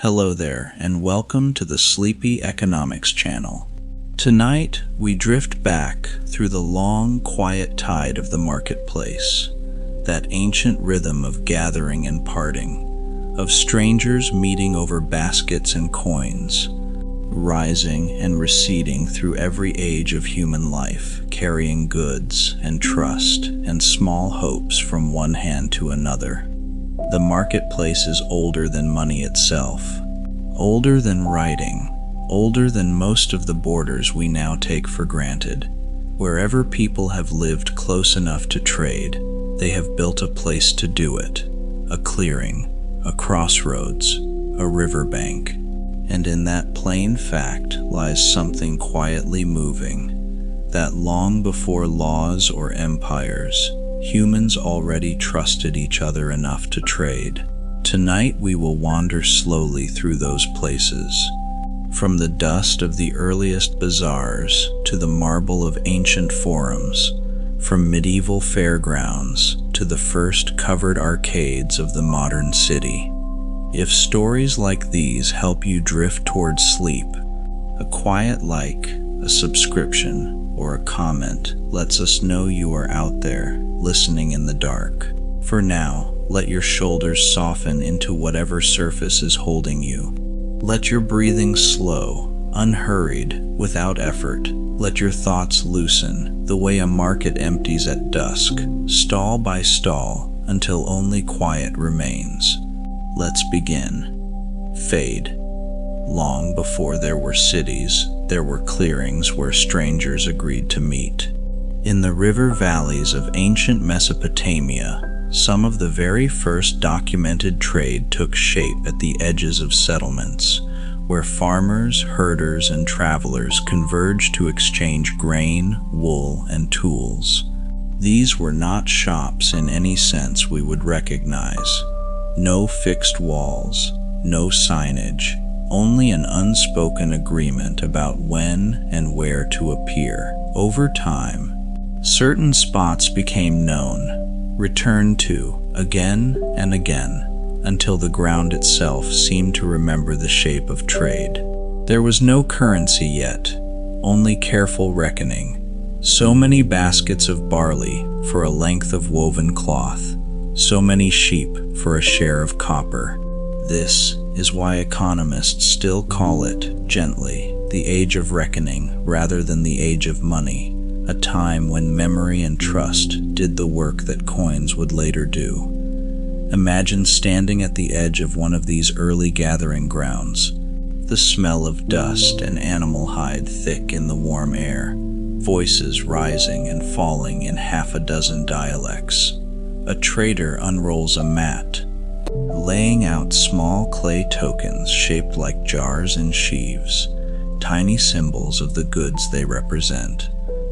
Hello there, and welcome to the Sleepy Economics channel. Tonight, we drift back through the long, quiet tide of the marketplace, that ancient rhythm of gathering and parting, of strangers meeting over baskets and coins, rising and receding through every age of human life, carrying goods and trust and small hopes from one hand to another. The marketplace is older than money itself, older than writing, older than most of the borders we now take for granted. Wherever people have lived close enough to trade, they have built a place to do it, a clearing, a crossroads, a riverbank. And in that plain fact lies something quietly moving, that long before laws or empires, humans already trusted each other enough to trade. Tonight we will wander slowly through those places, from the dust of the earliest bazaars to the marble of ancient forums, from medieval fairgrounds to the first covered arcades of the modern city. If stories like these help you drift towards sleep, a quiet like, a subscription, or a comment lets us know you are out there, listening in the dark. For now, let your shoulders soften into whatever surface is holding you. Let your breathing slow, unhurried, without effort. Let your thoughts loosen, the way a market empties at dusk, stall by stall, until only quiet remains. Let's begin. Fade. Long before there were cities, there were clearings where strangers agreed to meet. In the river valleys of ancient Mesopotamia, some of the very first documented trade took shape at the edges of settlements, where farmers, herders, and travelers converged to exchange grain, wool, and tools. These were not shops in any sense we would recognize. No fixed walls, no signage, only an unspoken agreement about when and where to appear. Over time, certain spots became known, returned to again and again, until the ground itself seemed to remember the shape of trade. There was no currency yet, only careful reckoning. So many baskets of barley for a length of woven cloth, so many sheep for a share of copper. This is why economists still call it, gently, the age of reckoning rather than the age of money, a time when memory and trust did the work that coins would later do. Imagine standing at the edge of one of these early gathering grounds, the smell of dust and animal hide thick in the warm air, voices rising and falling in half a dozen dialects. A trader unrolls a mat, laying out small clay tokens shaped like jars and sheaves, tiny symbols of the goods they represent,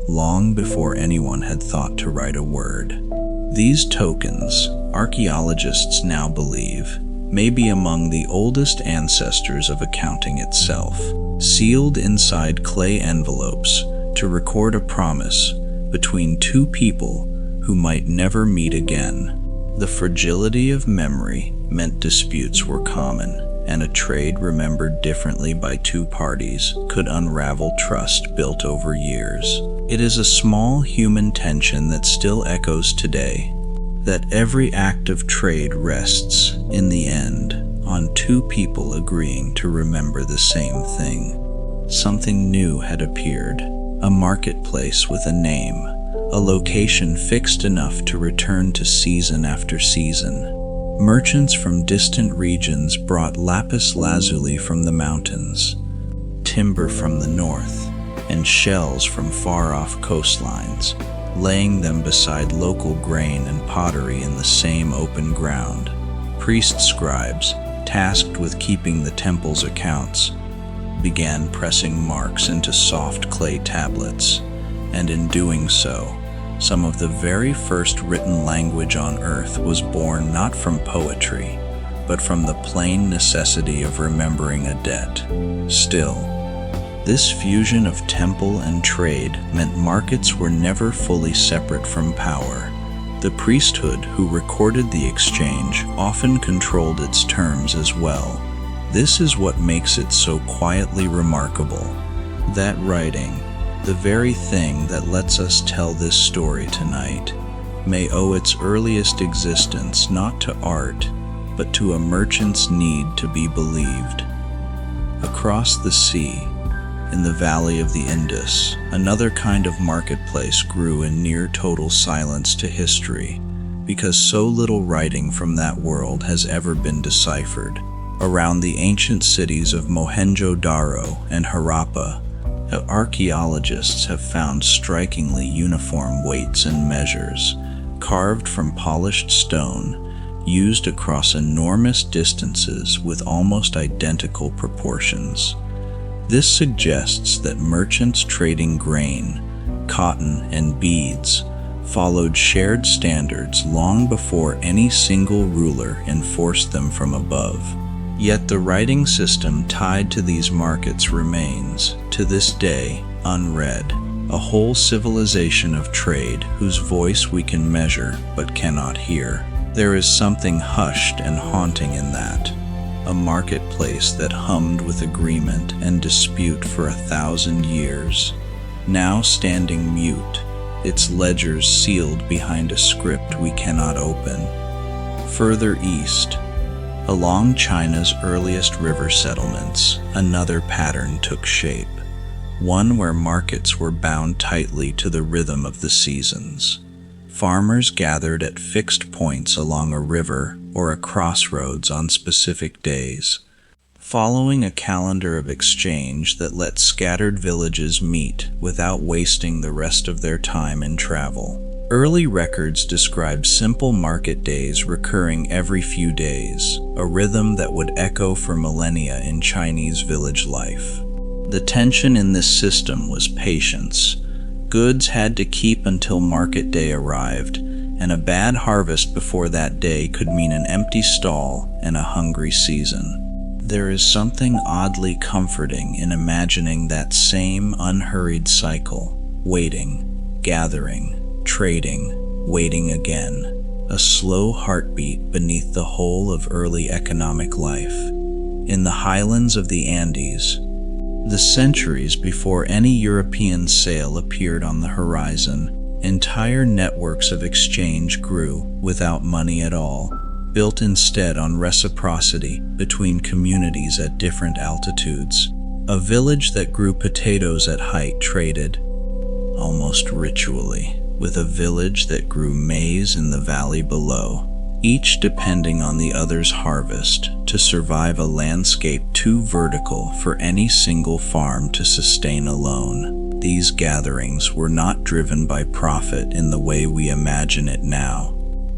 long before anyone had thought to write a word. These tokens, archaeologists now believe, may be among the oldest ancestors of accounting itself, sealed inside clay envelopes to record a promise between two people who might never meet again. The fragility of memory meant disputes were common, and a trade remembered differently by two parties could unravel trust built over years. It is a small human tension that still echoes today, that every act of trade rests, in the end, on two people agreeing to remember the same thing. Something new had appeared, a marketplace with a name, a location fixed enough to return to season after season. Merchants from distant regions brought lapis lazuli from the mountains, timber from the north, and shells from far-off coastlines, laying them beside local grain and pottery in the same open ground. Priest scribes, tasked with keeping the temple's accounts, began pressing marks into soft clay tablets, and in doing so, some of the very first written language on earth was born not from poetry, but from the plain necessity of remembering a debt. Still, this fusion of temple and trade meant markets were never fully separate from power. The priesthood who recorded the exchange often controlled its terms as well, This is what makes it so quietly remarkable. That writing, the very thing that lets us tell this story tonight, may owe its earliest existence not to art, but to a merchant's need to be believed. Across the sea, in the valley of the Indus, another kind of marketplace grew in near total silence to history, because so little writing from that world has ever been deciphered. Around the ancient cities of Mohenjo-Daro and Harappa, archaeologists have found strikingly uniform weights and measures, carved from polished stone, used across enormous distances with almost identical proportions. This suggests that merchants trading grain, cotton, and beads followed shared standards long before any single ruler enforced them from above. Yet the writing system tied to these markets remains, to this day, unread, a whole civilization of trade whose voice we can measure but cannot hear. There is something hushed and haunting in that, a marketplace that hummed with agreement and dispute for 1,000 years, now standing mute, its ledgers sealed behind a script we cannot open. Further east, along China's earliest river settlements, another pattern took shape, one where markets were bound tightly to the rhythm of the seasons. Farmers gathered at fixed points along a river or a crossroads on specific days, following a calendar of exchange that let scattered villages meet without wasting the rest of their time in travel. Early records describe simple market days recurring every few days, a rhythm that would echo for millennia in Chinese village life. The tension in this system was patience. Goods had to keep until market day arrived, and a bad harvest before that day could mean an empty stall and a hungry season. There is something oddly comforting in imagining that same unhurried cycle, waiting, gathering, trading, waiting again, a slow heartbeat beneath the whole of early economic life. In the highlands of the Andes, the centuries before any European sail appeared on the horizon, entire networks of exchange grew without money at all, built instead on reciprocity between communities at different altitudes. A village that grew potatoes at height traded, almost ritually, with a village that grew maize in the valley below, each depending on the other's harvest to survive a landscape too vertical for any single farm to sustain alone. These gatherings were not driven by profit in the way we imagine it now,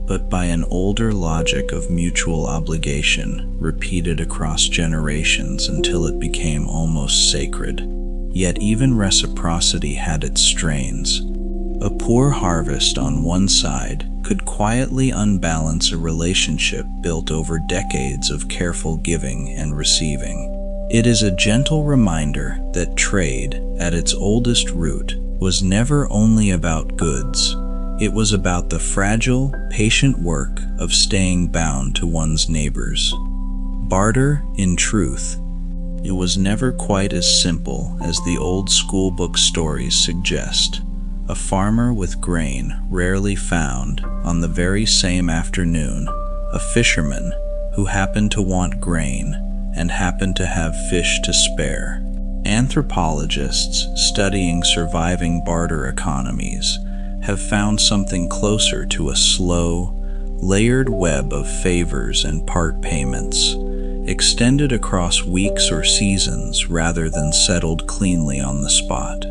but by an older logic of mutual obligation repeated across generations until it became almost sacred. Yet even reciprocity had its strains. A poor harvest on one side could quietly unbalance a relationship built over decades of careful giving and receiving. It is a gentle reminder that trade, at its oldest root, was never only about goods. It was about the fragile, patient work of staying bound to one's neighbors. Barter, in truth, it was never quite as simple as the old schoolbook stories suggest. A farmer with grain rarely found on the very same afternoon a fisherman who happened to want grain and happened to have fish to spare. Anthropologists studying surviving barter economies have found something closer to a slow, layered web of favors and part payments, extended across weeks or seasons rather than settled cleanly on the spot.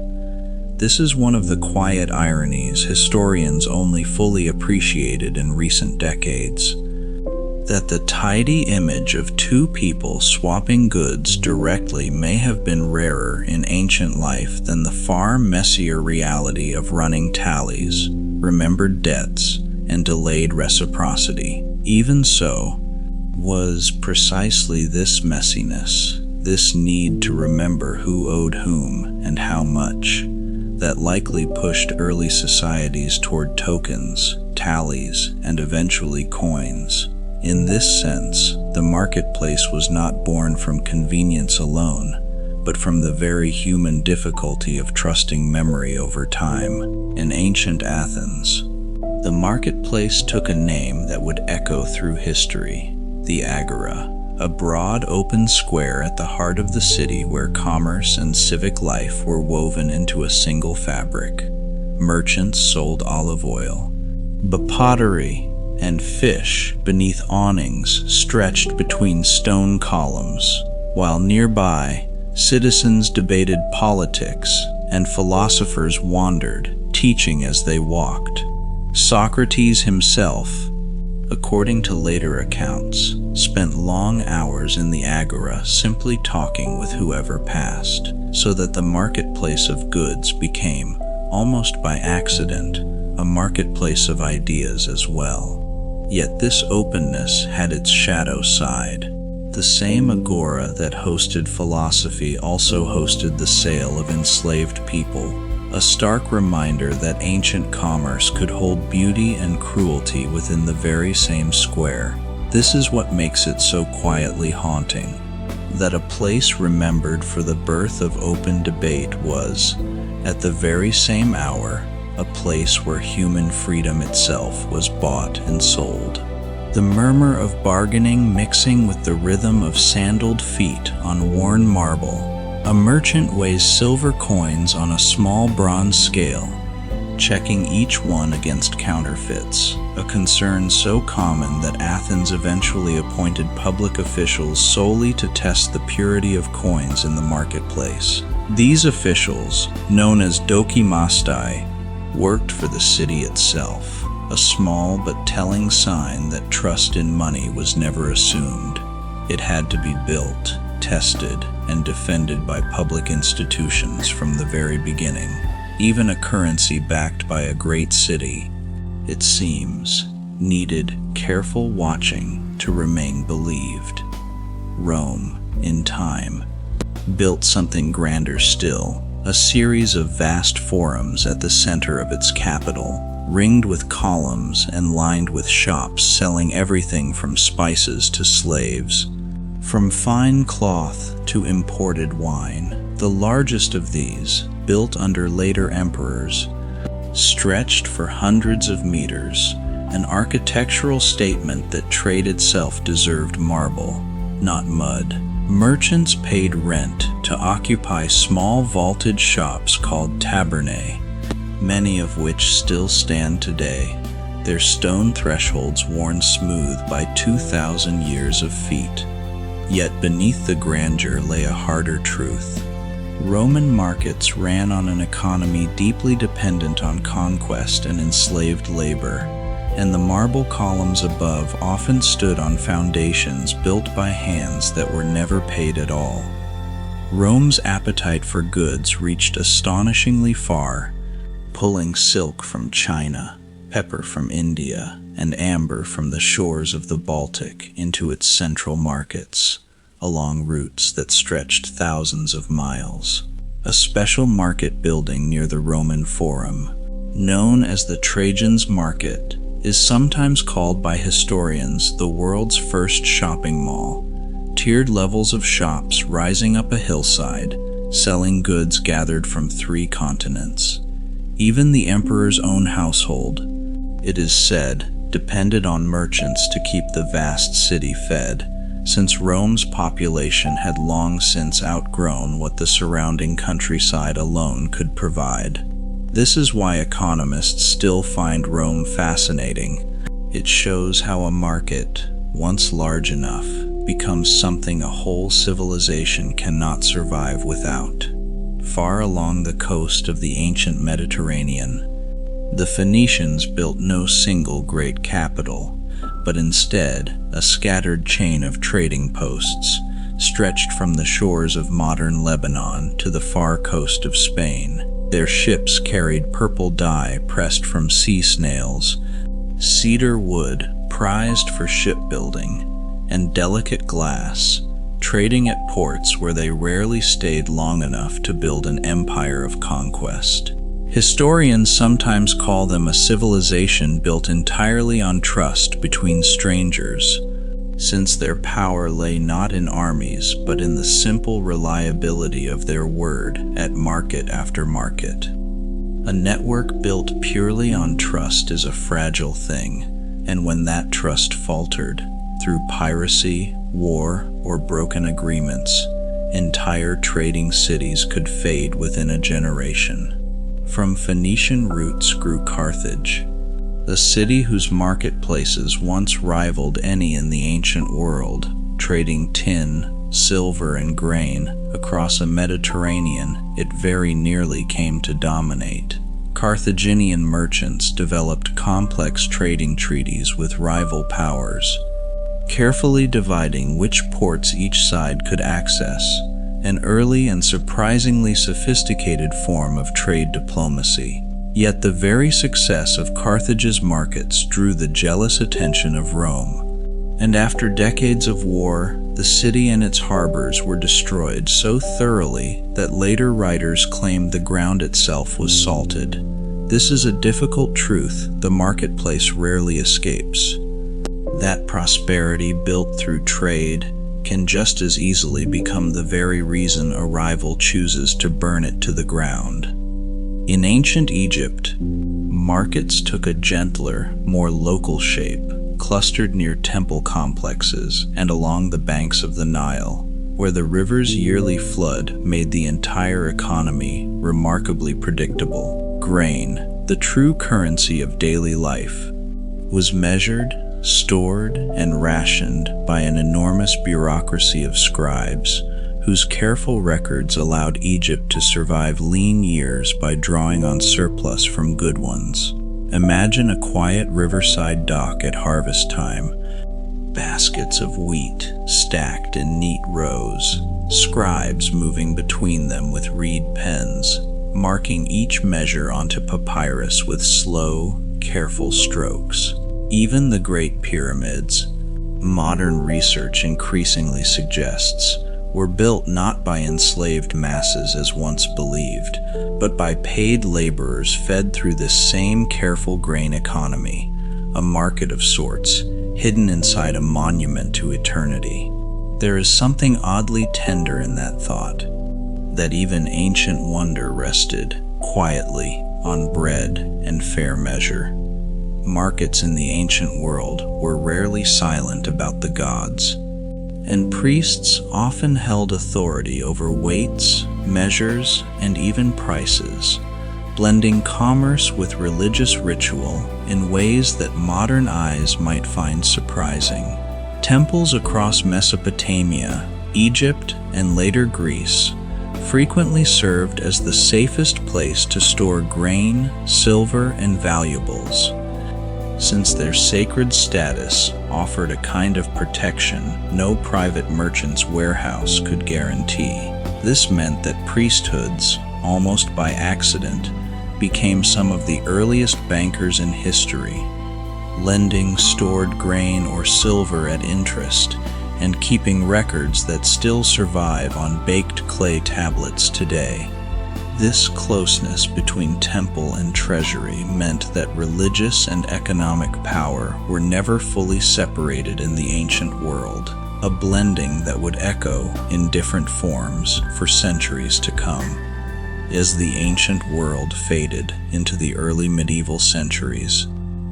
This is one of the quiet ironies historians only fully appreciated in recent decades, that the tidy image of two people swapping goods directly may have been rarer in ancient life than the far messier reality of running tallies, remembered debts, and delayed reciprocity. Even so, was precisely this messiness, this need to remember who owed whom and how much, that likely pushed early societies toward tokens, tallies, and eventually coins. In this sense, the marketplace was not born from convenience alone, but from the very human difficulty of trusting memory over time. In ancient Athens, the marketplace took a name that would echo through history: the Agora, a broad open square at the heart of the city where commerce and civic life were woven into a single fabric. Merchants sold olive oil, pottery, and fish beneath awnings stretched between stone columns, while nearby, citizens debated politics and philosophers wandered, teaching as they walked. Socrates himself, according to later accounts, spent long hours in the Agora simply talking with whoever passed, so that the marketplace of goods became, almost by accident, a marketplace of ideas as well. Yet this openness had its shadow side. The same Agora that hosted philosophy also hosted the sale of enslaved people, a stark reminder that ancient commerce could hold beauty and cruelty within the very same square. This is what makes it so quietly haunting, that a place remembered for the birth of open debate was, at the very same hour, a place where human freedom itself was bought and sold. The murmur of bargaining mixing with the rhythm of sandaled feet on worn marble. A merchant weighs silver coins on a small bronze scale, checking each one against counterfeits, a concern so common that Athens eventually appointed public officials solely to test the purity of coins in the marketplace. These officials, known as dokimastoi, worked for the city itself, a small but telling sign that trust in money was never assumed. It had to be built, tested, and defended by public institutions from the very beginning. Even a currency backed by a great city, it seems, needed careful watching to remain believed. Rome, in time, built something grander still, a series of vast forums at the center of its capital, ringed with columns and lined with shops selling everything from spices to slaves, from fine cloth to imported wine. The largest of these, built under later emperors, stretched for hundreds of meters, an architectural statement that trade itself deserved marble, not mud. Merchants paid rent to occupy small vaulted shops called tabernae, many of which still stand today, their stone thresholds worn smooth by 2,000 years of feet. Yet beneath the grandeur lay a harder truth. Roman markets ran on an economy deeply dependent on conquest and enslaved labor, and the marble columns above often stood on foundations built by hands that were never paid at all. Rome's appetite for goods reached astonishingly far, pulling silk from China, pepper from India, and amber from the shores of the Baltic into its central markets, along routes that stretched thousands of miles. A special market building near the Roman Forum, known as the Trajan's Market, is sometimes called by historians the world's first shopping mall. Tiered levels of shops rising up a hillside, selling goods gathered from 3 continents. Even the emperor's own household, it is said, depended on merchants to keep the vast city fed, since Rome's population had long since outgrown what the surrounding countryside alone could provide. This is why economists still find Rome fascinating. It shows how a market, once large enough, becomes something a whole civilization cannot survive without. Far along the coast of the ancient Mediterranean, the Phoenicians built no single great capital, but instead a scattered chain of trading posts, stretched from the shores of modern Lebanon to the far coast of Spain. Their ships carried purple dye pressed from sea snails, cedar wood prized for shipbuilding, and delicate glass, trading at ports where they rarely stayed long enough to build an empire of conquest. Historians sometimes call them a civilization built entirely on trust between strangers, since their power lay not in armies but in the simple reliability of their word at market after market. A network built purely on trust is a fragile thing, and when that trust faltered, through piracy, war, or broken agreements, entire trading cities could fade within a generation. From Phoenician roots grew Carthage, the city whose marketplaces once rivaled any in the ancient world, trading tin, silver, and grain across a Mediterranean it very nearly came to dominate. Carthaginian merchants developed complex trading treaties with rival powers, carefully dividing which ports each side could access, an early and surprisingly sophisticated form of trade diplomacy. Yet the very success of Carthage's markets drew the jealous attention of Rome, and after decades of war, the city and its harbors were destroyed so thoroughly that later writers claimed the ground itself was salted. This is a difficult truth the marketplace rarely escapes. That prosperity built through trade can just as easily become the very reason a rival chooses to burn it to the ground. In ancient Egypt, markets took a gentler, more local shape, clustered near temple complexes and along the banks of the Nile, where the river's yearly flood made the entire economy remarkably predictable. Grain, the true currency of daily life, was measured, stored, and rationed by an enormous bureaucracy of scribes, whose careful records allowed Egypt to survive lean years by drawing on surplus from good ones. Imagine a quiet riverside dock at harvest time, baskets of wheat stacked in neat rows, scribes moving between them with reed pens, marking each measure onto papyrus with slow, careful strokes. Even the Great Pyramids, modern research increasingly suggests, were built not by enslaved masses as once believed, but by paid laborers fed through this same careful grain economy, a market of sorts, hidden inside a monument to eternity. There is something oddly tender in that thought, that even ancient wonder rested, quietly, on bread and fair measure. Markets in the ancient world were rarely silent about the gods, and priests often held authority over weights, measures, and even prices, blending commerce with religious ritual in ways that modern eyes might find surprising. Temples across Mesopotamia, Egypt, and later Greece frequently served as the safest place to store grain, silver, and valuables, since their sacred status offered a kind of protection no private merchant's warehouse could guarantee. This meant that priesthoods, almost by accident, became some of the earliest bankers in history, lending stored grain or silver at interest and keeping records that still survive on baked clay tablets today. This closeness between temple and treasury meant that religious and economic power were never fully separated in the ancient world, a blending that would echo in different forms for centuries to come. As the ancient world faded into the early medieval centuries,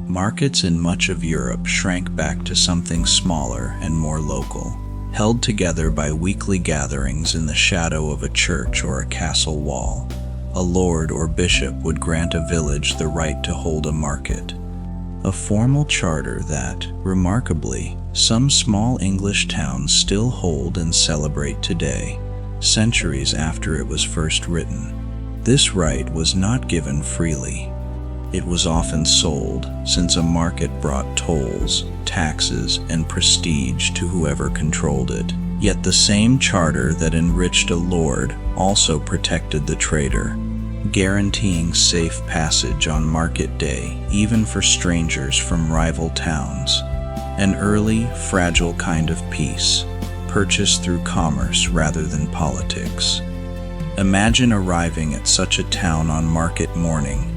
markets in much of Europe shrank back to something smaller and more local, held together by weekly gatherings in the shadow of a church or a castle wall. A lord or bishop would grant a village the right to hold a market, a formal charter that, remarkably, some small English towns still hold and celebrate today, centuries after it was first written. This right was not given freely. It was often sold, since a market brought tolls, taxes, and prestige to whoever controlled it. Yet the same charter that enriched a lord also protected the trader, guaranteeing safe passage on market day, even for strangers from rival towns. An early, fragile kind of peace, purchased through commerce rather than politics. Imagine arriving at such a town on market morning,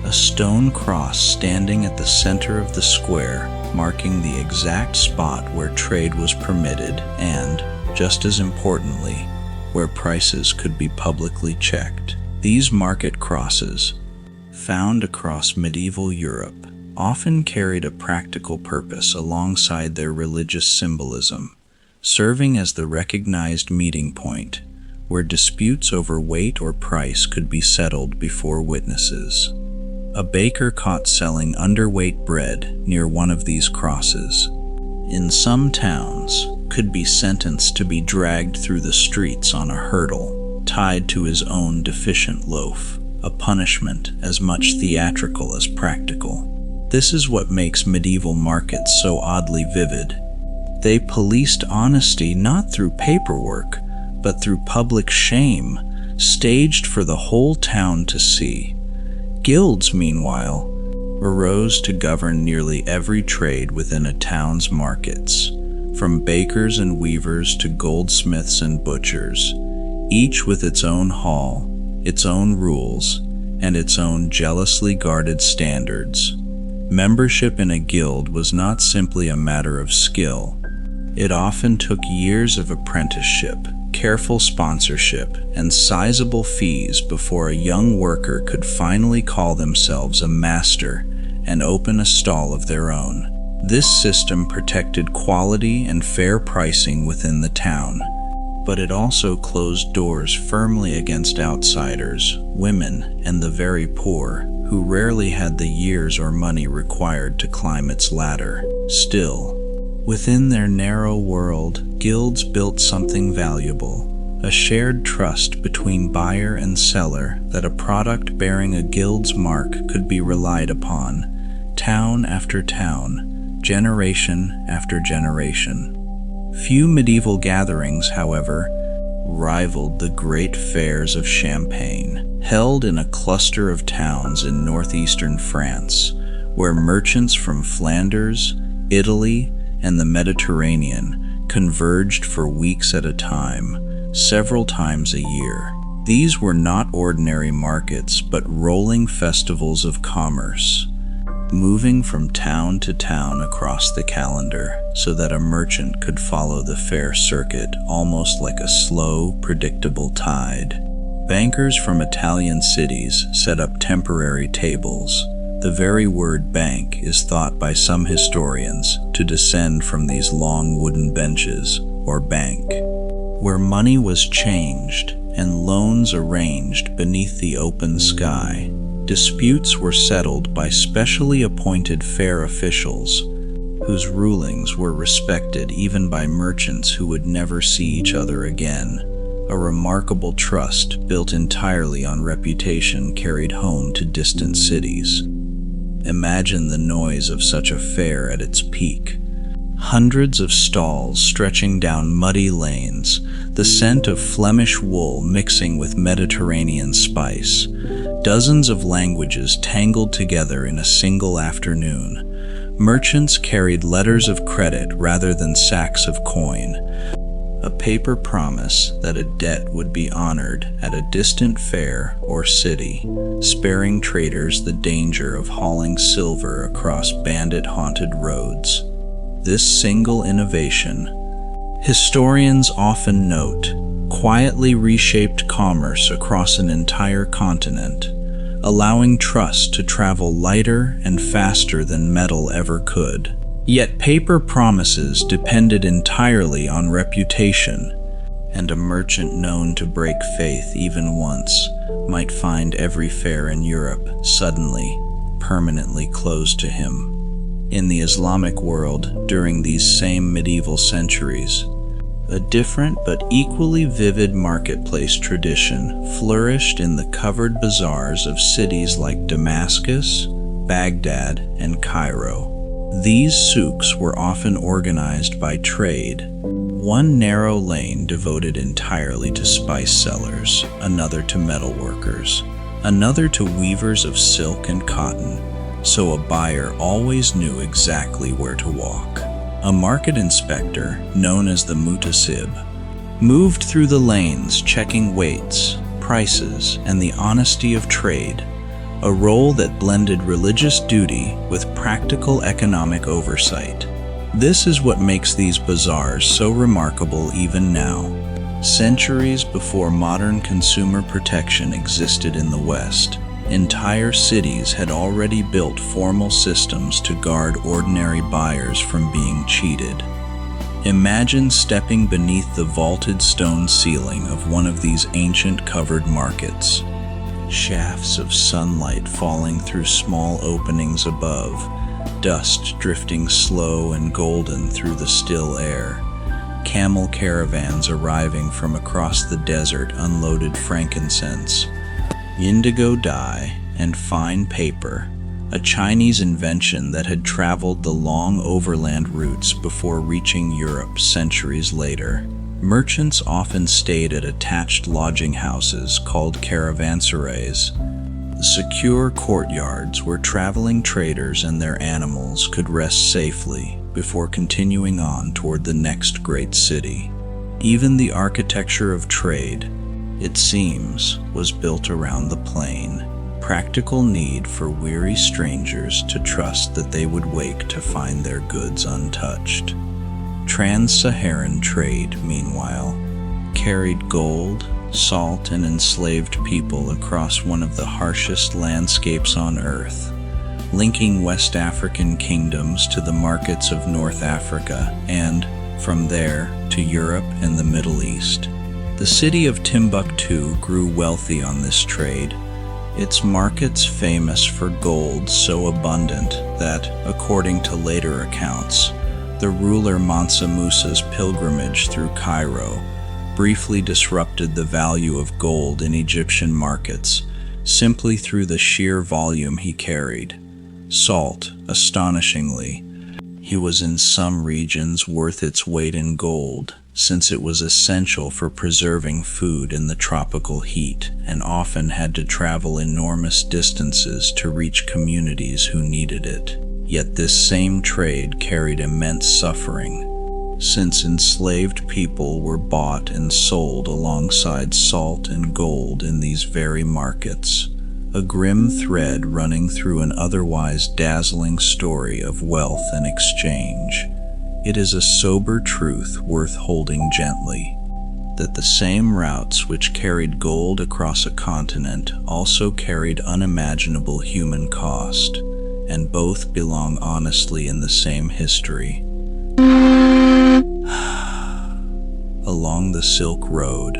a stone cross standing at the center of the square, marking the exact spot where trade was permitted and, just as importantly, where prices could be publicly checked. These market crosses, found across medieval Europe, often carried a practical purpose alongside their religious symbolism, serving as the recognized meeting point where disputes over weight or price could be settled before witnesses. A baker caught selling underweight bread near one of these crosses, in some towns, could be sentenced to be dragged through the streets on a hurdle, tied to his own deficient loaf, a punishment as much theatrical as practical. This is what makes medieval markets so oddly vivid. They policed honesty not through paperwork, but through public shame, staged for the whole town to see. Guilds, meanwhile, arose to govern nearly every trade within a town's markets, from bakers and weavers to goldsmiths and butchers, each with its own hall, its own rules, and its own jealously guarded standards. Membership in a guild was not simply a matter of skill. It often took years of apprenticeship, careful sponsorship, and sizable fees before a young worker could finally call themselves a master and open a stall of their own. This system protected quality and fair pricing within the town, but it also closed doors firmly against outsiders, women, and the very poor, who rarely had the years or money required to climb its ladder. Still, within their narrow world, guilds built something valuable, a shared trust between buyer and seller that a product bearing a guild's mark could be relied upon, town after town, generation after generation. Few medieval gatherings, however, rivaled the great fairs of Champagne, held in a cluster of towns in northeastern France, where merchants from Flanders, Italy, and the Mediterranean converged for weeks at a time, several times a year. These were not ordinary markets, but rolling festivals of commerce, moving from town to town across the calendar so that a merchant could follow the fair circuit almost like a slow, predictable tide. Bankers from Italian cities set up temporary tables. The very word bank is thought by some historians to descend from these long wooden benches, or bank, where money was changed and loans arranged beneath the open sky. Disputes were settled by specially appointed fair officials, whose rulings were respected even by merchants who would never see each other again. A remarkable trust built entirely on reputation carried home to distant cities. Imagine the noise of such a fair at its peak. Hundreds of stalls stretching down muddy lanes, the scent of Flemish wool mixing with Mediterranean spice, dozens of languages tangled together in a single afternoon. Merchants carried letters of credit rather than sacks of coin, a paper promise that a debt would be honored at a distant fair or city, sparing traders the danger of hauling silver across bandit-haunted roads. This single innovation, historians often note, quietly reshaped commerce across an entire continent, allowing trust to travel lighter and faster than metal ever could. Yet paper promises depended entirely on reputation, and a merchant known to break faith even once might find every fair in Europe suddenly, permanently closed to him. In the Islamic world, during these same medieval centuries, a different but equally vivid marketplace tradition flourished in the covered bazaars of cities like Damascus, Baghdad, and Cairo. These souks were often organized by trade, one narrow lane devoted entirely to spice sellers, another to metal workers, another to weavers of silk and cotton, so a buyer always knew exactly where to walk. A market inspector, known as the mutasib, moved through the lanes checking weights, prices, and the honesty of trade, a role that blended religious duty with practical economic oversight. This is what makes these bazaars so remarkable even now. Centuries before modern consumer protection existed in the West, entire cities had already built formal systems to guard ordinary buyers from being cheated. Imagine stepping beneath the vaulted stone ceiling of one of these ancient covered markets. Shafts of sunlight falling through small openings above, dust drifting slow and golden through the still air. Camel caravans arriving from across the desert unloaded frankincense, indigo dye, and fine paper, a Chinese invention that had traveled the long overland routes before reaching Europe centuries later. Merchants often stayed at attached lodging houses called caravanserais, secure courtyards where traveling traders and their animals could rest safely before continuing on toward the next great city. Even the architecture of trade, it seems, was built around the plain, practical need for weary strangers to trust that they would wake to find their goods untouched. Trans-Saharan trade, meanwhile, carried gold, salt, and enslaved people across one of the harshest landscapes on earth, linking West African kingdoms to the markets of North Africa and, from there, to Europe and the Middle East. The city of Timbuktu grew wealthy on this trade, its markets famous for gold so abundant that, according to later accounts, the ruler Mansa Musa's pilgrimage through Cairo briefly disrupted the value of gold in Egyptian markets simply through the sheer volume he carried. Salt, astonishingly, he was in some regions worth its weight in gold, since it was essential for preserving food in the tropical heat and often had to travel enormous distances to reach communities who needed it. Yet this same trade carried immense suffering, since enslaved people were bought and sold alongside salt and gold in these very markets, a grim thread running through an otherwise dazzling story of wealth and exchange. It is a sober truth worth holding gently, that the same routes which carried gold across a continent also carried unimaginable human cost, and both belong honestly in the same history. Along the Silk Road,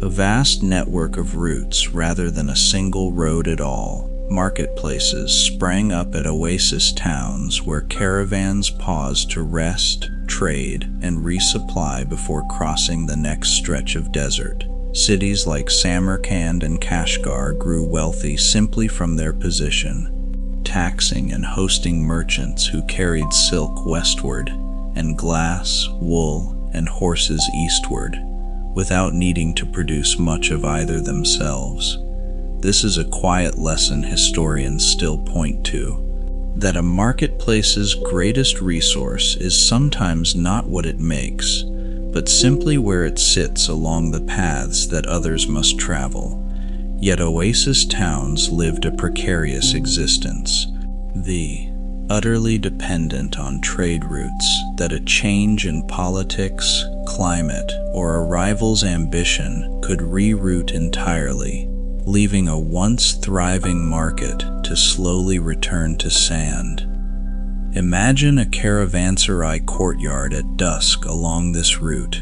a vast network of routes rather than a single road at all, marketplaces sprang up at oasis towns where caravans paused to rest, trade, and resupply before crossing the next stretch of desert. Cities like Samarkand and Kashgar grew wealthy simply from their position, taxing and hosting merchants who carried silk westward and glass, wool, and horses eastward, without needing to produce much of either themselves. This is a quiet lesson historians still point to, that a marketplace's greatest resource is sometimes not what it makes, but simply where it sits along the paths that others must travel. Yet oasis towns lived a precarious existence, utterly dependent on trade routes that a change in politics, climate, or a rival's ambition could reroute entirely, leaving a once thriving market to slowly return to sand. Imagine a caravanserai courtyard at dusk along this route.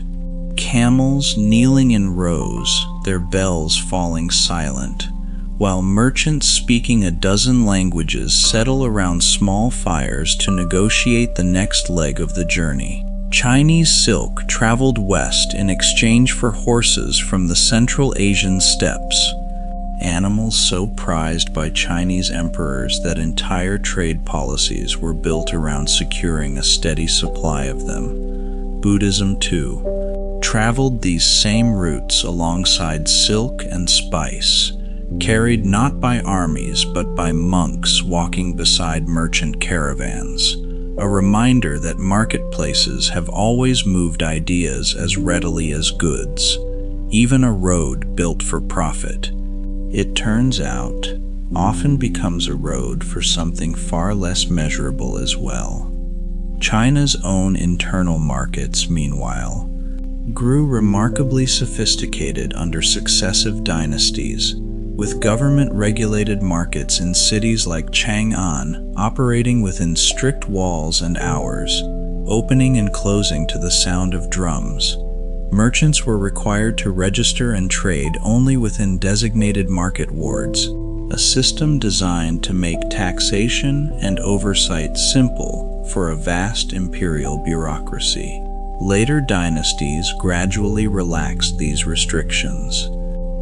Camels kneeling in rows, their bells falling silent, while merchants speaking a dozen languages settle around small fires to negotiate the next leg of the journey. Chinese silk traveled west in exchange for horses from the Central Asian steppes, animals so prized by Chinese emperors that entire trade policies were built around securing a steady supply of them. Buddhism, too, traveled these same routes alongside silk and spice, carried not by armies but by monks walking beside merchant caravans, a reminder that marketplaces have always moved ideas as readily as goods, even a road built for profit. It turns out, often becomes a road for something far less measurable as well. China's own internal markets, meanwhile, grew remarkably sophisticated under successive dynasties, with government-regulated markets in cities like Chang'an operating within strict walls and hours, opening and closing to the sound of drums. Merchants were required to register and trade only within designated market wards, a system designed to make taxation and oversight simple for a vast imperial bureaucracy. Later dynasties gradually relaxed these restrictions,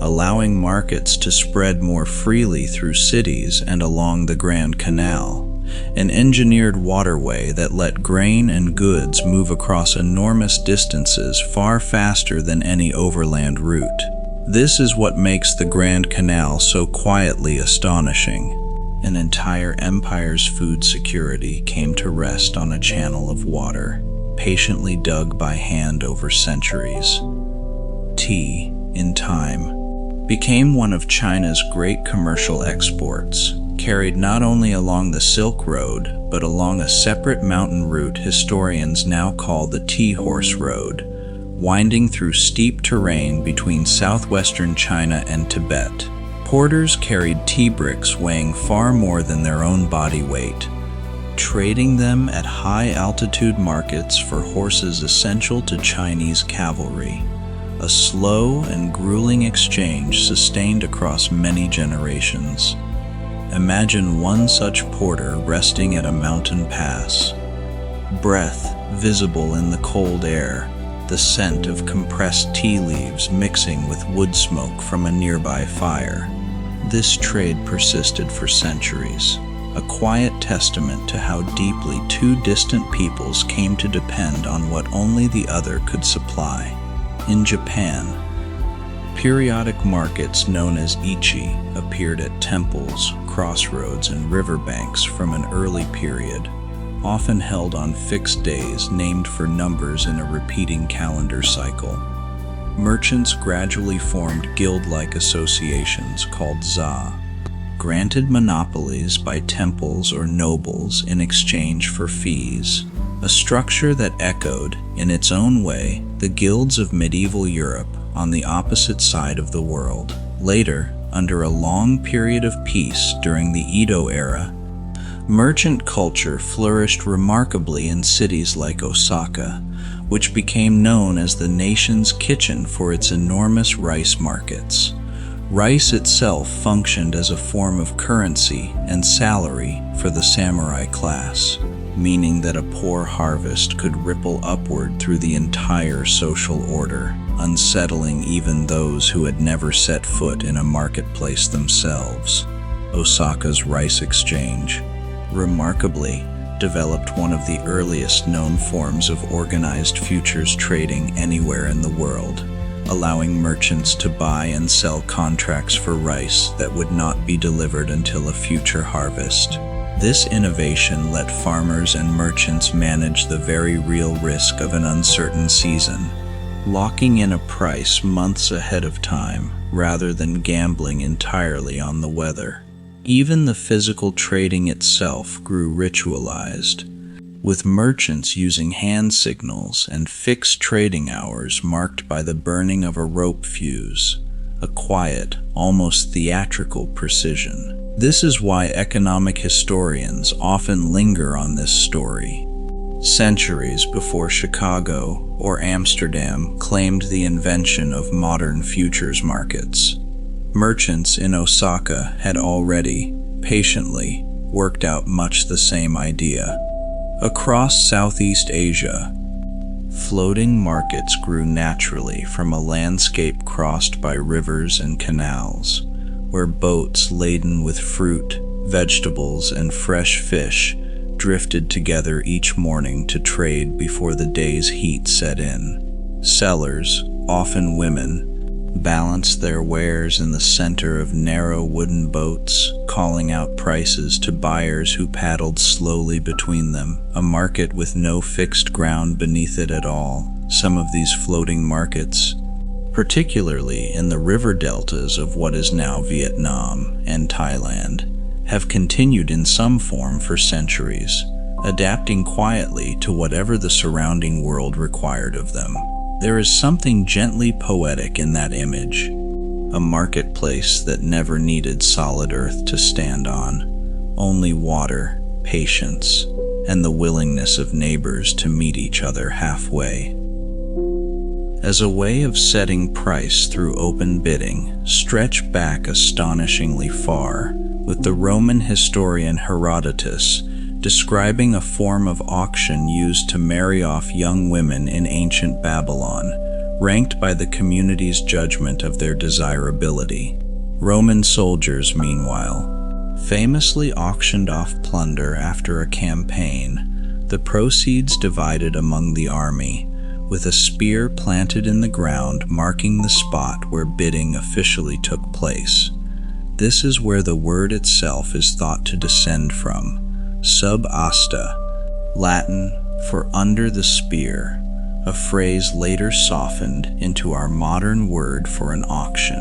allowing markets to spread more freely through cities and along the Grand Canal, an engineered waterway that let grain and goods move across enormous distances far faster than any overland route. This is what makes the Grand Canal so quietly astonishing. An entire empire's food security came to rest on a channel of water, patiently dug by hand over centuries. Tea, in time, became one of China's great commercial exports, carried not only along the Silk Road, but along a separate mountain route historians now call the Tea Horse Road, winding through steep terrain between southwestern China and Tibet. Porters carried tea bricks weighing far more than their own body weight, trading them at high-altitude markets for horses essential to Chinese cavalry, a slow and grueling exchange sustained across many generations. Imagine one such porter resting at a mountain pass, breath visible in the cold air, the scent of compressed tea leaves mixing with wood smoke from a nearby fire. This trade persisted for centuries, a quiet testament to how deeply two distant peoples came to depend on what only the other could supply. In Japan, periodic markets known as ichi appeared at temples, crossroads, and riverbanks from an early period, often held on fixed days named for numbers in a repeating calendar cycle. Merchants gradually formed guild-like associations called za, granted monopolies by temples or nobles in exchange for fees, a structure that echoed, in its own way, the guilds of medieval Europe on the opposite side of the world. Later, under a long period of peace during the Edo era, merchant culture flourished remarkably in cities like Osaka, which became known as the nation's kitchen for its enormous rice markets. Rice itself functioned as a form of currency and salary for the samurai class, meaning that a poor harvest could ripple upward through the entire social order, unsettling even those who had never set foot in a marketplace themselves. Osaka's rice exchange, remarkably, developed one of the earliest known forms of organized futures trading anywhere in the world, allowing merchants to buy and sell contracts for rice that would not be delivered until a future harvest. This innovation let farmers and merchants manage the very real risk of an uncertain season, locking in a price months ahead of time rather than gambling entirely on the weather. Even the physical trading itself grew ritualized, with merchants using hand signals and fixed trading hours marked by the burning of a rope fuse, a quiet, almost theatrical precision. This is why economic historians often linger on this story. Centuries before Chicago or Amsterdam claimed the invention of modern futures markets, merchants in Osaka had already, patiently, worked out much the same idea. Across Southeast Asia, floating markets grew naturally from a landscape crossed by rivers and canals, where boats laden with fruit, vegetables, and fresh fish drifted together each morning to trade before the day's heat set in. Sellers, often women, balanced their wares in the center of narrow wooden boats, calling out prices to buyers who paddled slowly between them, a market with no fixed ground beneath it at all. Some of these floating markets, particularly in the river deltas of what is now Vietnam and Thailand, have continued in some form for centuries, adapting quietly to whatever the surrounding world required of them. There is something gently poetic in that image, a marketplace that never needed solid earth to stand on, only water, patience, and the willingness of neighbors to meet each other halfway. As a way of setting price through open bidding, stretch back astonishingly far, with the Roman historian Herodotus describing a form of auction used to marry off young women in ancient Babylon, ranked by the community's judgment of their desirability. Roman soldiers, meanwhile, famously auctioned off plunder after a campaign, the proceeds divided among the army, with a spear planted in the ground marking the spot where bidding officially took place. This is where the word itself is thought to descend from, sub asta, Latin for under the spear, a phrase later softened into our modern word for an auction.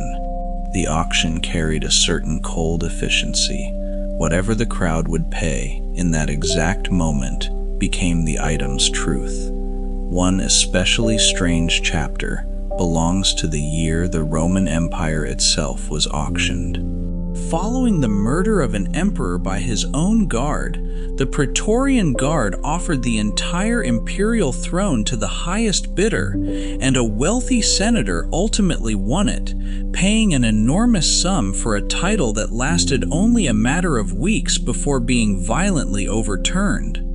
The auction carried a certain cold efficiency. Whatever the crowd would pay in that exact moment became the item's truth. One especially strange chapter belongs to the year the Roman Empire itself was auctioned. Following the murder of an emperor by his own guard, the Praetorian Guard offered the entire imperial throne to the highest bidder, and a wealthy senator ultimately won it, paying an enormous sum for a title that lasted only a matter of weeks before being violently overturned.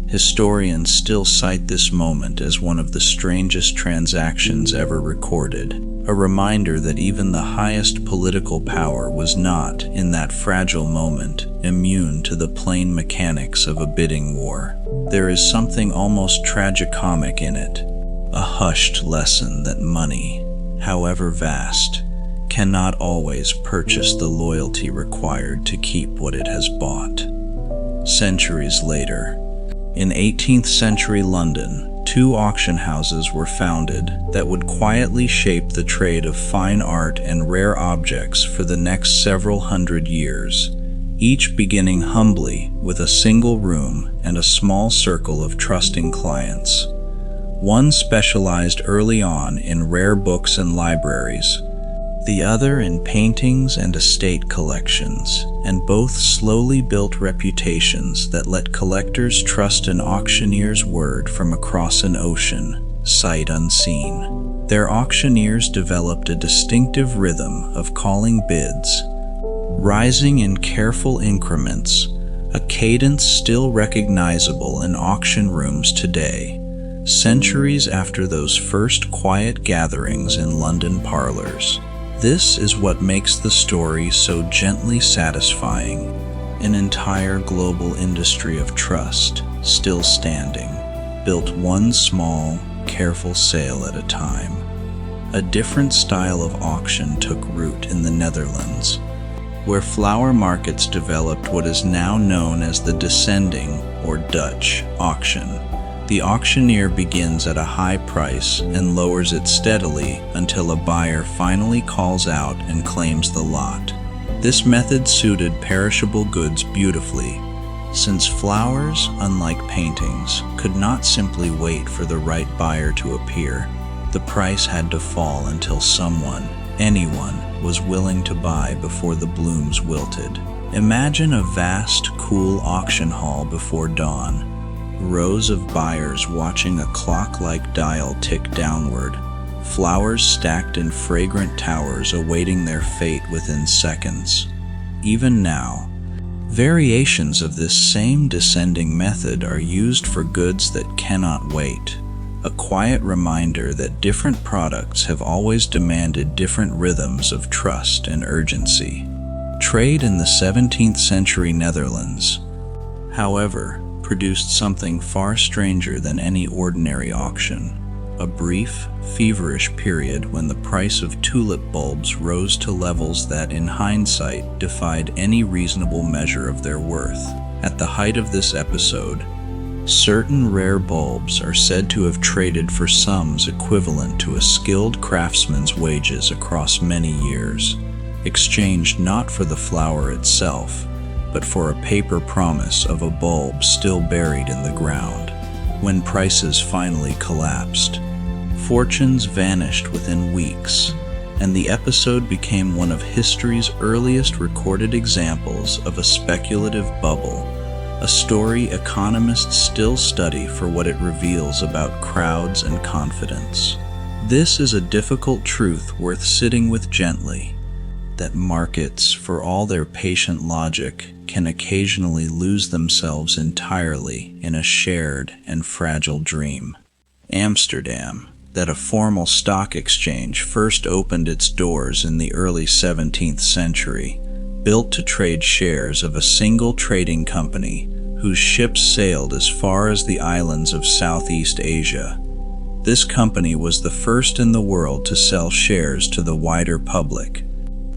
Historians still cite this moment as one of the strangest transactions ever recorded, a reminder that even the highest political power was not, in that fragile moment, immune to the plain mechanics of a bidding war. There is something almost tragicomic in it, a hushed lesson that money, however vast, cannot always purchase the loyalty required to keep what it has bought. Centuries later, in 18th century London, 2 auction houses were founded that would quietly shape the trade of fine art and rare objects for the next several hundred years, each beginning humbly with a single room and a small circle of trusting clients. One specialized early on in rare books and libraries, the other in paintings and estate collections, and both slowly built reputations that let collectors trust an auctioneer's word from across an ocean, sight unseen. Their auctioneers developed a distinctive rhythm of calling bids, rising in careful increments, a cadence still recognizable in auction rooms today, centuries after those first quiet gatherings in London parlors. This is what makes the story so gently satisfying, an entire global industry of trust, still standing, built one small, careful sale at a time. A different style of auction took root in the Netherlands, where flower markets developed what is now known as the descending, or Dutch, auction. The auctioneer begins at a high price and lowers it steadily until a buyer finally calls out and claims the lot. This method suited perishable goods beautifully, since flowers, unlike paintings, could not simply wait for the right buyer to appear. The price had to fall until someone, anyone, was willing to buy before the blooms wilted. Imagine a vast, cool auction hall before dawn. Rows of buyers watching a clock-like dial tick downward, flowers stacked in fragrant towers awaiting their fate within seconds. Even now, variations of this same descending method are used for goods that cannot wait, a quiet reminder that different products have always demanded different rhythms of trust and urgency. Trade in the 17th century Netherlands, however, produced something far stranger than any ordinary auction, a brief, feverish period when the price of tulip bulbs rose to levels that, in hindsight, defied any reasonable measure of their worth. At the height of this episode, Certain rare bulbs are said to have traded for sums equivalent to a skilled craftsman's wages across many years, exchanged not for the flower itself, but for a paper promise of a bulb still buried in the ground. When prices finally collapsed, fortunes vanished within weeks, and the episode became one of history's earliest recorded examples of a speculative bubble, a story economists still study for what it reveals about crowds and confidence. This is a difficult truth worth sitting with gently, that markets, for all their patient logic, can occasionally lose themselves entirely in a shared and fragile dream. Amsterdam, that a formal stock exchange first opened its doors in the early 17th century, built to trade shares of a single trading company whose ships sailed as far as the islands of Southeast Asia. This company was the first in the world to sell shares to the wider public,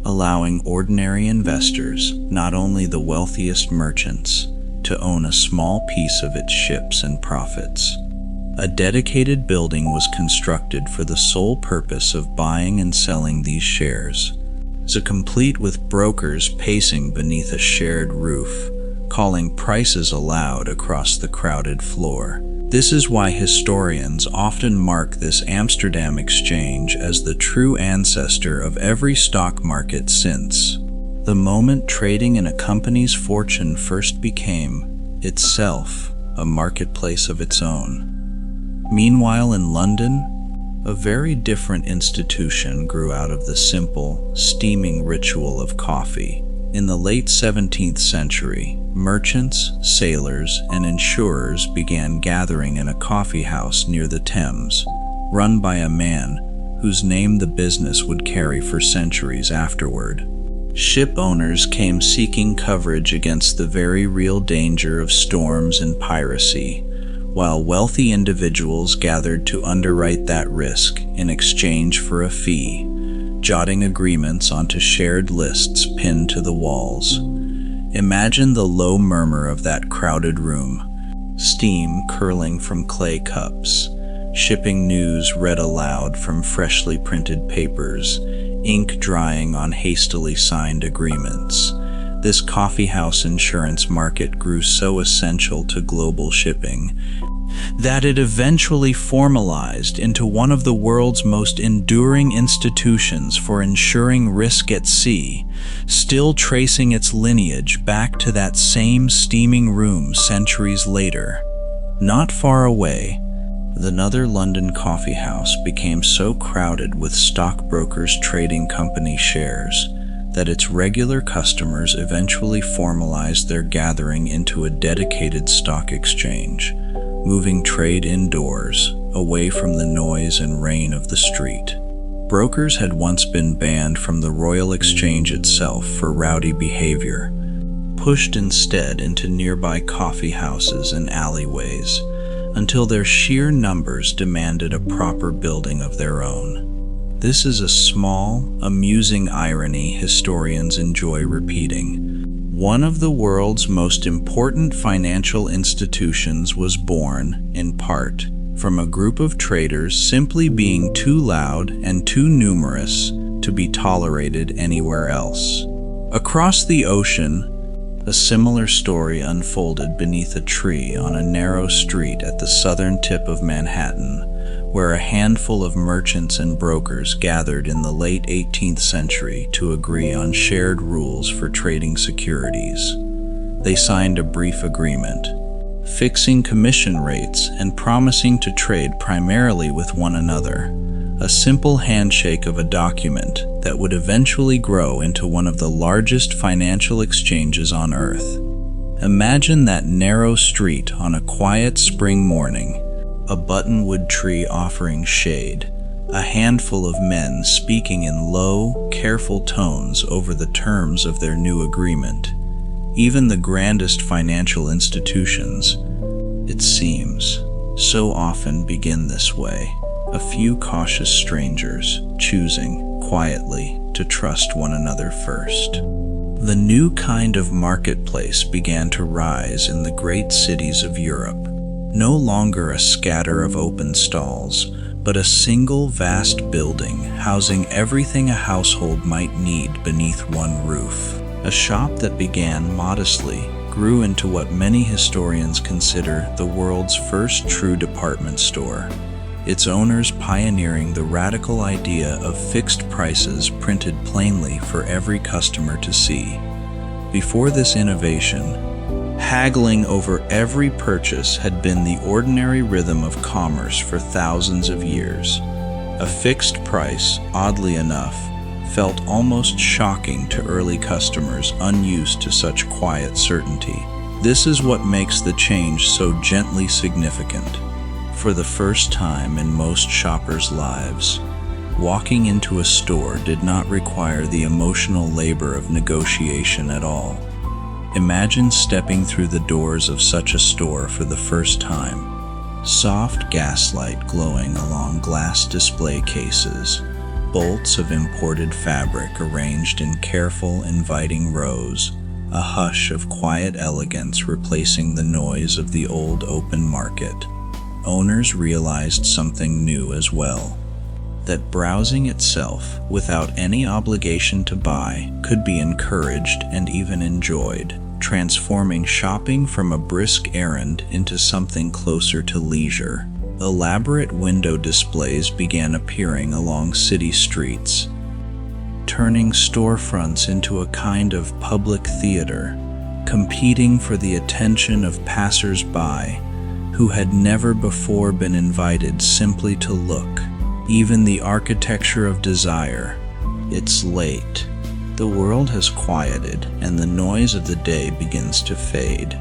allowing ordinary investors, not only the wealthiest merchants, to own a small piece of its ships and profits. A dedicated building was constructed for the sole purpose of buying and selling these shares, so complete with brokers pacing beneath a shared roof, calling prices aloud across the crowded floor. This is why historians often mark this Amsterdam exchange as the true ancestor of every stock market since. The moment trading in a company's fortune first became, itself, a marketplace of its own. Meanwhile, in London, a very different institution grew out of the simple, steaming ritual of coffee. In the late 17th century, merchants, sailors, and insurers began gathering in a coffee house near the Thames, run by a man whose name the business would carry for centuries afterward. Ship owners came seeking coverage against the very real danger of storms and piracy, while wealthy individuals gathered to underwrite that risk in exchange for a fee, jotting agreements onto shared lists pinned to the walls. Imagine the low murmur of that crowded room, steam curling from clay cups, shipping news read aloud from freshly printed papers, ink drying on hastily signed agreements. This coffeehouse insurance market grew so essential to global shipping that it eventually formalized into one of the world's most enduring institutions for insuring risk at sea, still tracing its lineage back to that same steaming room centuries later. Not far away, another London coffeehouse became so crowded with stockbrokers trading company shares that its regular customers eventually formalized their gathering into a dedicated stock exchange, moving trade indoors, away from the noise and rain of the street. Brokers had once been banned from the Royal Exchange itself for rowdy behavior, pushed instead into nearby coffee houses and alleyways, until their sheer numbers demanded a proper building of their own. This is a small, amusing irony historians enjoy repeating. One of the world's most important financial institutions was born, in part, from a group of traders simply being too loud and too numerous to be tolerated anywhere else. Across the ocean, a similar story unfolded beneath a tree on a narrow street at the southern tip of Manhattan, where a handful of merchants and brokers gathered in the late 18th century to agree on shared rules for trading securities. They signed a brief agreement, fixing commission rates and promising to trade primarily with one another, a simple handshake of a document that would eventually grow into one of the largest financial exchanges on Earth. Imagine that narrow street on a quiet spring morning, a buttonwood tree offering shade, a handful of men speaking in low, careful tones over the terms of their new agreement. Even the grandest financial institutions, it seems, so often begin this way, a few cautious strangers choosing, quietly, to trust one another first. The new kind of marketplace began to rise in the great cities of Europe. no longer a scatter of open stalls, but a single vast building housing everything a household might need beneath one roof. A shop that began modestly grew into what many historians consider the world's first true department store, its owners pioneering the radical idea of fixed prices printed plainly for every customer to see. Before this innovation, haggling over every purchase had been the ordinary rhythm of commerce for thousands of years. A fixed price, oddly enough, felt almost shocking to early customers unused to such quiet certainty. This is what makes the change so gently significant. For the first time in most shoppers' lives, walking into a store did not require the emotional labor of negotiation at all. Imagine stepping through the doors of such a store for the first time. Soft gaslight glowing along glass display cases, bolts of imported fabric arranged in careful, inviting rows, a hush of quiet elegance replacing the noise of the old open market. Owners realized something new as well, that browsing itself, without any obligation to buy, could be encouraged and even enjoyed, transforming shopping from a brisk errand into something closer to leisure. Elaborate window displays began appearing along city streets, turning storefronts into a kind of public theater, competing for the attention of passers-by who had never before been invited simply to look. Even the architecture of desire. It's late. The world has quieted, and the noise of the day begins to fade.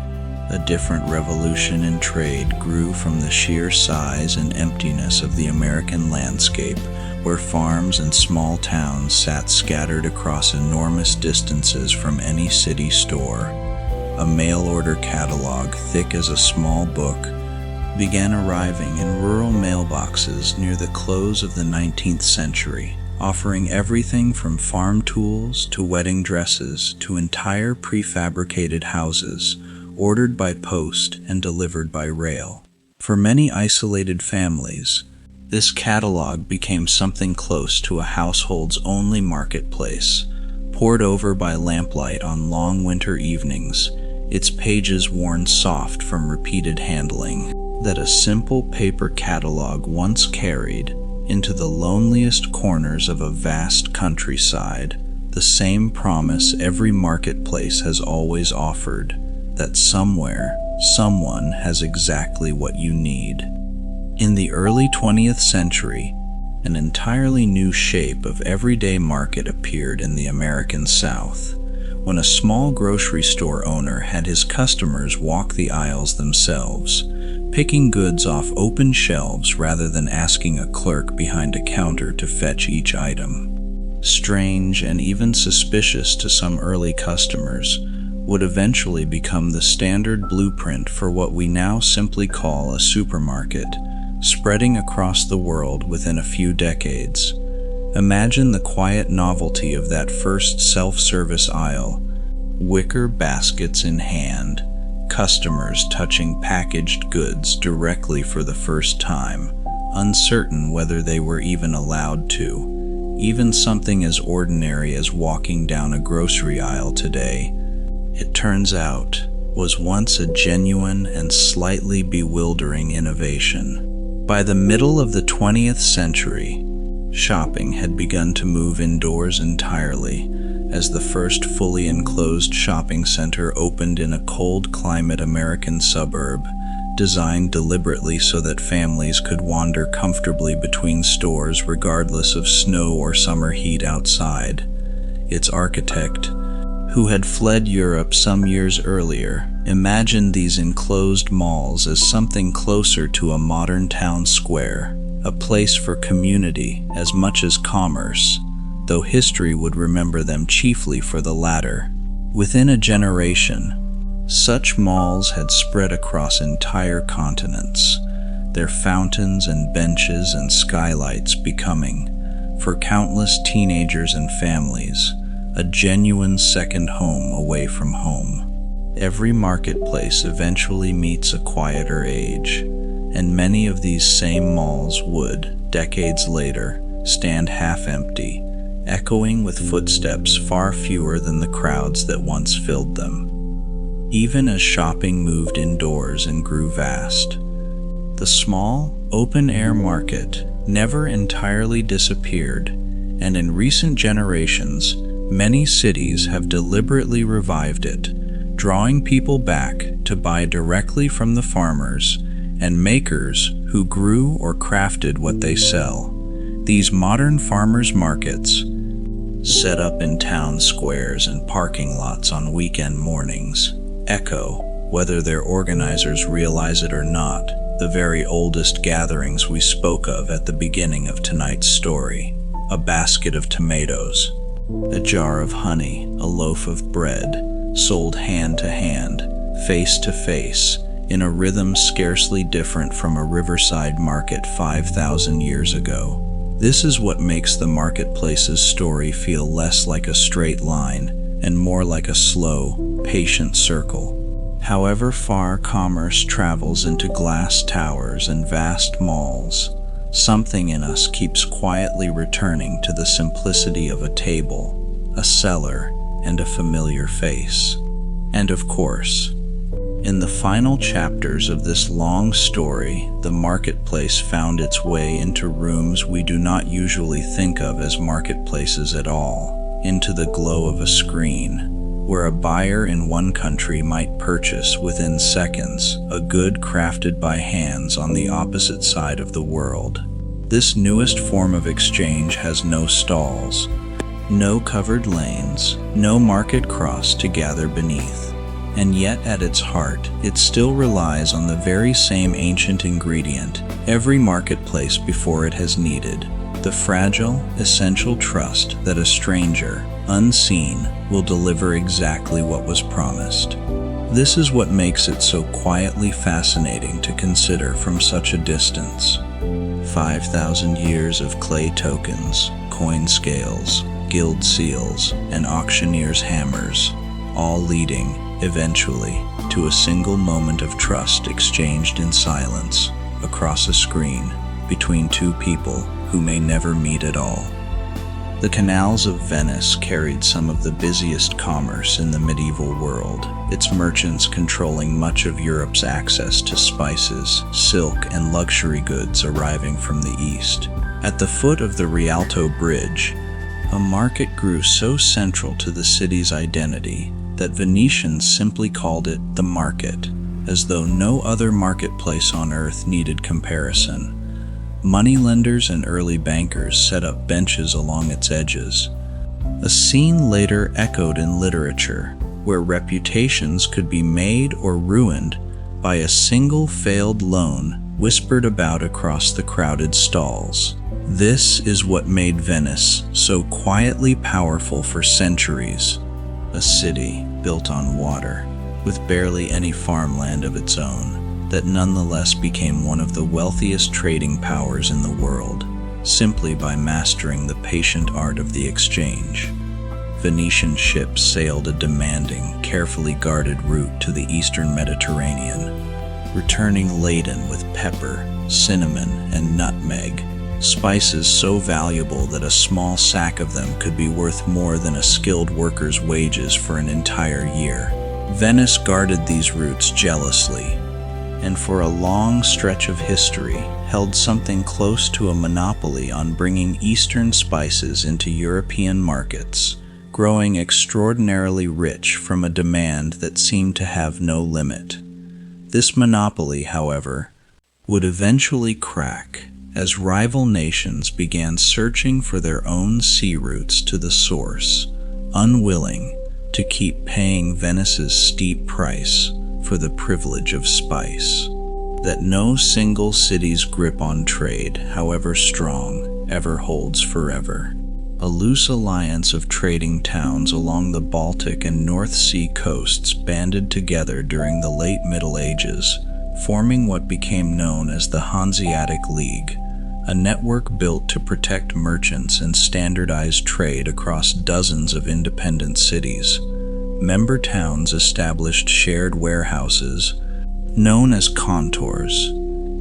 A different revolution in trade grew from the sheer size and emptiness of the American landscape, where farms and small towns sat scattered across enormous distances from any city store. A mail-order catalog, thick as a small book, began arriving in rural mailboxes near the close of the 19th century, offering everything from farm tools to wedding dresses to entire prefabricated houses, ordered by post and delivered by rail. For many isolated families, this catalog became something close to a household's only marketplace, pored over by lamplight on long winter evenings, its pages worn soft from repeated handling, that a simple paper catalog once carried into the loneliest corners of a vast countryside, the same promise every marketplace has always offered, that somewhere, someone has exactly what you need. In the early 20th century, an entirely new shape of everyday market appeared in the American South, when a small grocery store owner had his customers walk the aisles themselves, picking goods off open shelves rather than asking a clerk behind a counter to fetch each item. Strange and even suspicious to some early customers, would eventually become the standard blueprint for what we now simply call a supermarket, spreading across the world within a few decades. Imagine the quiet novelty of that first self-service aisle, wicker baskets in hand, customers touching packaged goods directly for the first time, uncertain whether they were even allowed to. Even something as ordinary as walking down a grocery aisle today, it turns out, was once a genuine and slightly bewildering innovation. By the middle of the 20th century, shopping had begun to move indoors entirely, as the first fully enclosed shopping center opened in a cold climate American suburb, designed deliberately so that families could wander comfortably between stores regardless of snow or summer heat outside. Its architect, who had fled Europe some years earlier, imagined these enclosed malls as something closer to a modern town square, a place for community as much as commerce, though history would remember them chiefly for the latter. Within a generation, such malls had spread across entire continents, their fountains and benches and skylights becoming, for countless teenagers and families, a genuine second home away from home. every marketplace eventually meets a quieter age, and many of these same malls would, decades later, stand half-empty, echoing with footsteps far fewer than the crowds that once filled them. Even as shopping moved indoors and grew vast, the small, open-air market never entirely disappeared, and in recent generations, many cities have deliberately revived it, drawing people back to buy directly from the farmers and makers who grew or crafted what they sell. These modern farmers' markets, set up in town squares and parking lots on weekend mornings, echo, whether their organizers realize it or not, the very oldest gatherings we spoke of at the beginning of tonight's story. A basket of tomatoes, a jar of honey, a loaf of bread, sold hand to hand, face to face, in a rhythm scarcely different from a riverside market 5,000 years ago. This is what makes the marketplace's story feel less like a straight line and more like a slow, patient circle. However far commerce travels into glass towers and vast malls, something in us keeps quietly returning to the simplicity of a table, a cellar, and a familiar face. And of course, in the final chapters of this long story, the marketplace found its way into rooms we do not usually think of as marketplaces at all, into the glow of a screen, where a buyer in one country might purchase within seconds a good crafted by hands on the opposite side of the world. This newest form of exchange has no stalls, no covered lanes, no market cross to gather beneath. And yet at its heart, it still relies on the very same ancient ingredient every marketplace before it has needed, the fragile, essential trust that a stranger, unseen, will deliver exactly what was promised. This is what makes it so quietly fascinating to consider from such a distance. 5,000 years of clay tokens, coin scales, guild seals, and auctioneers' hammers, all leading, eventually, to a single moment of trust exchanged in silence, across a screen, between two people who may never meet at all. The canals of Venice carried some of the busiest commerce in the medieval world, its merchants controlling much of Europe's access to spices, silk, and luxury goods arriving from the east. At the foot of the Rialto Bridge, a market grew so central to the city's identity that Venetians simply called it the market, as though no other marketplace on earth needed comparison. Moneylenders and early bankers set up benches along its edges, a scene later echoed in literature, where reputations could be made or ruined by a single failed loan whispered about across the crowded stalls. This is what made Venice so quietly powerful for centuries, a city built on water, with barely any farmland of its own, that nonetheless became one of the wealthiest trading powers in the world, simply by mastering the patient art of the exchange. Venetian ships sailed a demanding, carefully guarded route to the eastern Mediterranean, returning laden with pepper, cinnamon, and nutmeg, spices so valuable that a small sack of them could be worth more than a skilled worker's wages for an entire year. Venice guarded these routes jealously, and for a long stretch of history held something close to a monopoly on bringing Eastern spices into European markets, growing extraordinarily rich from a demand that seemed to have no limit. This monopoly, however, would eventually crack as rival nations began searching for their own sea routes to the source, unwilling to keep paying Venice's steep price for the privilege of spice. That no single city's grip on trade, however strong, ever holds forever. A loose alliance of trading towns along the Baltic and North Sea coasts banded together during the late Middle Ages, forming what became known as the Hanseatic League, a network built to protect merchants and standardize trade across dozens of independent cities. member towns established shared warehouses, known as contours,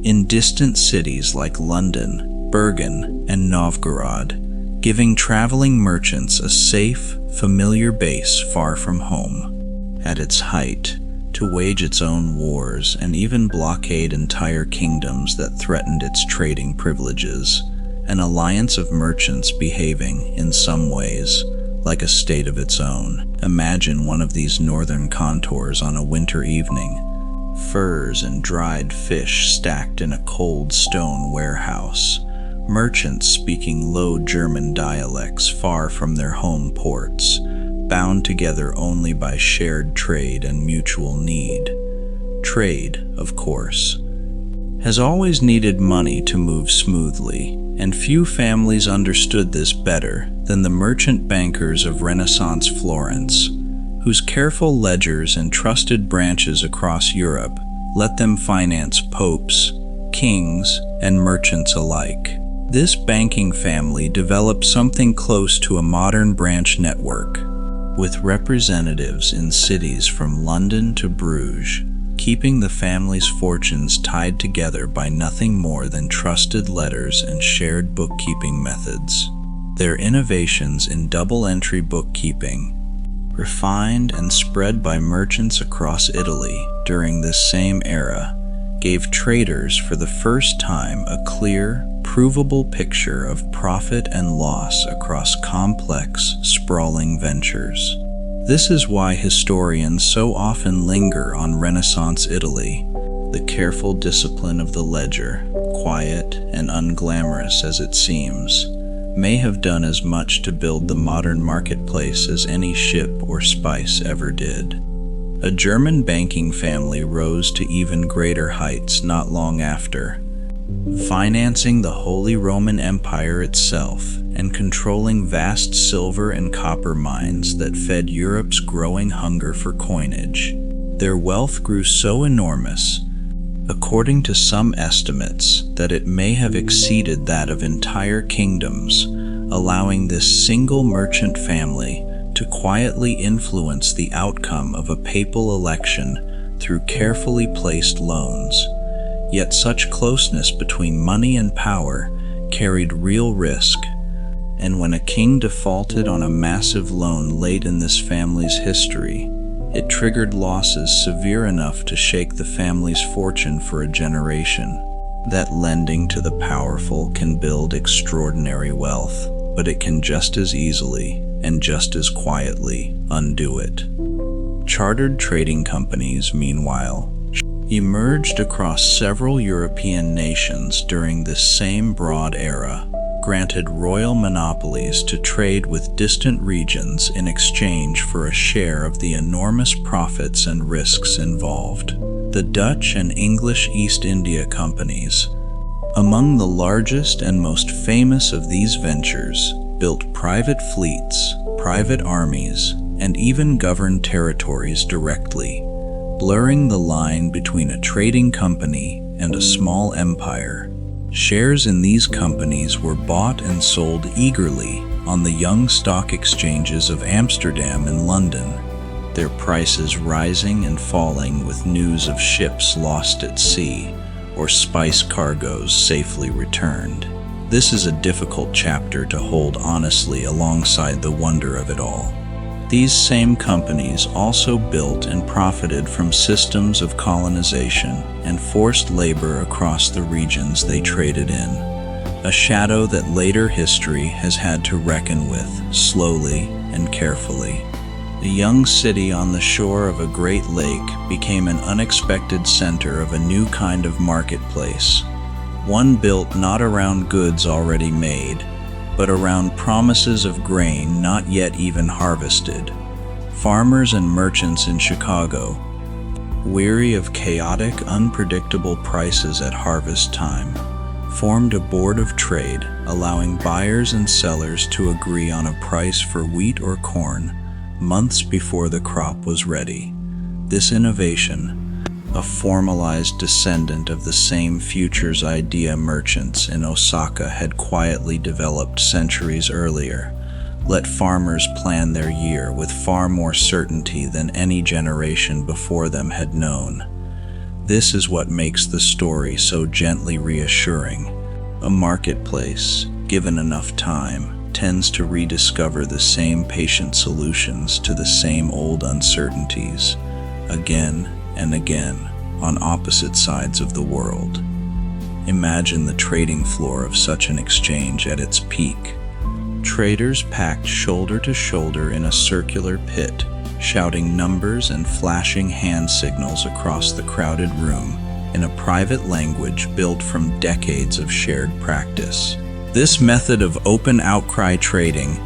in distant cities like London, Bergen, and Novgorod, giving traveling merchants a safe, familiar base far from home. At its height, to wage its own wars and even blockade entire kingdoms that threatened its trading privileges, an alliance of merchants behaving, in some ways, like a state of its own. Imagine one of these northern contours on a winter evening, furs and dried fish stacked in a cold stone warehouse, merchants speaking low German dialects far from their home ports, bound together only by shared trade and mutual need. Trade, of course, has always needed money to move smoothly, and few families understood this better than the merchant bankers of Renaissance Florence, whose careful ledgers and trusted branches across Europe let them finance popes, kings, and merchants alike. This banking family developed something close to a modern branch network, with representatives in cities from London to Bruges, keeping the family's fortunes tied together by nothing more than trusted letters and shared bookkeeping methods. Their innovations in double-entry bookkeeping, refined and spread by merchants across Italy during this same era, gave traders for the first time a clear, provable picture of profit and loss across complex, sprawling ventures. This is why historians so often linger on Renaissance Italy. The careful discipline of the ledger, quiet and unglamorous as it seems, may have done as much to build the modern marketplace as any ship or spice ever did. A German banking family rose to even greater heights not long after, financing the Holy Roman Empire itself and controlling vast silver and copper mines that fed Europe's growing hunger for coinage. Their wealth grew so enormous, according to some estimates, that it may have exceeded that of entire kingdoms, allowing this single merchant family to quietly influence the outcome of a papal election through carefully placed loans. Yet such closeness between money and power carried real risk, and when a king defaulted on a massive loan late in this family's history, it triggered losses severe enough to shake the family's fortune for a generation. That lending to the powerful can build extraordinary wealth, but it can just as easily and just as quietly undo it. Chartered trading companies, meanwhile, emerged across several European nations during this same broad era, granted royal monopolies to trade with distant regions in exchange for a share of the enormous profits and risks involved. The Dutch and English East India Companies, among the largest and most famous of these ventures, built private fleets, private armies, and even governed territories directly, blurring the line between a trading company and a small empire. Shares in these companies were bought and sold eagerly on the young stock exchanges of Amsterdam and London, their prices rising and falling with news of ships lost at sea or spice cargoes safely returned. This is a difficult chapter to hold honestly alongside the wonder of it all. These same companies also built and profited from systems of colonization and forced labor across the regions they traded in, a shadow that later history has had to reckon with slowly and carefully. The young city on the shore of a great lake became an unexpected center of a new kind of marketplace, one built not around goods already made, but around promises of grain not yet even harvested. Farmers and merchants in Chicago, weary of chaotic, unpredictable prices at harvest time, formed a board of trade, allowing buyers and sellers to agree on a price for wheat or corn months before the crop was ready. This innovation, a formalized descendant of the same futures idea merchants in Osaka had quietly developed centuries earlier, let farmers plan their year with far more certainty than any generation before them had known. This is what makes the story so gently reassuring. A marketplace, given enough time, tends to rediscover the same patient solutions to the same old uncertainties, again and again, on opposite sides of the world. Imagine the trading floor of such an exchange at its peak. Traders packed shoulder to shoulder in a circular pit, shouting numbers and flashing hand signals across the crowded room in a private language built from decades of shared practice. This method of open outcry trading,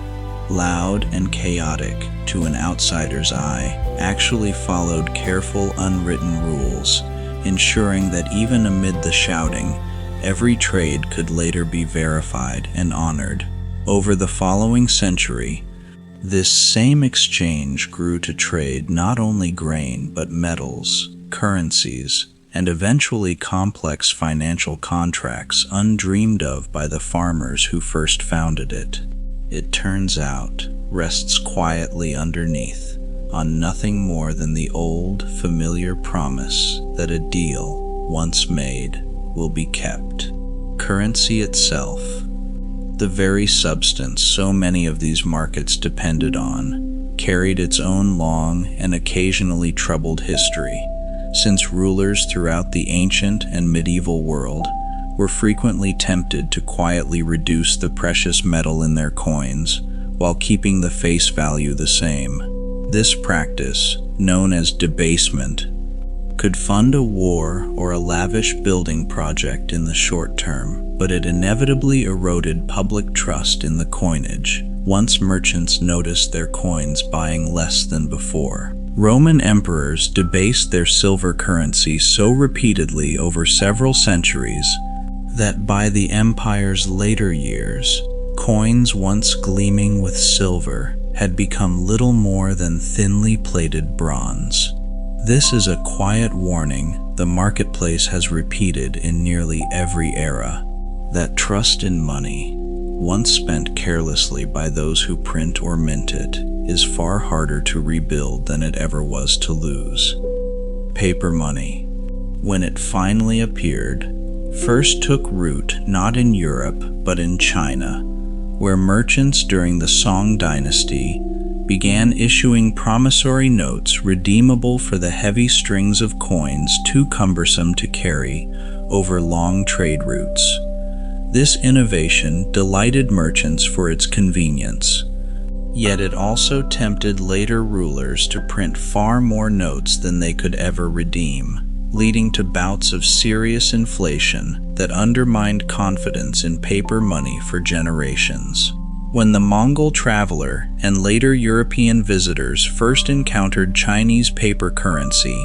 loud and chaotic to an outsider's eye, actually followed careful unwritten rules, ensuring that even amid the shouting, every trade could later be verified and honored. Over the following century, this same exchange grew to trade not only grain but metals, currencies, and eventually complex financial contracts undreamed of by the farmers who first founded it. It turns out, rests quietly underneath, on nothing more than the old, familiar promise that a deal, once made, will be kept. Currency itself, the very substance so many of these markets depended on, carried its own long and occasionally troubled history, since rulers throughout the ancient and medieval world were frequently tempted to quietly reduce the precious metal in their coins while keeping the face value the same. This practice, known as debasement, could fund a war or a lavish building project in the short term, but it inevitably eroded public trust in the coinage once merchants noticed their coins buying less than before. Roman emperors debased their silver currency so repeatedly over several centuries that by the empire's later years, coins once gleaming with silver had become little more than thinly plated bronze. This is a quiet warning the marketplace has repeated in nearly every era, that trust in money, once spent carelessly by those who print or mint it, is far harder to rebuild than it ever was to lose. Paper money, when it finally appeared, first took root not in Europe but in China, where merchants during the Song dynasty began issuing promissory notes redeemable for the heavy strings of coins too cumbersome to carry over long trade routes. This innovation delighted merchants for its convenience, yet it also tempted later rulers to print far more notes than they could ever redeem, leading to bouts of serious inflation that undermined confidence in paper money for generations. When the Mongol traveler and later European visitors first encountered Chinese paper currency,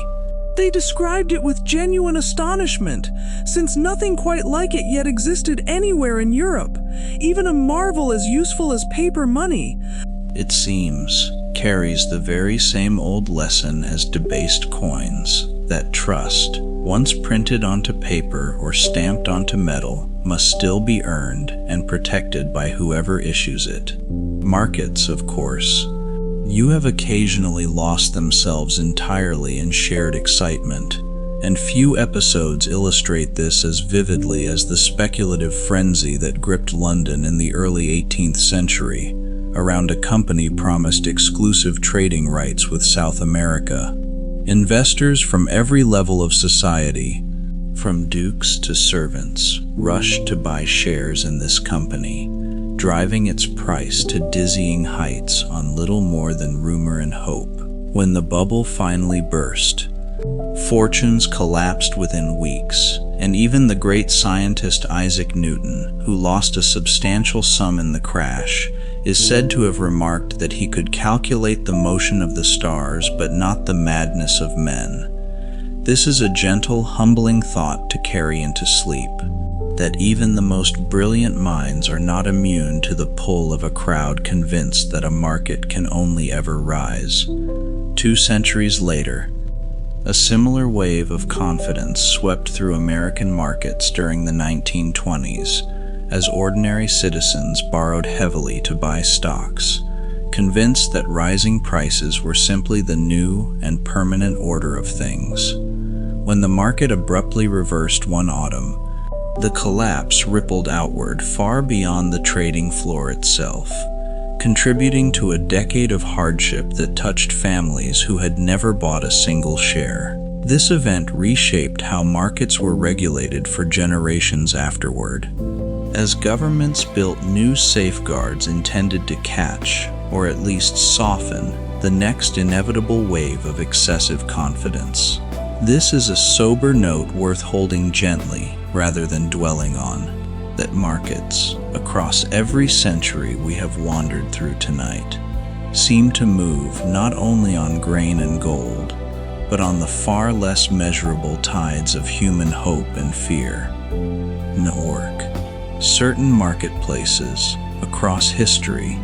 they described it with genuine astonishment, since nothing quite like it yet existed anywhere in Europe, even a marvel as useful as paper money. It seems, carries the very same old lesson as debased coins, that trust, once printed onto paper or stamped onto metal, must still be earned and protected by whoever issues it. Markets, of course, you have occasionally lost themselves entirely in shared excitement, and few episodes illustrate this as vividly as the speculative frenzy that gripped London in the early 18th century around a company promised exclusive trading rights with South America. Investors from every level of society, from dukes to servants, rushed to buy shares in this company, driving its price to dizzying heights on little more than rumor and hope. When the bubble finally burst, fortunes collapsed within weeks, and even the great scientist Isaac Newton, who lost a substantial sum in the crash, is said to have remarked that he could calculate the motion of the stars but not the madness of men. This is a gentle, humbling thought to carry into sleep, that even the most brilliant minds are not immune to the pull of a crowd convinced that a market can only ever rise. 2 centuries later, a similar wave of confidence swept through American markets during the 1920s, as ordinary citizens borrowed heavily to buy stocks, convinced that rising prices were simply the new and permanent order of things. When the market abruptly reversed one autumn, the collapse rippled outward far beyond the trading floor itself, contributing to a decade of hardship that touched families who had never bought a single share. This event reshaped how markets were regulated for generations afterward, as governments built new safeguards intended to catch, or at least soften, the next inevitable wave of excessive confidence. This is a sober note worth holding gently rather than dwelling on, that markets, across every century we have wandered through tonight, seem to move not only on grain and gold, but on the far less measurable tides of human hope and fear. Certain marketplaces across history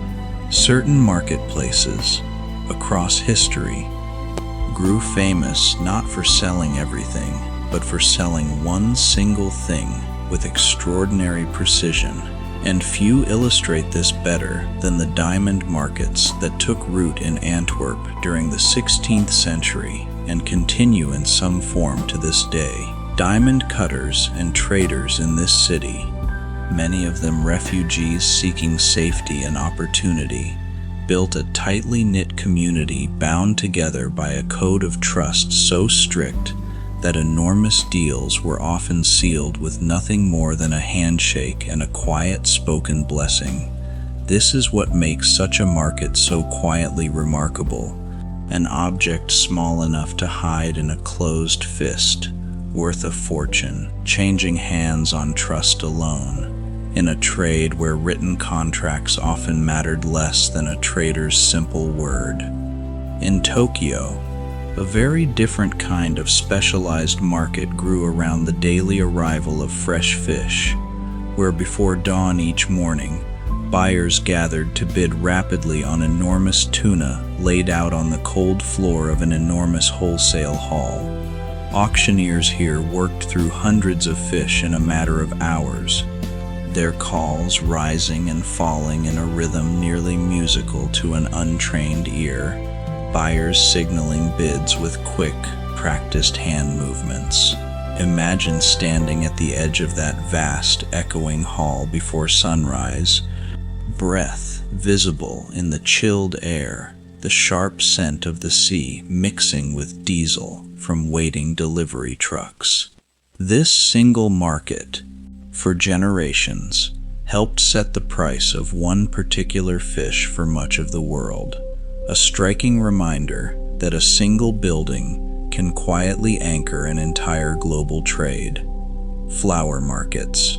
grew famous not for selling everything, but for selling one single thing with extraordinary precision, and few illustrate this better than the diamond markets that took root in Antwerp during the 16th century and continue in some form to this day. Diamond cutters and traders in this city, many of them refugees seeking safety and opportunity, built a tightly knit community bound together by a code of trust so strict that enormous deals were often sealed with nothing more than a handshake and a quiet spoken blessing. This is what makes such a market so quietly remarkable, an object small enough to hide in a closed fist, worth a fortune, changing hands on trust alone, in a trade where written contracts often mattered less than a trader's simple word. In Tokyo, a very different kind of specialized market grew around the daily arrival of fresh fish, where before dawn each morning, buyers gathered to bid rapidly on enormous tuna laid out on the cold floor of an enormous wholesale hall. Auctioneers here worked through hundreds of fish in a matter of hours, their calls rising and falling in a rhythm nearly musical to an untrained ear, buyers signaling bids with quick, practiced hand movements. Imagine standing at the edge of that vast, echoing hall before sunrise, breath visible in the chilled air, the sharp scent of the sea mixing with diesel from waiting delivery trucks. This single market, for generations, helped set the price of one particular fish for much of the world, a striking reminder that a single building can quietly anchor an entire global trade. Flower markets,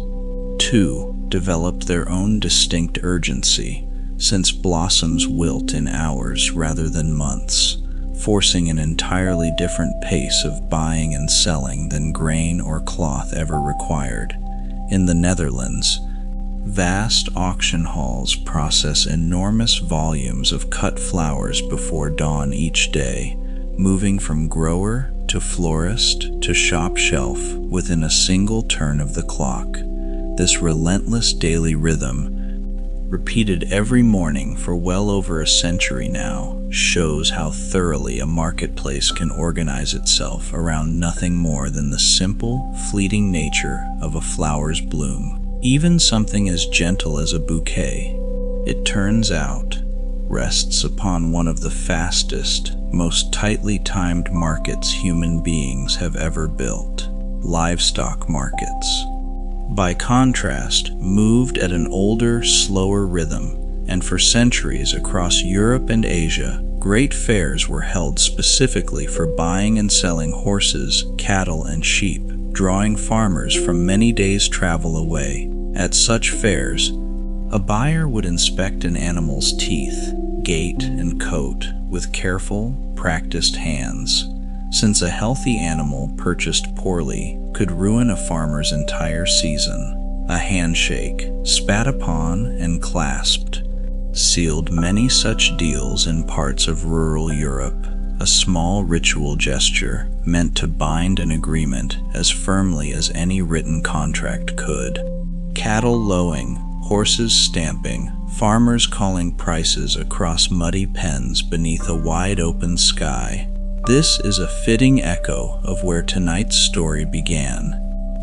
too, developed their own distinct urgency, since blossoms wilt in hours rather than months, forcing an entirely different pace of buying and selling than grain or cloth ever required. In the Netherlands, vast auction halls process enormous volumes of cut flowers before dawn each day, moving from grower to florist to shop shelf within a single turn of the clock. This relentless daily rhythm, repeated every morning for well over a century now, shows how thoroughly a marketplace can organize itself around nothing more than the simple, fleeting nature of a flower's bloom. Even something as gentle as a bouquet, it turns out, rests upon one of the fastest, most tightly timed markets human beings have ever built: livestock markets. By contrast, moved at an older, slower rhythm, and for centuries across Europe and Asia, great fairs were held specifically for buying and selling horses, cattle, and sheep, drawing farmers from many days' travel away. At such fairs, a buyer would inspect an animal's teeth, gait, and coat with careful, practiced hands, since a healthy animal purchased poorly could ruin a farmer's entire season. A handshake, spat upon and clasped, sealed many such deals in parts of rural Europe, a small ritual gesture meant to bind an agreement as firmly as any written contract could. Cattle lowing, horses stamping, farmers calling prices across muddy pens beneath a wide-open sky. This is a fitting echo of where tonight's story began.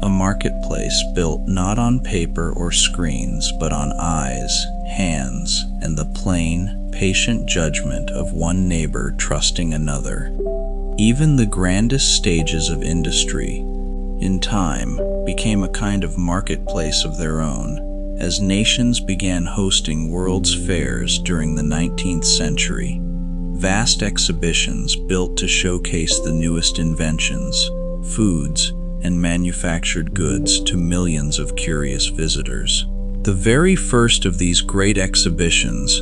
A marketplace built not on paper or screens, but on eyes, hands, and the plain, patient judgment of one neighbor trusting another. Even the grandest stages of industry, in time, became a kind of marketplace of their own, as nations began hosting world's fairs during the 19th century. Vast exhibitions built to showcase the newest inventions, foods, and manufactured goods to millions of curious visitors. The very first of these great exhibitions,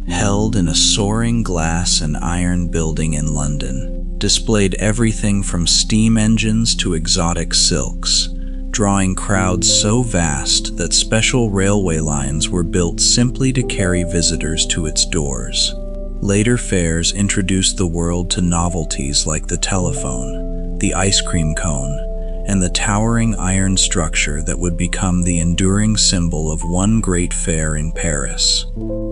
held in a soaring glass and iron building in London, displayed everything from steam engines to exotic silks, drawing crowds so vast that special railway lines were built simply to carry visitors to its doors. Later fairs introduced the world to novelties like the telephone, the ice cream cone, and the towering iron structure that would become the enduring symbol of one great fair in Paris.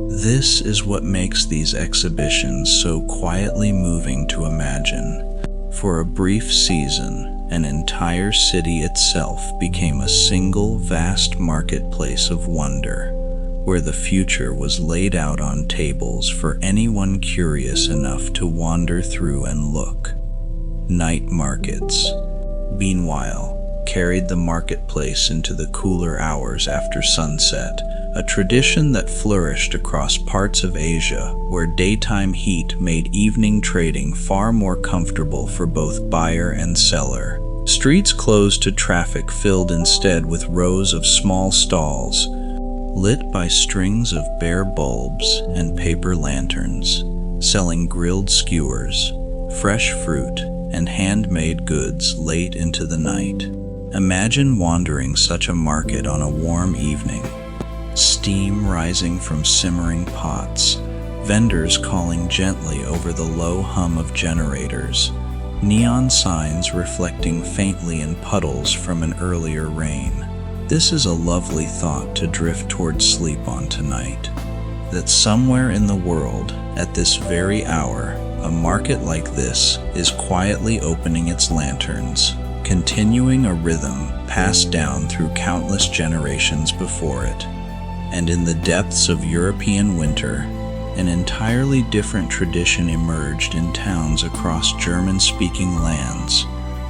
This is what makes these exhibitions so quietly moving to imagine. For a brief season, an entire city itself became a single vast marketplace of wonder, where the future was laid out on tables for anyone curious enough to wander through and look. Night markets, meanwhile, carried the marketplace into the cooler hours after sunset, a tradition that flourished across parts of Asia where daytime heat made evening trading far more comfortable for both buyer and seller. Streets closed to traffic filled instead with rows of small stalls, lit by strings of bare bulbs and paper lanterns, selling grilled skewers, fresh fruit, and handmade goods late into the night. Imagine wandering such a market on a warm evening, steam rising from simmering pots, vendors calling gently over the low hum of generators, neon signs reflecting faintly in puddles from an earlier rain. This is a lovely thought to drift towards sleep on tonight, that somewhere in the world, at this very hour, a market like this is quietly opening its lanterns, continuing a rhythm passed down through countless generations before it. And in the depths of European winter, an entirely different tradition emerged in towns across German-speaking lands,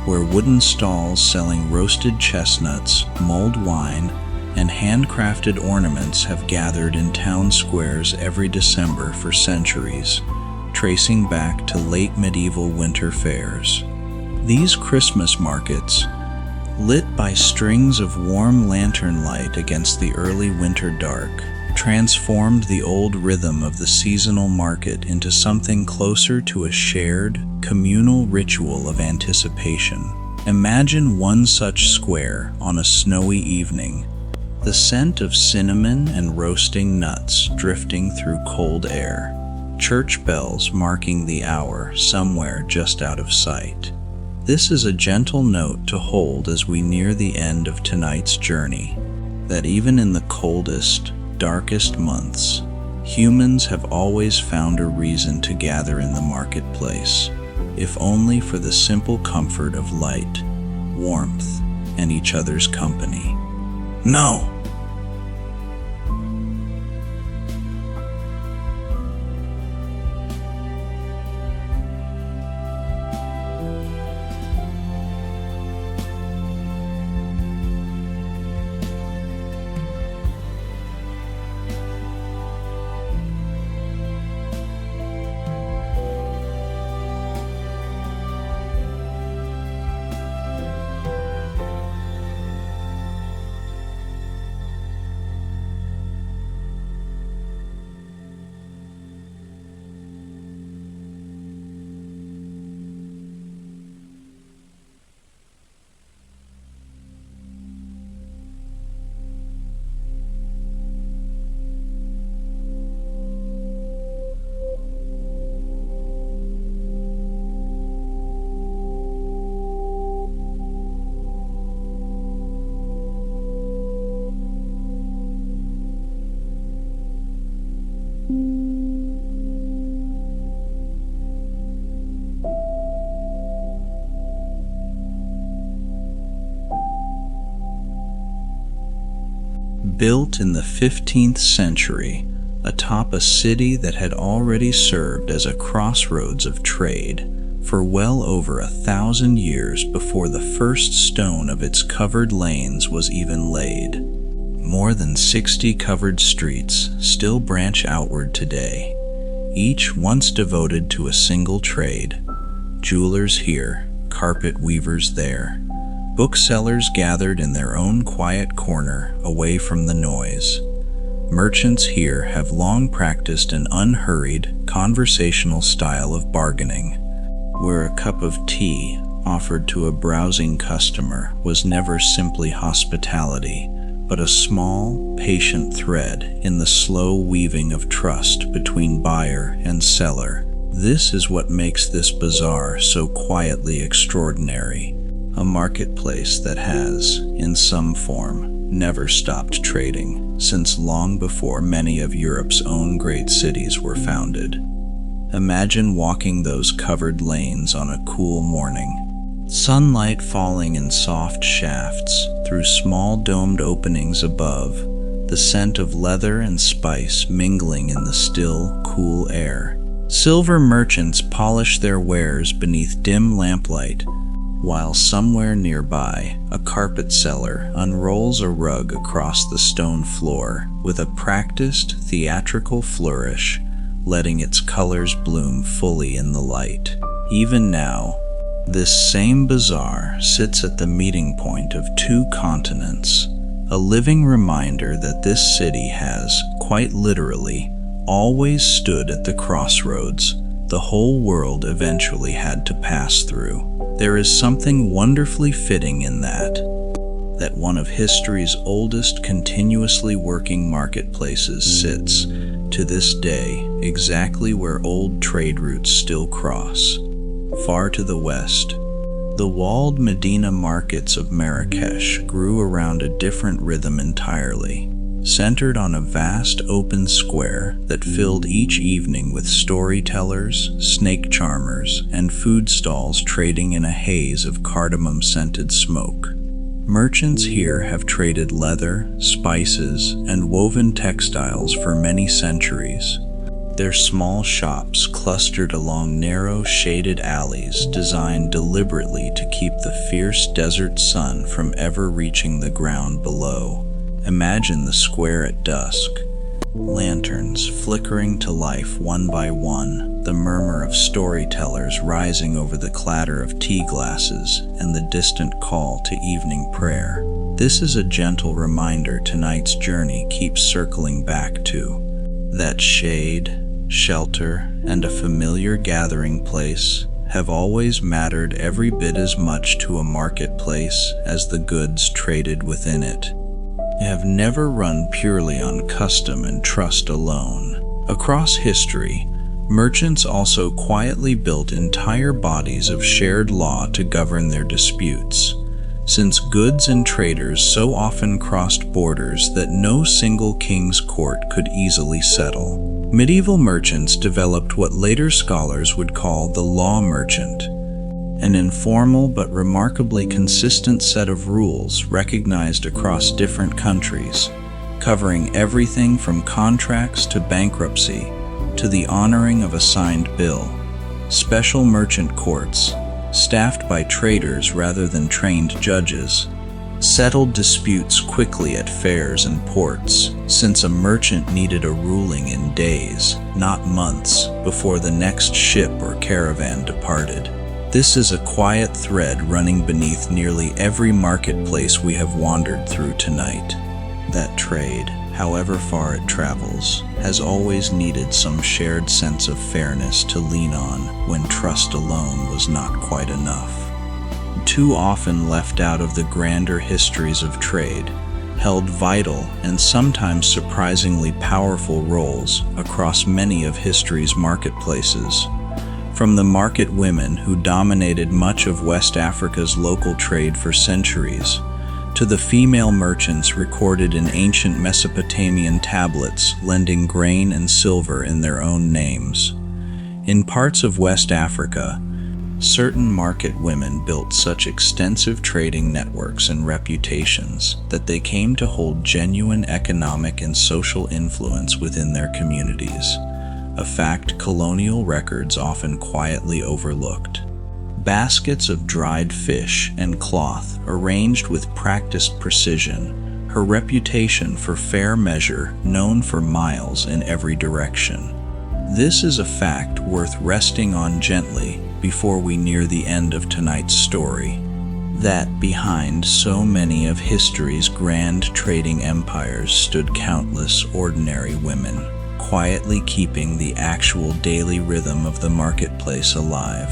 where wooden stalls selling roasted chestnuts, mulled wine, and handcrafted ornaments have gathered in town squares every December for centuries, tracing back to late medieval winter fairs. These Christmas markets, lit by strings of warm lantern light against the early winter dark, transformed the old rhythm of the seasonal market into something closer to a shared, communal ritual of anticipation. Imagine one such square on a snowy evening, the scent of cinnamon and roasting nuts drifting through cold air, church bells marking the hour somewhere just out of sight. This is a gentle note to hold as we near the end of tonight's journey, that even in the coldest, darkest months, humans have always found a reason to gather in the marketplace, if only for the simple comfort of light, warmth, and each other's company. No! Built in the 15th century, atop a city that had already served as a crossroads of trade for well over 1,000 years before the first stone of its covered lanes was even laid. More than 60 covered streets still branch outward today, each once devoted to a single trade. Jewelers here, carpet weavers there, booksellers gathered in their own quiet corner away from the noise. Merchants here have long practiced an unhurried, conversational style of bargaining, where a cup of tea offered to a browsing customer was never simply hospitality, but a small, patient thread in the slow weaving of trust between buyer and seller. This is what makes this bazaar so quietly extraordinary, a marketplace that has, in some form, never stopped trading since long before many of Europe's own great cities were founded. Imagine walking those covered lanes on a cool morning, sunlight falling in soft shafts through small domed openings above, the scent of leather and spice mingling in the still, cool air. Silver merchants polish their wares beneath dim lamplight, while somewhere nearby, a carpet seller unrolls a rug across the stone floor with a practiced, theatrical flourish, letting its colors bloom fully in the light. Even now, this same bazaar sits at the meeting point of two continents, a living reminder that this city has, quite literally, always stood at the crossroads the whole world eventually had to pass through. There is something wonderfully fitting in that one of history's oldest continuously working marketplaces sits, to this day, exactly where old trade routes still cross. Far to the west, the walled Medina markets of Marrakesh grew around a different rhythm entirely, centered on a vast open square that filled each evening with storytellers, snake charmers, and food stalls trading in a haze of cardamom-scented smoke. Merchants here have traded leather, spices, and woven textiles for many centuries. Their small shops clustered along narrow, shaded alleys designed deliberately to keep the fierce desert sun from ever reaching the ground below. Imagine the square at dusk, lanterns flickering to life one by one, the murmur of storytellers rising over the clatter of tea glasses, and the distant call to evening prayer. This is a gentle reminder tonight's journey keeps circling back to. That shade, shelter, and a familiar gathering place have always mattered every bit as much to a marketplace as the goods traded within it. They have never run purely on custom and trust alone. Across history, merchants also quietly built entire bodies of shared law to govern their disputes, since goods and traders so often crossed borders that no single king's court could easily settle. Medieval merchants developed what later scholars would call the law merchant, an informal but remarkably consistent set of rules recognized across different countries, covering everything from contracts to bankruptcy to the honoring of a signed bill. Special merchant courts, staffed by traders rather than trained judges, settled disputes quickly at fairs and ports, since a merchant needed a ruling in days, not months, before the next ship or caravan departed. This is a quiet thread running beneath nearly every marketplace we have wandered through tonight. That trade, however far it travels, has always needed some shared sense of fairness to lean on when trust alone was not quite enough. Too often left out of the grander histories of trade, held vital and sometimes surprisingly powerful roles across many of history's marketplaces. From the market women who dominated much of West Africa's local trade for centuries, to the female merchants recorded in ancient Mesopotamian tablets lending grain and silver in their own names. In parts of West Africa, Certain market women built such extensive trading networks and reputations that they came to hold genuine economic and social influence within their communities, a fact colonial records often quietly overlooked. Baskets of dried fish and cloth arranged with practiced precision, her reputation for fair measure known for miles in every direction. This is a fact worth resting on gently before we near the end of tonight's story, that behind so many of history's grand trading empires stood countless ordinary women, quietly keeping the actual daily rhythm of the marketplace alive.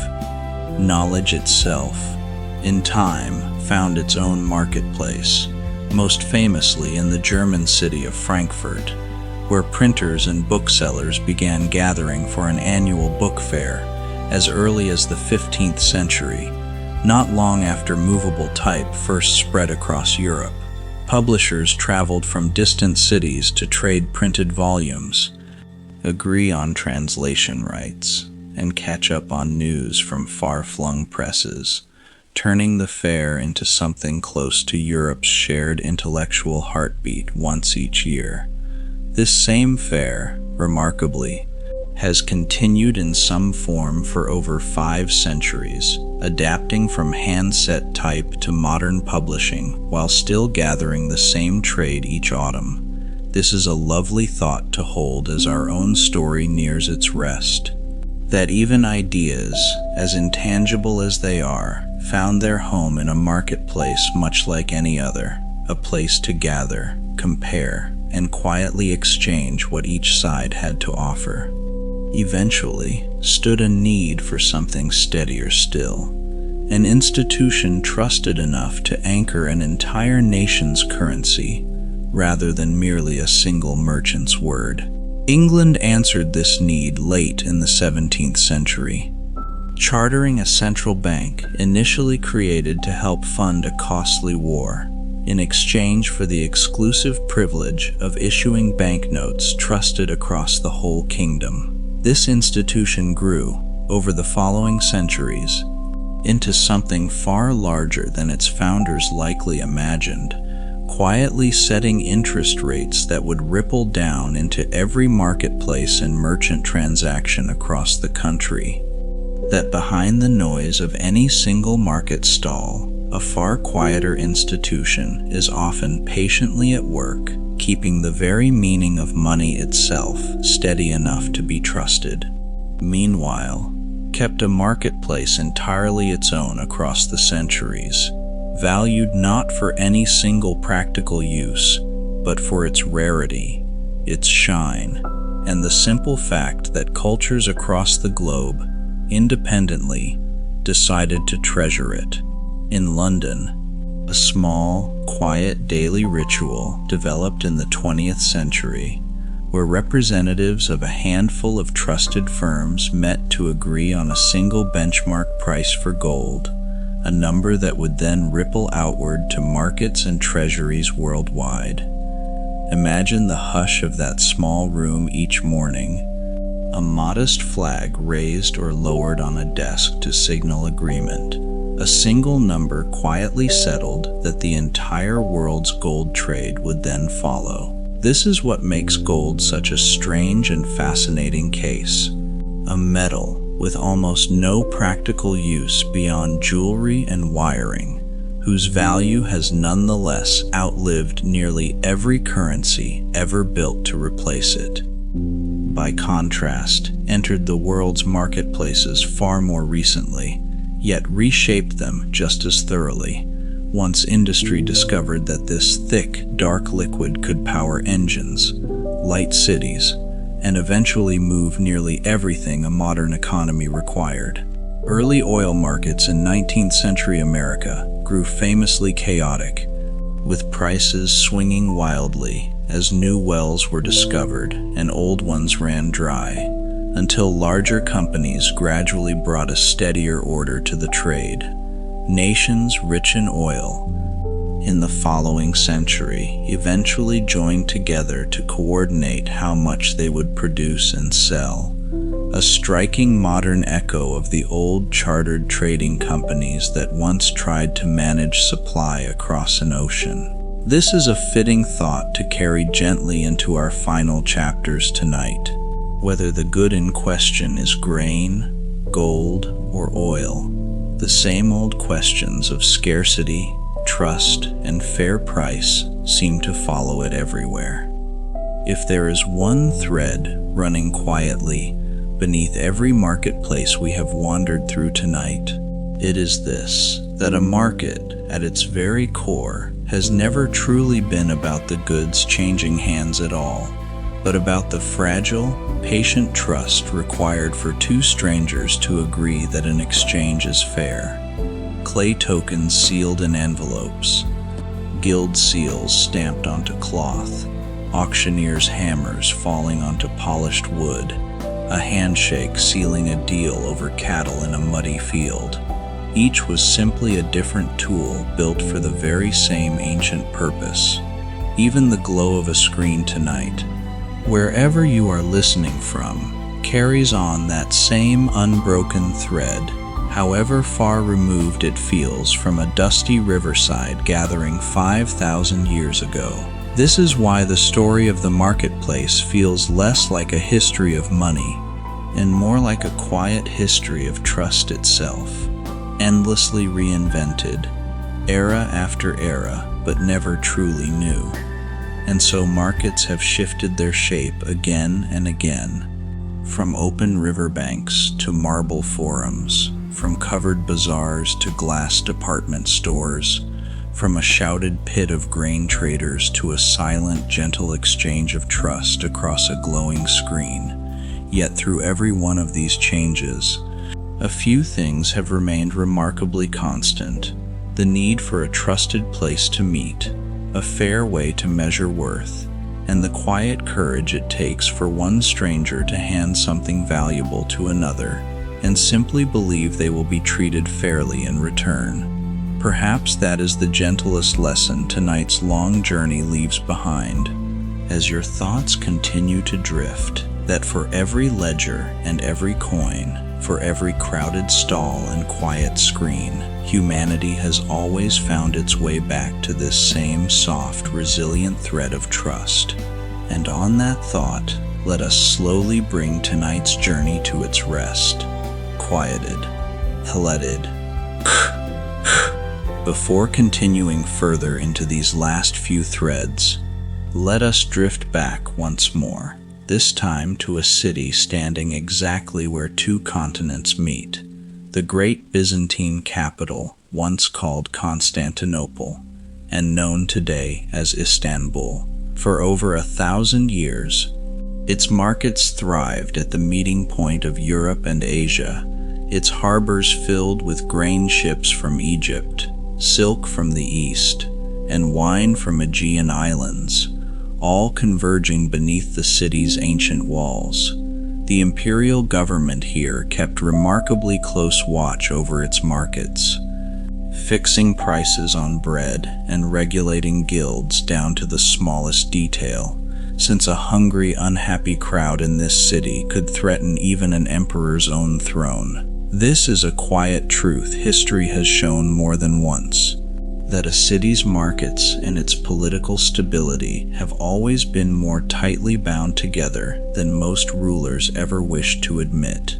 Knowledge itself, in time, found its own marketplace, most famously in the German city of Frankfurt, where printers and booksellers began gathering for an annual book fair as early as the 15th century, not long after movable type first spread across Europe. Publishers traveled from distant cities to trade printed volumes, agree on translation rights, and catch up on news from far-flung presses, turning the fair into something close to Europe's shared intellectual heartbeat once each year. This same fair, remarkably, has continued in some form for over 5 centuries, adapting from hand-set type to modern publishing while still gathering the same trade each autumn. This is a lovely thought to hold as our own story nears its rest. That even ideas, as intangible as they are, found their home in a marketplace much like any other, a place to gather, compare, and quietly exchange what each side had to offer. Eventually, stood a need for something steadier still, an institution trusted enough to anchor an entire nation's currency, rather than merely a single merchant's word. England answered this need late in the 17th century, chartering a central bank initially created to help fund a costly war, in exchange for the exclusive privilege of issuing banknotes trusted across the whole kingdom. This institution grew, over the following centuries, into something far larger than its founders likely imagined, quietly setting interest rates that would ripple down into every marketplace and merchant transaction across the country. That behind the noise of any single market stall, a far quieter institution is often patiently at work, keeping the very meaning of money itself steady enough to be trusted. Meanwhile, kept a marketplace entirely its own across the centuries, valued not for any single practical use, but for its rarity, its shine, and the simple fact that cultures across the globe, independently, decided to treasure it. In London, a small, quiet daily ritual developed in the 20th century, where representatives of a handful of trusted firms met to agree on a single benchmark price for gold, a number that would then ripple outward to markets and treasuries worldwide. Imagine the hush of that small room each morning, a modest flag raised or lowered on a desk to signal agreement, a single number quietly settled that the entire world's gold trade would then follow. This is what makes gold such a strange and fascinating case. A metal with almost no practical use beyond jewelry and wiring, whose value has nonetheless outlived nearly every currency ever built to replace it. By contrast, entered the world's marketplaces far more recently, yet reshaped them just as thoroughly, once industry discovered that this thick, dark liquid could power engines, light cities, and eventually move nearly everything a modern economy required. Early oil markets in 19th century America grew famously chaotic, with prices swinging wildly as new wells were discovered and old ones ran dry, until larger companies gradually brought a steadier order to the trade. Nations rich in oil, in the following century, eventually joined together to coordinate how much they would produce and sell, a striking modern echo of the old chartered trading companies that once tried to manage supply across an ocean. This is a fitting thought to carry gently into our final chapters tonight. Whether the good in question is grain, gold, or oil, the same old questions of scarcity, trust, and fair price seem to follow it everywhere. If there is one thread running quietly beneath every marketplace we have wandered through tonight, it is this: that a market, at its very core, has never truly been about the goods changing hands at all, but about the fragile, patient trust required for two strangers to agree that an exchange is fair. Clay tokens sealed in envelopes, guild seals stamped onto cloth, auctioneers' hammers falling onto polished wood, a handshake sealing a deal over cattle in a muddy field. Each was simply a different tool built for the very same ancient purpose. Even the glow of a screen tonight, wherever you are listening from, carries on that same unbroken thread, however far removed it feels from a dusty riverside gathering 5,000 years ago. This is why the story of the marketplace feels less like a history of money and more like a quiet history of trust itself, endlessly reinvented, era after era, but never truly new. And so markets have shifted their shape again and again, from open riverbanks to marble forums, from covered bazaars to glass department stores, from a shouted pit of grain traders to a silent, gentle exchange of trust across a glowing screen. Yet through every one of these changes, a few things have remained remarkably constant: the need for a trusted place to meet, a fair way to measure worth, and the quiet courage it takes for one stranger to hand something valuable to another and simply believe they will be treated fairly in return. Perhaps that is the gentlest lesson tonight's long journey leaves behind. As your thoughts continue to drift, that for every ledger and every coin, for every crowded stall and quiet screen, humanity has always found its way back to this same soft, resilient thread of trust. And on that thought, let us slowly bring tonight's journey to its rest. Quieted, heleded. Before continuing further into these last few threads, let us drift back once more, this time to a city standing exactly where two continents meet, the great Byzantine capital once called Constantinople, and known today as Istanbul. For over 1,000 years, its markets thrived at the meeting point of Europe and Asia, its harbors filled with grain ships from Egypt, silk from the east, and wine from Aegean islands, all converging beneath the city's ancient walls. The imperial government here kept remarkably close watch over its markets, fixing prices on bread and regulating guilds down to the smallest detail, since a hungry, unhappy crowd in this city could threaten even an emperor's own throne. This is a quiet truth history has shown more than once, that a city's markets and its political stability have always been more tightly bound together than most rulers ever wished to admit.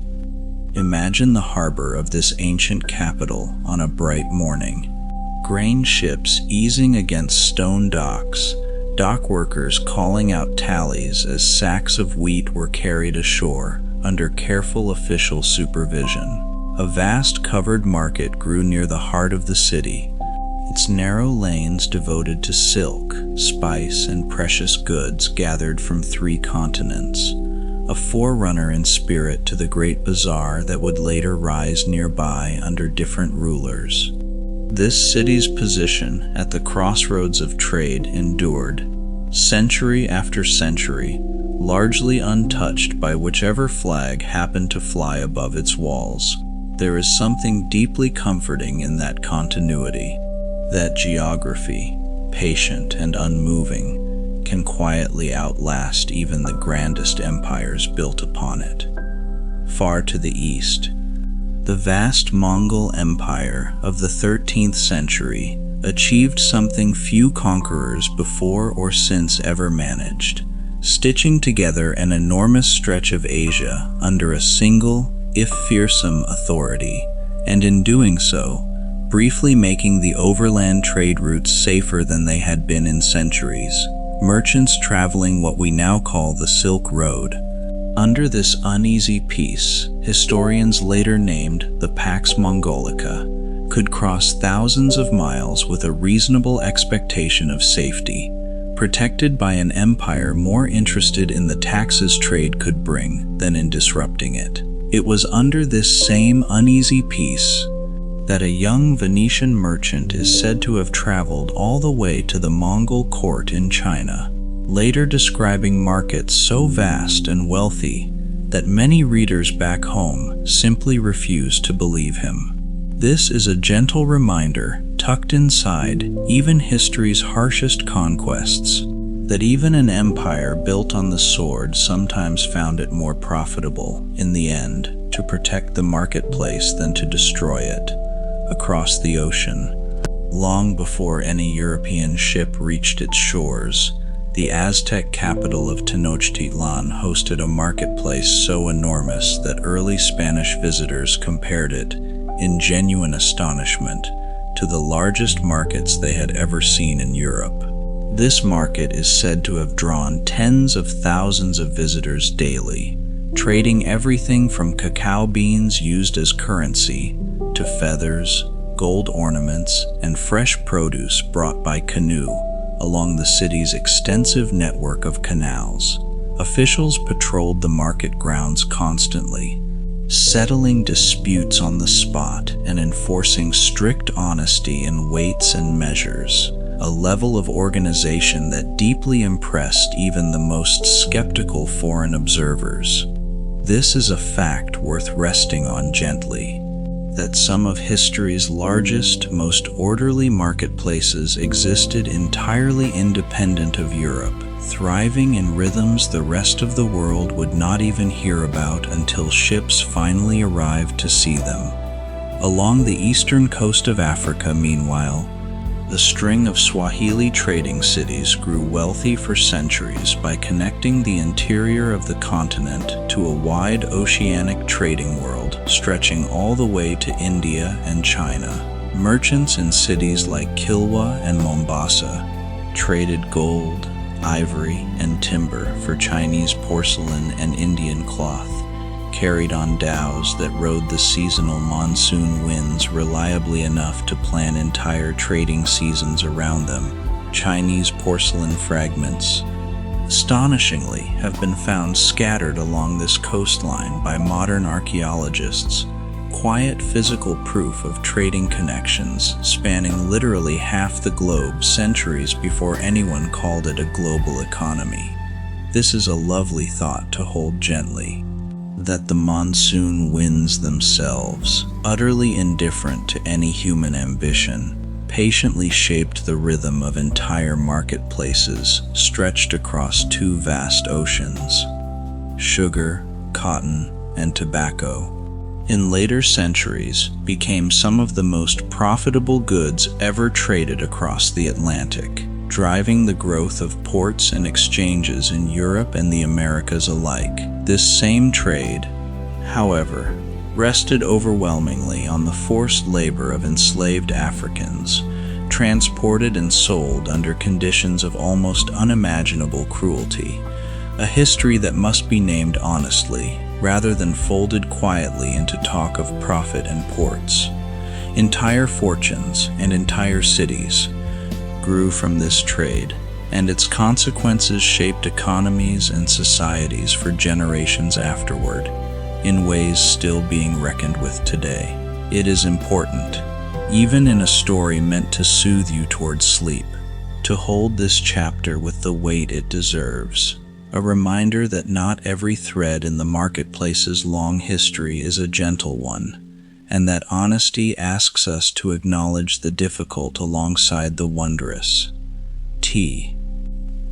Imagine the harbor of this ancient capital on a bright morning. Grain ships easing against stone docks, dock workers calling out tallies as sacks of wheat were carried ashore under careful official supervision. A vast covered market grew near the heart of the city, its narrow lanes devoted to silk, spice, and precious goods gathered from 3 continents, a forerunner in spirit to the great bazaar that would later rise nearby under different rulers. This city's position at the crossroads of trade endured, century after century, largely untouched by whichever flag happened to fly above its walls. There is something deeply comforting in that continuity, that geography, patient and unmoving, can quietly outlast even the grandest empires built upon it. far to the east. The vast Mongol Empire of the 13th century achieved something few conquerors before or since ever managed, stitching together an enormous stretch of Asia under a single, if fearsome, authority, and in doing so, briefly making the overland trade routes safer than they had been in centuries. Merchants traveling what we now call the Silk Road. Under this uneasy peace, historians later named the Pax Mongolica, could cross thousands of miles with a reasonable expectation of safety, protected by an empire more interested in the taxes trade could bring than in disrupting it. It was under this same uneasy peace that a young Venetian merchant is said to have traveled all the way to the Mongol court in China, later describing markets so vast and wealthy that many readers back home simply refuse to believe him. This is a gentle reminder, tucked inside even history's harshest conquests, that even an empire built on the sword sometimes found it more profitable, in the end, to protect the marketplace than to destroy it. Across the ocean, long before any European ship reached its shores, the Aztec capital of Tenochtitlan hosted a marketplace so enormous that early Spanish visitors compared it, in genuine astonishment, to the largest markets they had ever seen in Europe. This market is said to have drawn tens of thousands of visitors daily, trading everything from cacao beans used as currency to feathers, gold ornaments, and fresh produce brought by canoe along the city's extensive network of canals. Officials patrolled the market grounds constantly, settling disputes on the spot and enforcing strict honesty in weights and measures, a level of organization that deeply impressed even the most skeptical foreign observers. This is a fact worth resting on gently, that some of history's largest, most orderly marketplaces existed entirely independent of Europe, thriving in rhythms the rest of the world would not even hear about until ships finally arrived to see them. Along the eastern coast of Africa, meanwhile, the string of Swahili trading cities grew wealthy for centuries by connecting the interior of the continent to a wide oceanic trading world stretching all the way to India and China. Merchants in cities like Kilwa and Mombasa traded gold, ivory, and timber for Chinese porcelain and Indian cloth, carried on dhows that rode the seasonal monsoon winds reliably enough to plan entire trading seasons around them. Chinese porcelain fragments, astonishingly, have been found scattered along this coastline by modern archaeologists, quiet physical proof of trading connections spanning literally half the globe centuries before anyone called it a global economy. This is a lovely thought to hold gently, that the monsoon winds themselves, utterly indifferent to any human ambition, patiently shaped the rhythm of entire marketplaces stretched across two vast oceans: sugar, cotton, and tobacco. In later centuries, became some of the most profitable goods ever traded across the Atlantic, driving the growth of ports and exchanges in Europe and the Americas alike. This same trade, however, rested overwhelmingly on the forced labor of enslaved Africans, transported and sold under conditions of almost unimaginable cruelty, a history that must be named honestly, rather than folded quietly into talk of profit and ports. Entire fortunes and entire cities grew from this trade, and its consequences shaped economies and societies for generations afterward, in ways still being reckoned with today. It is important, even in a story meant to soothe you towards sleep, to hold this chapter with the weight it deserves, a reminder that not every thread in the marketplace's long history is a gentle one, and that honesty asks us to acknowledge the difficult alongside the wondrous.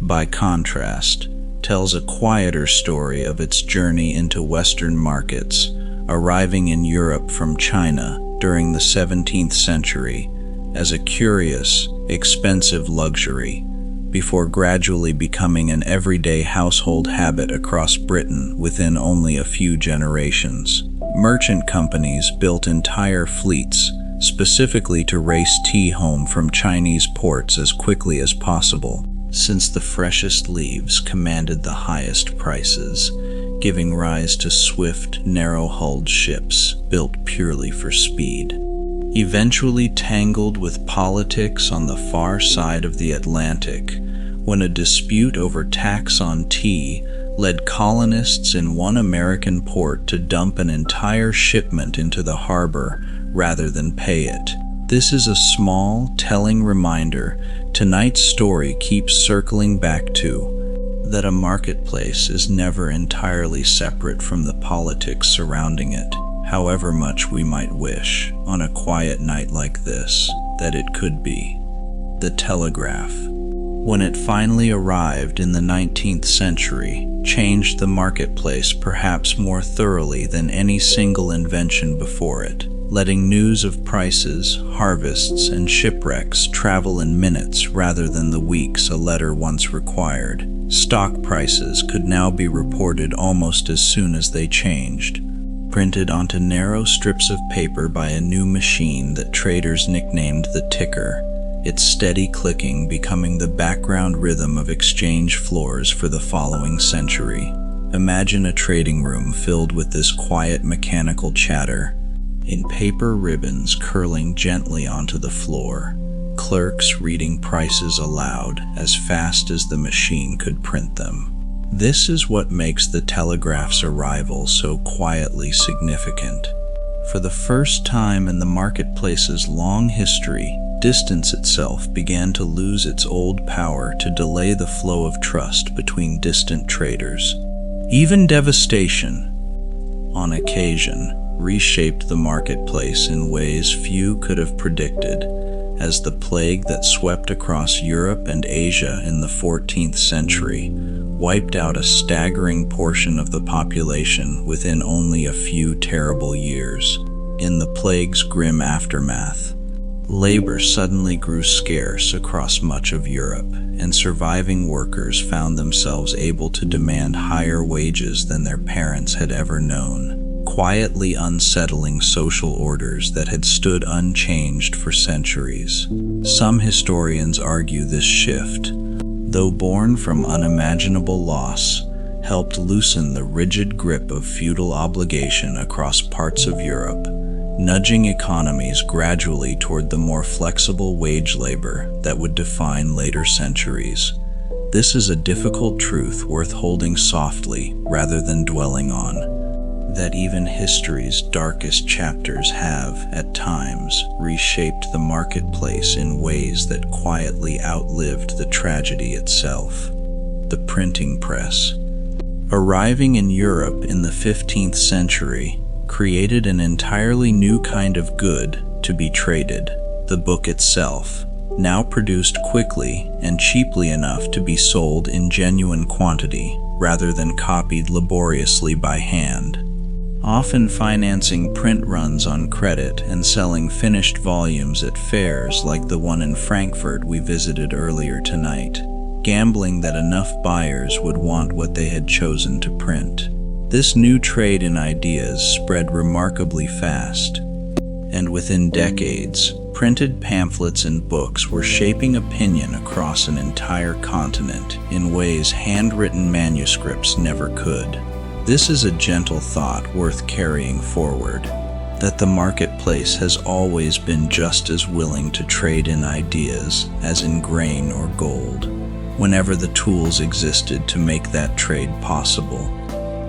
By contrast, tells a quieter story of its journey into Western markets, arriving in Europe from China during the 17th century as a curious, expensive luxury, before gradually becoming an everyday household habit across Britain within only a few generations. Merchant companies built entire fleets specifically to race tea home from Chinese ports as quickly as possible, since the freshest leaves commanded the highest prices, giving rise to swift, narrow-hulled ships built purely for speed. Eventually tangled with politics on the far side of the Atlantic, when a dispute over tax on tea led colonists in one American port to dump an entire shipment into the harbor rather than pay it. This is a small, telling reminder tonight's story keeps circling back to that a marketplace is never entirely separate from the politics surrounding it, however much we might wish, on a quiet night like this, that it could be. The telegraph, when it finally arrived in the 19th century, changed the marketplace perhaps more thoroughly than any single invention before it, letting news of prices, harvests, and shipwrecks travel in minutes rather than the weeks a letter once required. Stock prices could now be reported almost as soon as they changed, printed onto narrow strips of paper by a new machine that traders nicknamed the ticker, its steady clicking becoming the background rhythm of exchange floors for the following century. Imagine a trading room filled with this quiet mechanical chatter, in paper ribbons curling gently onto the floor, clerks reading prices aloud as fast as the machine could print them. This is what makes the telegraph's arrival so quietly significant. For the first time in the marketplace's long history, distance itself began to lose its old power to delay the flow of trust between distant traders. Even devastation, on occasion, reshaped the marketplace in ways few could have predicted, as the plague that swept across Europe and Asia in the 14th century wiped out a staggering portion of the population within only a few terrible years. In the plague's grim aftermath, labor suddenly grew scarce across much of Europe, and surviving workers found themselves able to demand higher wages than their parents had ever known, quietly unsettling social orders that had stood unchanged for centuries. Some historians argue this shift, though born from unimaginable loss, helped loosen the rigid grip of feudal obligation across parts of Europe, nudging economies gradually toward the more flexible wage labor that would define later centuries. This is a difficult truth worth holding softly rather than dwelling on, that even history's darkest chapters have, at times, reshaped the marketplace in ways that quietly outlived the tragedy itself. The printing press, arriving in Europe in the 15th century, created an entirely new kind of good to be traded, the book itself, now produced quickly and cheaply enough to be sold in genuine quantity rather than copied laboriously by hand, often financing print runs on credit and selling finished volumes at fairs like the one in Frankfurt we visited earlier tonight, gambling that enough buyers would want what they had chosen to print. This new trade in ideas spread remarkably fast, and within decades, printed pamphlets and books were shaping opinion across an entire continent in ways handwritten manuscripts never could. This is a gentle thought worth carrying forward, that the marketplace has always been just as willing to trade in ideas as in grain or gold, whenever the tools existed to make that trade possible.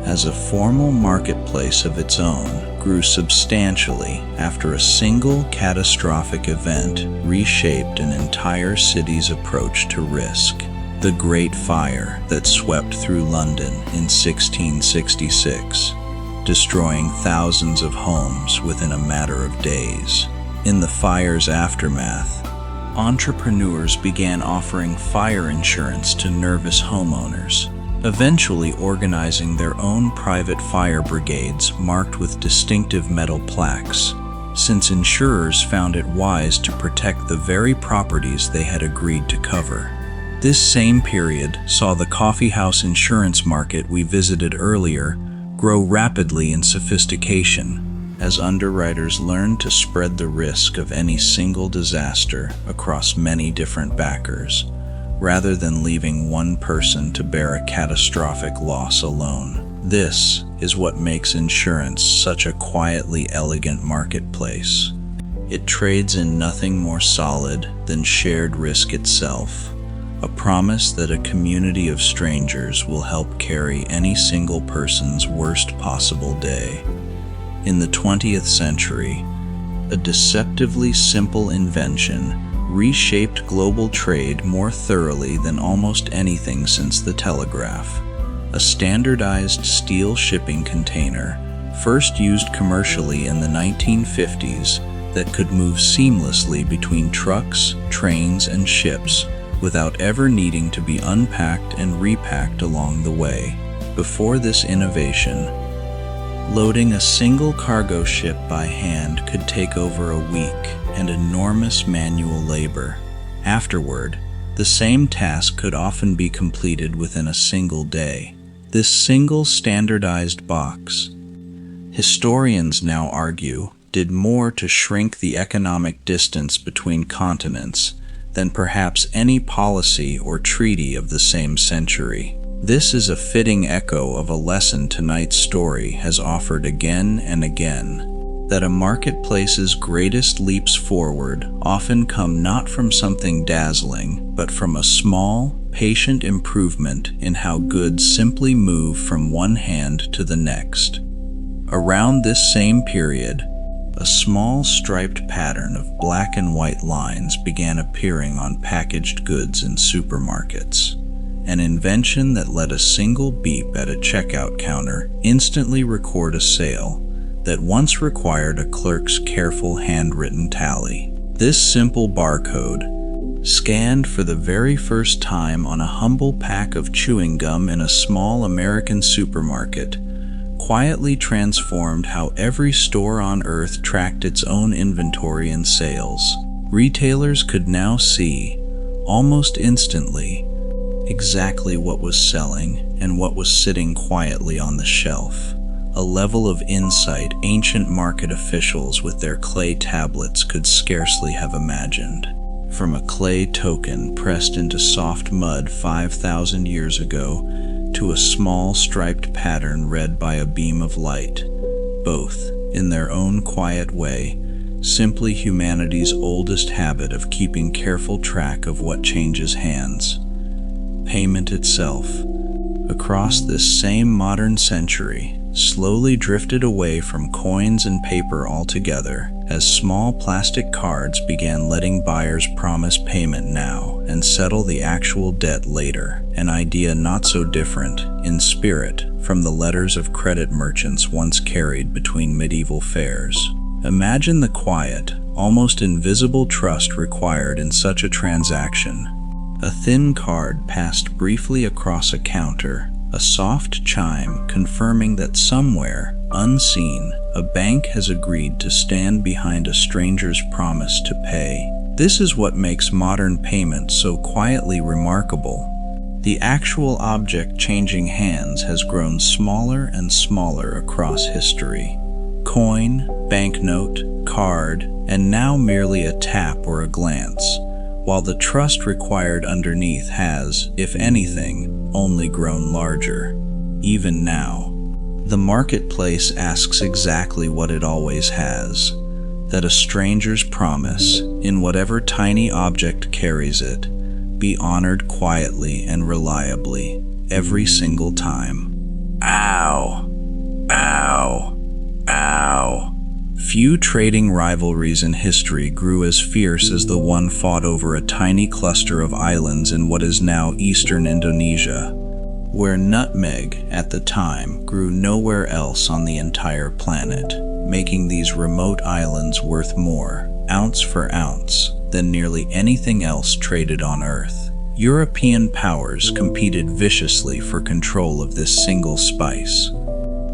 As a formal marketplace of its own grew substantially after a single catastrophic event reshaped an entire city's approach to risk, the Great Fire that swept through London in 1666, destroying thousands of homes within a matter of days. In the fire's aftermath, entrepreneurs began offering fire insurance to nervous homeowners, eventually organizing their own private fire brigades marked with distinctive metal plaques, since insurers found it wise to protect the very properties they had agreed to cover. This same period saw the coffeehouse insurance market we visited earlier grow rapidly in sophistication as underwriters learned to spread the risk of any single disaster across many different backers, rather than leaving one person to bear a catastrophic loss alone. This is what makes insurance such a quietly elegant marketplace. It trades in nothing more solid than shared risk itself, a promise that a community of strangers will help carry any single person's worst possible day. In the 20th century, a deceptively simple invention reshaped global trade more thoroughly than almost anything since the telegraph. A standardized steel shipping container, first used commercially in the 1950s, that could move seamlessly between trucks, trains, and ships without ever needing to be unpacked and repacked along the way. Before this innovation, loading a single cargo ship by hand could take over a week and enormous manual labor. Afterward, the same task could often be completed within a single day. This single standardized box, historians now argue, did more to shrink the economic distance between continents than perhaps any policy or treaty of the same century. This is a fitting echo of a lesson tonight's story has offered again and again, that a marketplace's greatest leaps forward often come not from something dazzling, but from a small, patient improvement in how goods simply move from one hand to the next. Around this same period, a small striped pattern of black and white lines began appearing on packaged goods in supermarkets, an invention that let a single beep at a checkout counter instantly record a sale that once required a clerk's careful handwritten tally. This simple barcode, scanned for the very first time on a humble pack of chewing gum in a small American supermarket, quietly transformed how every store on Earth tracked its own inventory and sales. Retailers could now see, almost instantly, exactly what was selling and what was sitting quietly on the shelf, a level of insight ancient market officials with their clay tablets could scarcely have imagined. From a clay token pressed into soft mud 5,000 years ago to a small striped pattern read by a beam of light, both, in their own quiet way, simply humanity's oldest habit of keeping careful track of what changes hands. Payment itself, across this same modern century, slowly drifted away from coins and paper altogether as small plastic cards began letting buyers promise payment now and settle the actual debt later, an idea not so different, in spirit, from the letters of credit merchants once carried between medieval fairs. Imagine the quiet, almost invisible trust required in such a transaction. A thin card passed briefly across a counter, a soft chime confirming that somewhere, unseen, a bank has agreed to stand behind a stranger's promise to pay. This is what makes modern payment so quietly remarkable. The actual object changing hands has grown smaller and smaller across history. Coin, banknote, card, and now merely a tap or a glance, while the trust required underneath has, if anything, only grown larger. Even now, the marketplace asks exactly what it always has, that a stranger's promise, in whatever tiny object carries it, be honored quietly and reliably, every single time. Ow! Ow! Ow! Few trading rivalries in history grew as fierce as the one fought over a tiny cluster of islands in what is now eastern Indonesia, where nutmeg, at the time, grew nowhere else on the entire planet, making these remote islands worth more, ounce for ounce, than nearly anything else traded on Earth. European powers competed viciously for control of this single spice,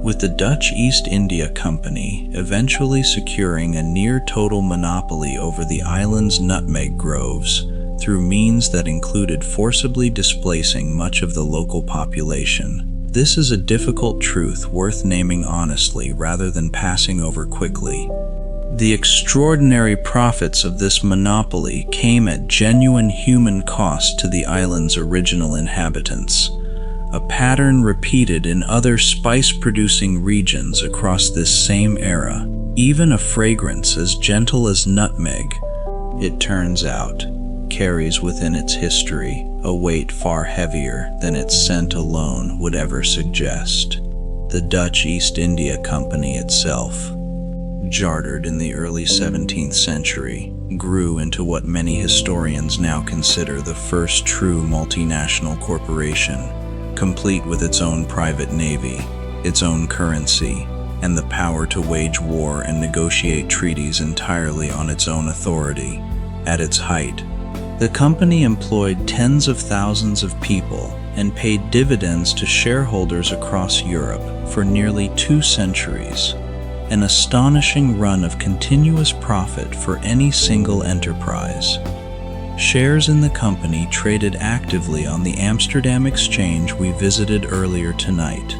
with the Dutch East India Company eventually securing a near-total monopoly over the island's nutmeg groves through means that included forcibly displacing much of the local population. This is a difficult truth worth naming honestly rather than passing over quickly. The extraordinary profits of this monopoly came at genuine human cost to the island's original inhabitants, a pattern repeated in other spice-producing regions across this same era. Even a fragrance as gentle as nutmeg, it turns out, carries within its history a weight far heavier than its scent alone would ever suggest. The Dutch East India Company itself, chartered in the early 17th century, grew into what many historians now consider the first true multinational corporation, complete with its own private navy, its own currency, and the power to wage war and negotiate treaties entirely on its own authority. At its height, the company employed tens of thousands of people and paid dividends to shareholders across Europe for nearly 2 centuries, an astonishing run of continuous profit for any single enterprise. Shares in the company traded actively on the Amsterdam exchange we visited earlier tonight,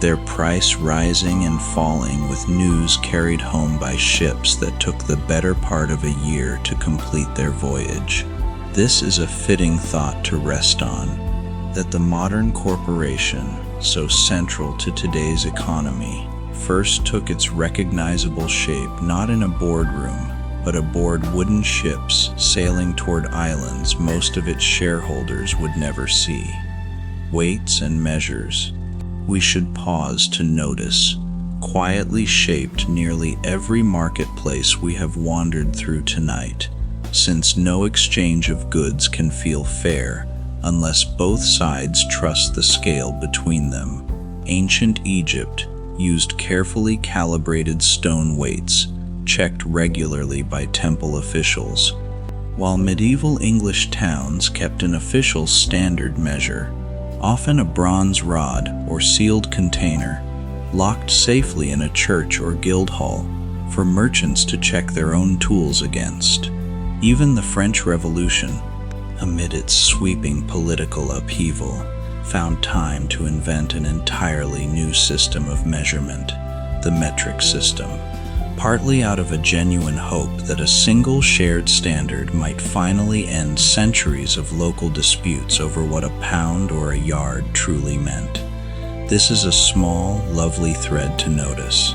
their price rising and falling with news carried home by ships that took the better part of a year to complete their voyage. This is a fitting thought to rest on, that the modern corporation, so central to today's economy, first took its recognizable shape not in a boardroom, but aboard wooden ships sailing toward islands most of its shareholders would never see. Weights and measures, we should pause to notice, quietly shaped nearly every marketplace we have wandered through tonight, since no exchange of goods can feel fair unless both sides trust the scale between them. Ancient Egypt used carefully calibrated stone weights, checked regularly by temple officials, while medieval English towns kept an official standard measure, often a bronze rod or sealed container, locked safely in a church or guild hall, for merchants to check their own tools against. Even the French Revolution, amid its sweeping political upheaval, found time to invent an entirely new system of measurement, the metric system, partly out of a genuine hope that a single shared standard might finally end centuries of local disputes over what a pound or a yard truly meant. This is a small, lovely thread to notice,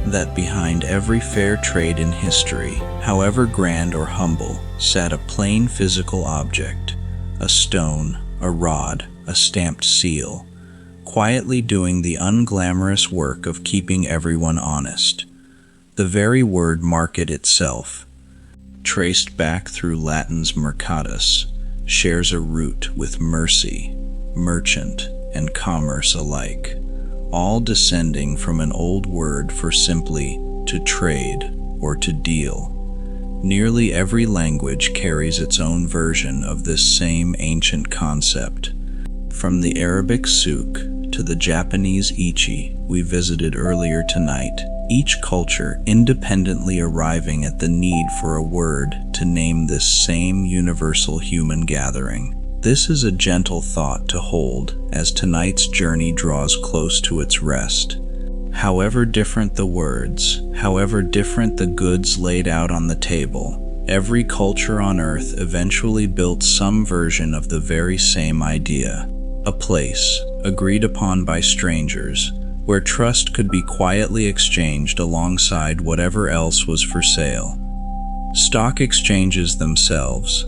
that behind every fair trade in history, however grand or humble, sat a plain physical object, a stone, a rod, a stamped seal, quietly doing the unglamorous work of keeping everyone honest. The very word market itself, traced back through Latin's mercatus, shares a root with mercy, merchant, and commerce alike, all descending from an old word for simply to trade or to deal. Nearly every language carries its own version of this same ancient concept. From the Arabic souk to the Japanese ichi we visited earlier tonight, each culture independently arriving at the need for a word to name this same universal human gathering. This is a gentle thought to hold as tonight's journey draws close to its rest. However different the words, however different the goods laid out on the table, every culture on Earth eventually built some version of the very same idea. A place, agreed upon by strangers, where trust could be quietly exchanged alongside whatever else was for sale. Stock exchanges themselves,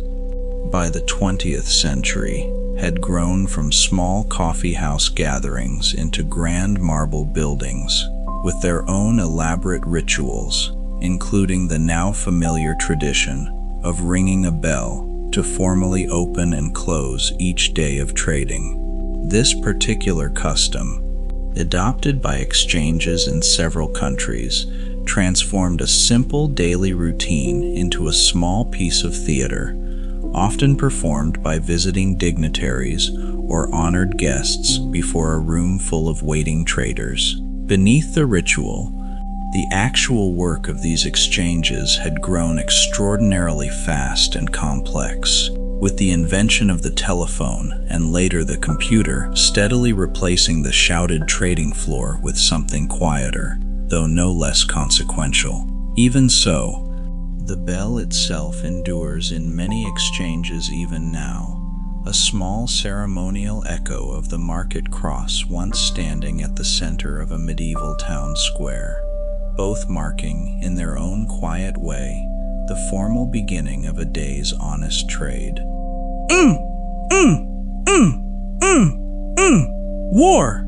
by the 20th century, had grown from small coffee house gatherings into grand marble buildings, with their own elaborate rituals, including the now familiar tradition of ringing a bell to formally open and close each day of trading. This particular custom, adopted by exchanges in several countries, transformed a simple daily routine into a small piece of theater, often performed by visiting dignitaries or honored guests before a room full of waiting traders. Beneath the ritual, the actual work of these exchanges had grown extraordinarily fast and complex, with the invention of the telephone and later the computer steadily replacing the shouted trading floor with something quieter, though no less consequential. Even so, the bell itself endures in many exchanges even now, a small ceremonial echo of the market cross once standing at the center of a medieval town square, both marking, in their own quiet way, the formal beginning of a day's honest trade. War!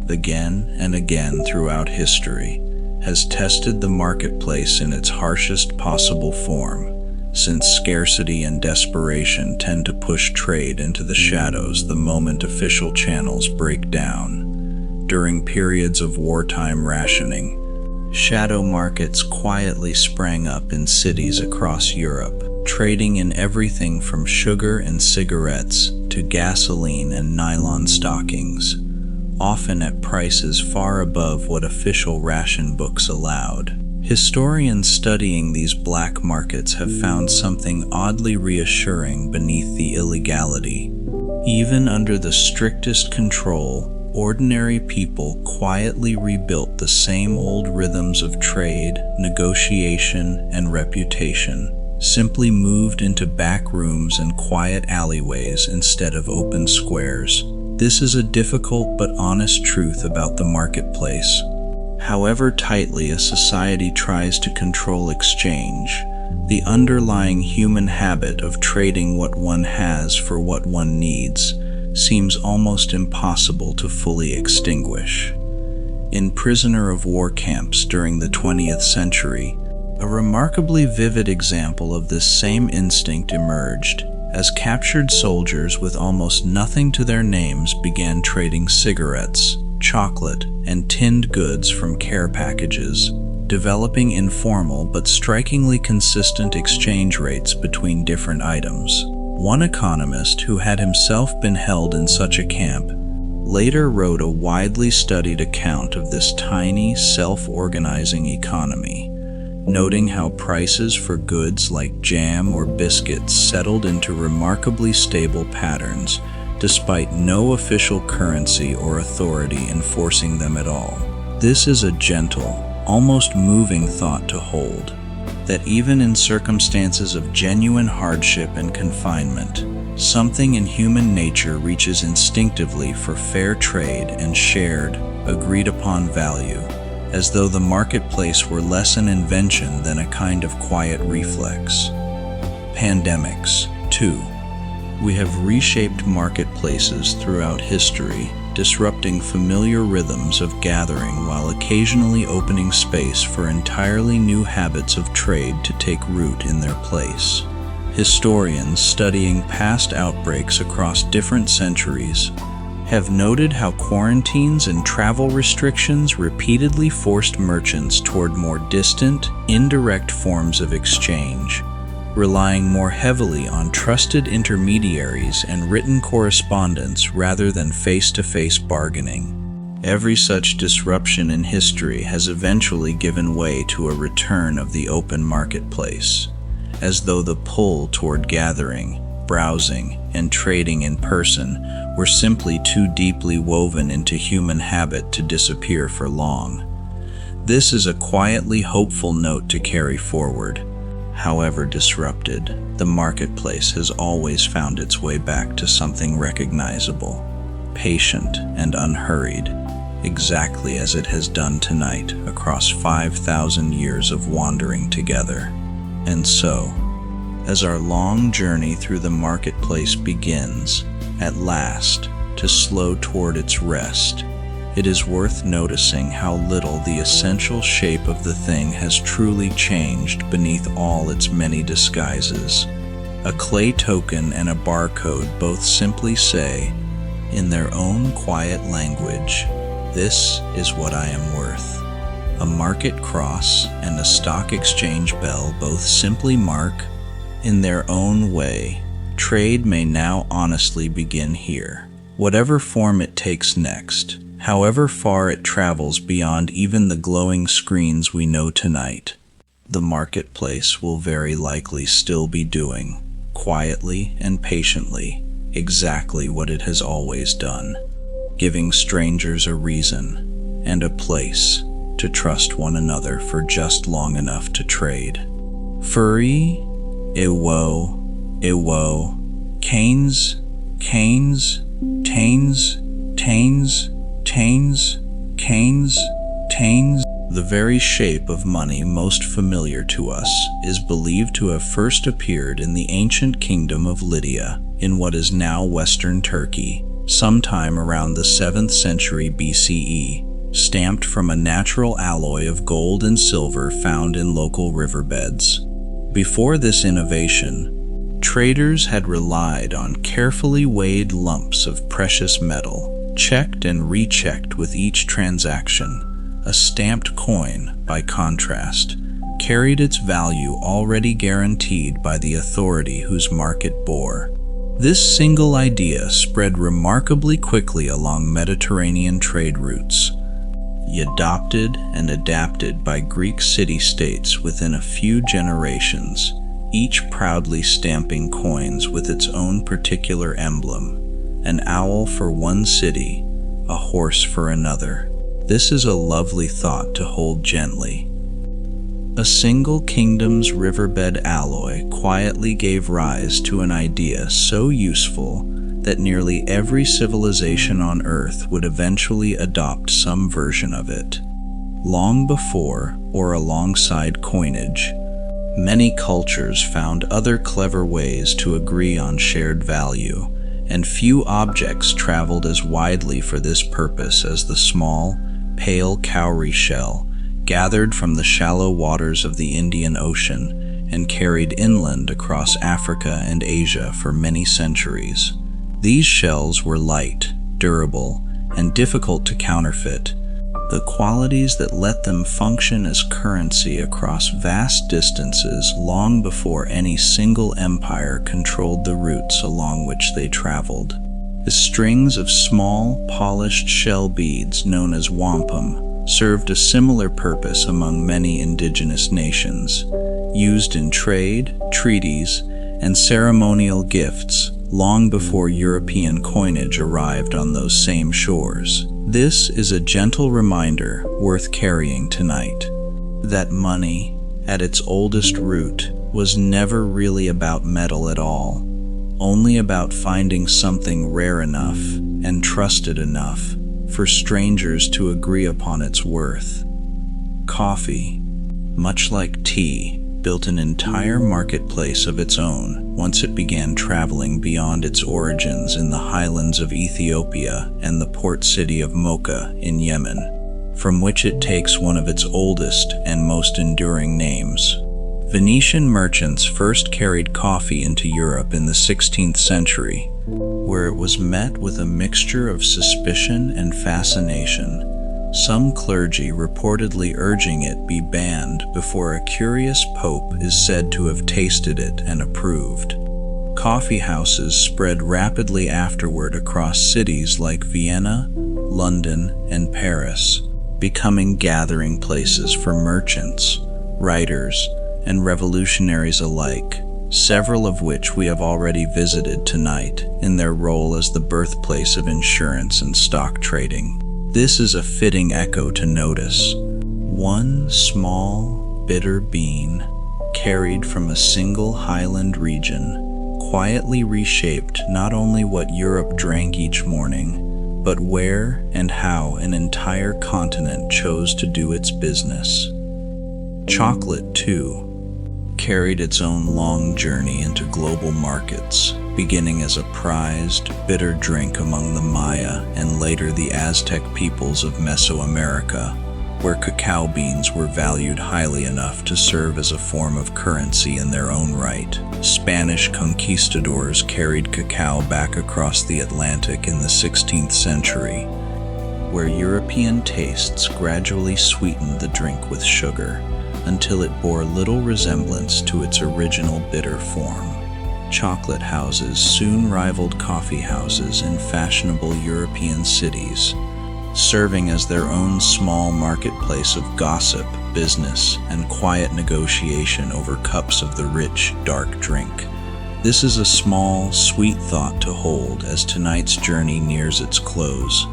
Again and again throughout history, has tested the marketplace in its harshest possible form, since scarcity and desperation tend to push trade into the shadows the moment official channels break down. During periods of wartime rationing, shadow markets quietly sprang up in cities across Europe, trading in everything from sugar and cigarettes to gasoline and nylon stockings, often at prices far above what official ration books allowed. Historians studying these black markets have found something oddly reassuring beneath the illegality. Even under the strictest control, ordinary people quietly rebuilt the same old rhythms of trade, negotiation, and reputation, simply moved into back rooms and quiet alleyways instead of open squares. This is a difficult but honest truth about the marketplace. However tightly a society tries to control exchange, the underlying human habit of trading what one has for what one needs seems almost impossible to fully extinguish. In prisoner of war camps during the 20th century, a remarkably vivid example of this same instinct emerged, as captured soldiers with almost nothing to their names began trading cigarettes, chocolate, and tinned goods from care packages, developing informal but strikingly consistent exchange rates between different items. One economist who had himself been held in such a camp later wrote a widely studied account of this tiny, self-organizing economy, noting how prices for goods like jam or biscuits settled into remarkably stable patterns, despite no official currency or authority enforcing them at all. This is a gentle, almost moving thought to hold, that even in circumstances of genuine hardship and confinement, something in human nature reaches instinctively for fair trade and shared, agreed-upon value, as though the marketplace were less an invention than a kind of quiet reflex. Pandemics, too. We have reshaped marketplaces throughout history, disrupting familiar rhythms of gathering while occasionally opening space for entirely new habits of trade to take root in their place. Historians studying past outbreaks across different centuries have noted how quarantines and travel restrictions repeatedly forced merchants toward more distant, indirect forms of exchange, relying more heavily on trusted intermediaries and written correspondence rather than face-to-face bargaining. Every such disruption in history has eventually given way to a return of the open marketplace, as though the pull toward gathering, browsing, and trading in person were simply too deeply woven into human habit to disappear for long. This is a quietly hopeful note to carry forward. However disrupted, the marketplace has always found its way back to something recognizable, patient and unhurried, exactly as it has done tonight across 5,000 years of wandering together. And so, as our long journey through the marketplace begins, at last, to slow toward its rest, it is worth noticing how little the essential shape of the thing has truly changed beneath all its many disguises. A clay token and a barcode both simply say, in their own quiet language, "This is what I am worth." A market cross and a stock exchange bell both simply mark, in their own way, Trade may now honestly begin here. Whatever form it takes next, however far it travels beyond even the glowing screens we know tonight, the marketplace will very likely still be doing, quietly and patiently, exactly what it has always done, giving strangers a reason and a place to trust one another for just long enough to trade. Furry, Ewo, Canes, Tains, The very shape of money most familiar to us is believed to have first appeared in the ancient kingdom of Lydia, in what is now Western Turkey, sometime around the 7th century BCE, stamped from a natural alloy of gold and silver found in local riverbeds. Before this innovation, traders had relied on carefully weighed lumps of precious metal, checked and rechecked with each transaction. A stamped coin, by contrast, carried its value already guaranteed by the authority whose mark it bore. This single idea spread remarkably quickly along Mediterranean trade routes, adopted and adapted by Greek city-states within a few generations, each proudly stamping coins with its own particular emblem, an owl for one city, a horse for another. This is a lovely thought to hold gently. A single kingdom's riverbed alloy quietly gave rise to an idea so useful that nearly every civilization on Earth would eventually adopt some version of it. Long before or alongside coinage, many cultures found other clever ways to agree on shared value, and few objects traveled as widely for this purpose as the small, pale cowrie shell, gathered from the shallow waters of the Indian Ocean and carried inland across Africa and Asia for many centuries. These shells were light, durable, and difficult to counterfeit, the qualities that let them function as currency across vast distances long before any single empire controlled the routes along which they traveled. The strings of small, polished shell beads known as wampum served a similar purpose among many indigenous nations, used in trade, treaties, and ceremonial gifts long before European coinage arrived on those same shores. This is a gentle reminder worth carrying tonight, that money, at its oldest root, was never really about metal at all, only about finding something rare enough and trusted enough for strangers to agree upon its worth. Coffee, much like tea, built an entire marketplace of its own once it began traveling beyond its origins in the highlands of Ethiopia and the port city of Mocha in Yemen, from which it takes one of its oldest and most enduring names. Venetian merchants first carried coffee into Europe in the 16th century, where it was met with a mixture of suspicion and fascination, some clergy reportedly urging it be banned before a curious pope is said to have tasted it and approved. Coffee houses spread rapidly afterward across cities like Vienna, London, and Paris, becoming gathering places for merchants, writers, and revolutionaries alike, several of which we have already visited tonight in their role as the birthplace of insurance and stock trading. This is a fitting echo to notice. One small, bitter bean, carried from a single highland region, quietly reshaped not only what Europe drank each morning, but where and how an entire continent chose to do its business. Chocolate, too, carried its own long journey into global markets, beginning as a prized, bitter drink among the Maya and later the Aztec peoples of Mesoamerica, where cacao beans were valued highly enough to serve as a form of currency in their own right. Spanish conquistadors carried cacao back across the Atlantic in the 16th century, where European tastes gradually sweetened the drink with sugar, until it bore little resemblance to its original bitter form. Chocolate houses soon rivaled coffee houses in fashionable European cities, serving as their own small marketplace of gossip, business, and quiet negotiation over cups of the rich, dark drink. This is a small, sweet thought to hold as tonight's journey nears its close,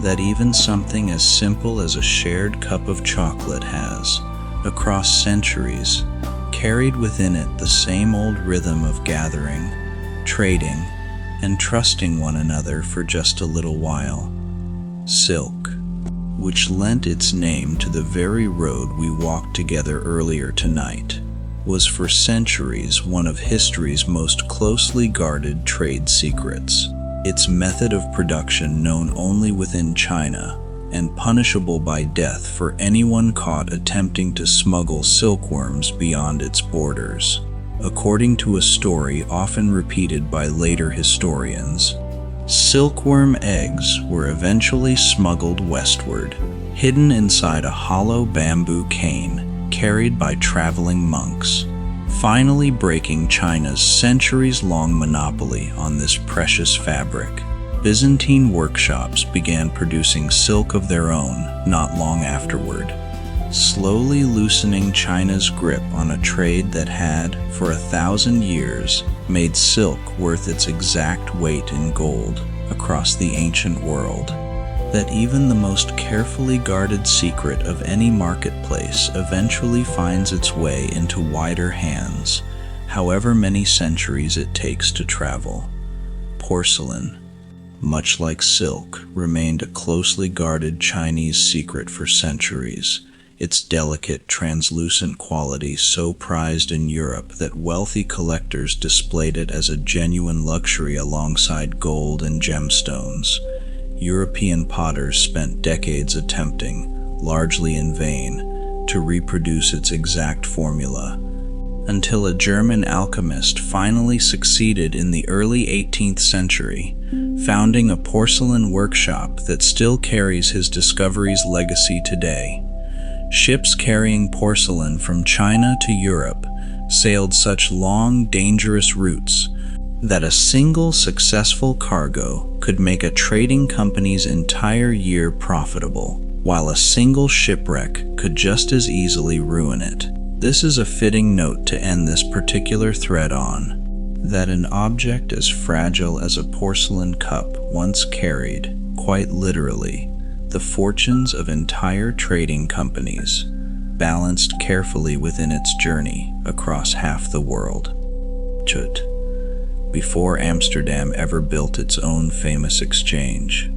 that even something as simple as a shared cup of chocolate has, across centuries, carried within it the same old rhythm of gathering, trading, and trusting one another for just a little while. Silk, which lent its name to the very road we walked together earlier tonight, was for centuries one of history's most closely guarded trade secrets. Its method of production known only within China, and punishable by death for anyone caught attempting to smuggle silkworms beyond its borders. According to a story often repeated by later historians, silkworm eggs were eventually smuggled westward, hidden inside a hollow bamboo cane carried by traveling monks, finally breaking China's centuries-long monopoly on this precious fabric. Byzantine workshops began producing silk of their own not long afterward, slowly loosening China's grip on a trade that had, for 1,000 years, made silk worth its exact weight in gold across the ancient world. That even the most carefully guarded secret of any marketplace eventually finds its way into wider hands, however many centuries it takes to travel. Porcelain, much like silk, remained a closely guarded Chinese secret for centuries, its delicate, translucent quality so prized in Europe that wealthy collectors displayed it as a genuine luxury alongside gold and gemstones. European potters spent decades attempting, largely in vain, to reproduce its exact formula, until a German alchemist finally succeeded in the early 18th century, founding a porcelain workshop that still carries his discovery's legacy today. Ships carrying porcelain from China to Europe sailed such long, dangerous routes that a single successful cargo could make a trading company's entire year profitable, while a single shipwreck could just as easily ruin it. This is a fitting note to end this particular thread on, that an object as fragile as a porcelain cup once carried, quite literally, the fortunes of entire trading companies, balanced carefully within its journey across half the world. Before Amsterdam ever built its own famous exchange.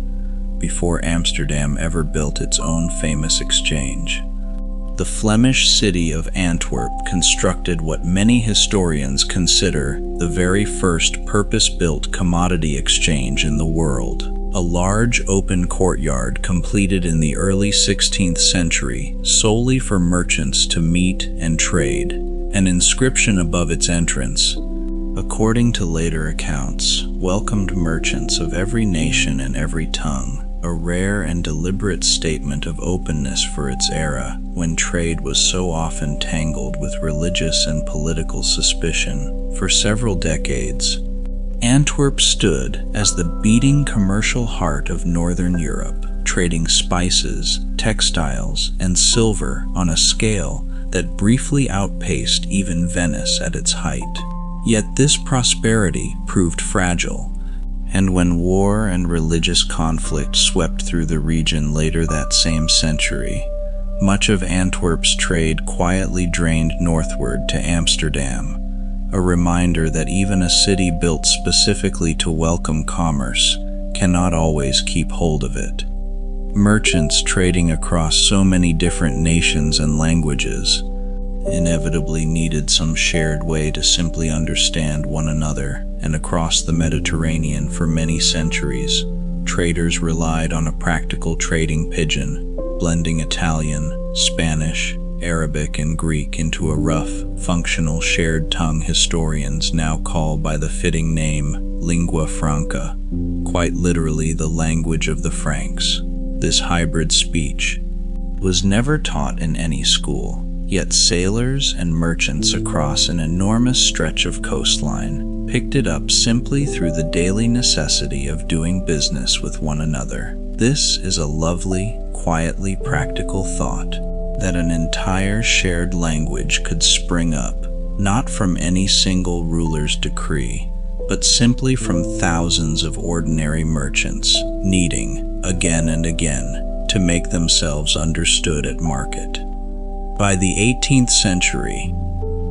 Before Amsterdam ever built its own famous exchange. The Flemish city of Antwerp constructed what many historians consider the very first purpose-built commodity exchange in the world. A large open courtyard completed in the early 16th century solely for merchants to meet and trade. An inscription above its entrance, according to later accounts, welcomed merchants of every nation and every tongue, a rare and deliberate statement of openness for its era, when trade was so often tangled with religious and political suspicion. For several decades, Antwerp stood as the beating commercial heart of Northern Europe, trading spices, textiles, and silver on a scale that briefly outpaced even Venice at its height. Yet this prosperity proved fragile, and when war and religious conflict swept through the region later that same century, much of Antwerp's trade quietly drained northward to Amsterdam, a reminder that even a city built specifically to welcome commerce cannot always keep hold of it. Merchants trading across so many different nations and languages inevitably needed some shared way to simply understand one another, and across the Mediterranean for many centuries, traders relied on a practical trading pidgin, blending Italian, Spanish, Arabic, and Greek into a rough, functional shared tongue historians now call by the fitting name lingua franca, quite literally the language of the Franks. This hybrid speech was never taught in any school, yet sailors and merchants across an enormous stretch of coastline picked it up simply through the daily necessity of doing business with one another. This is a lovely, quietly practical thought, that an entire shared language could spring up, not from any single ruler's decree, but simply from thousands of ordinary merchants needing, again and again, to make themselves understood at market. By the 18th century,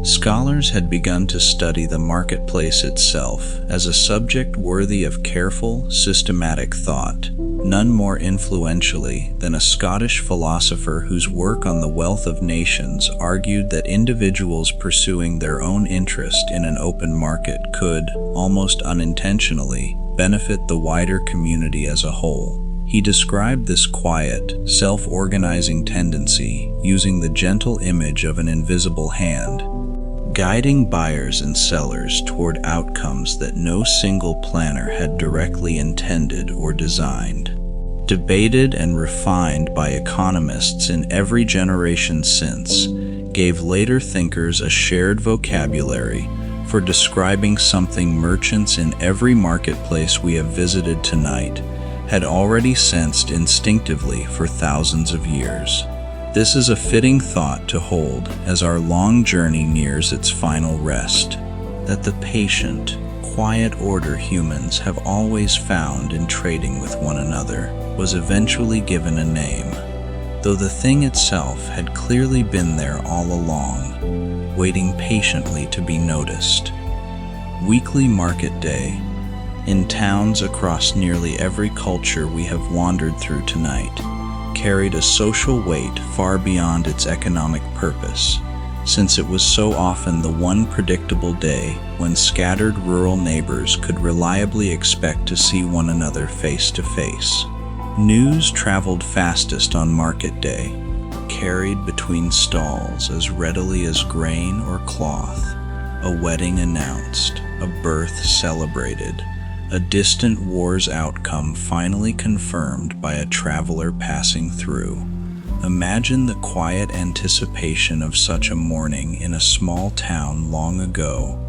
scholars had begun to study the marketplace itself as a subject worthy of careful, systematic thought, none more influentially than a Scottish philosopher whose work on the wealth of nations argued that individuals pursuing their own interest in an open market could, almost unintentionally, benefit the wider community as a whole. He described this quiet, self-organizing tendency using the gentle image of an invisible hand, guiding buyers and sellers toward outcomes that no single planner had directly intended or designed. Debated and refined by economists in every generation since, gave later thinkers a shared vocabulary for describing something merchants in every marketplace we have visited tonight had already sensed instinctively for thousands of years. This is a fitting thought to hold as our long journey nears its final rest, that the patient, quiet order humans have always found in trading with one another was eventually given a name, though the thing itself had clearly been there all along, waiting patiently to be noticed. Weekly market day, in towns across nearly every culture we have wandered through tonight, carried a social weight far beyond its economic purpose, since it was so often the one predictable day when scattered rural neighbors could reliably expect to see one another face to face. News traveled fastest on market day, carried between stalls as readily as grain or cloth, a wedding announced, a birth celebrated, a distant war's outcome finally confirmed by a traveler passing through. Imagine the quiet anticipation of such a morning in a small town long ago.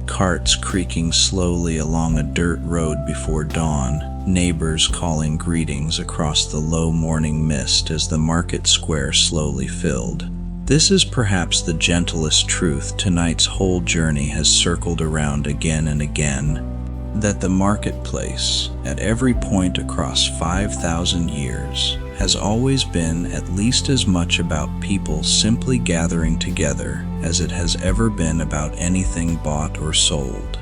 Carts creaking slowly along a dirt road before dawn, neighbors calling greetings across the low morning mist as the market square slowly filled. This is perhaps the gentlest truth tonight's whole journey has circled around again and again, that the marketplace, at every point across 5,000 years, has always been at least as much about people simply gathering together as it has ever been about anything bought or sold.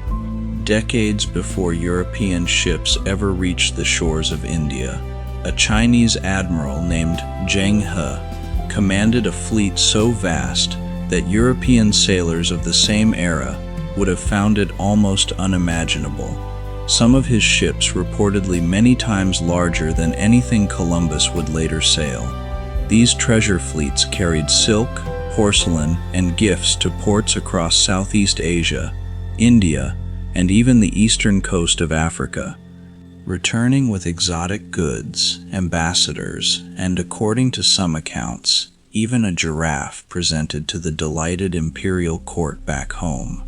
Decades before European ships ever reached the shores of India, a Chinese admiral named Zheng He commanded a fleet so vast that European sailors of the same era would have found it almost unimaginable. Some of his ships reportedly many times larger than anything Columbus would later sail. These treasure fleets carried silk, porcelain, and gifts to ports across Southeast Asia, India, and even the eastern coast of Africa, returning with exotic goods, ambassadors, and according to some accounts, even a giraffe presented to the delighted imperial court back home.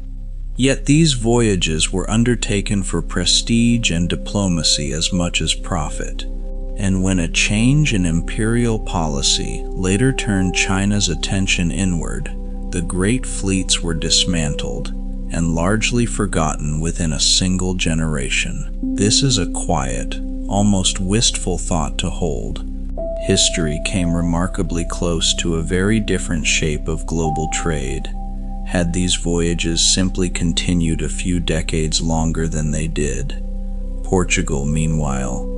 Yet these voyages were undertaken for prestige and diplomacy as much as profit, and when a change in imperial policy later turned China's attention inward, the great fleets were dismantled and largely forgotten within a single generation. This is a quiet, almost wistful thought to hold. History came remarkably close to a very different shape of global trade, had these voyages simply continued a few decades longer than they did. Portugal, meanwhile,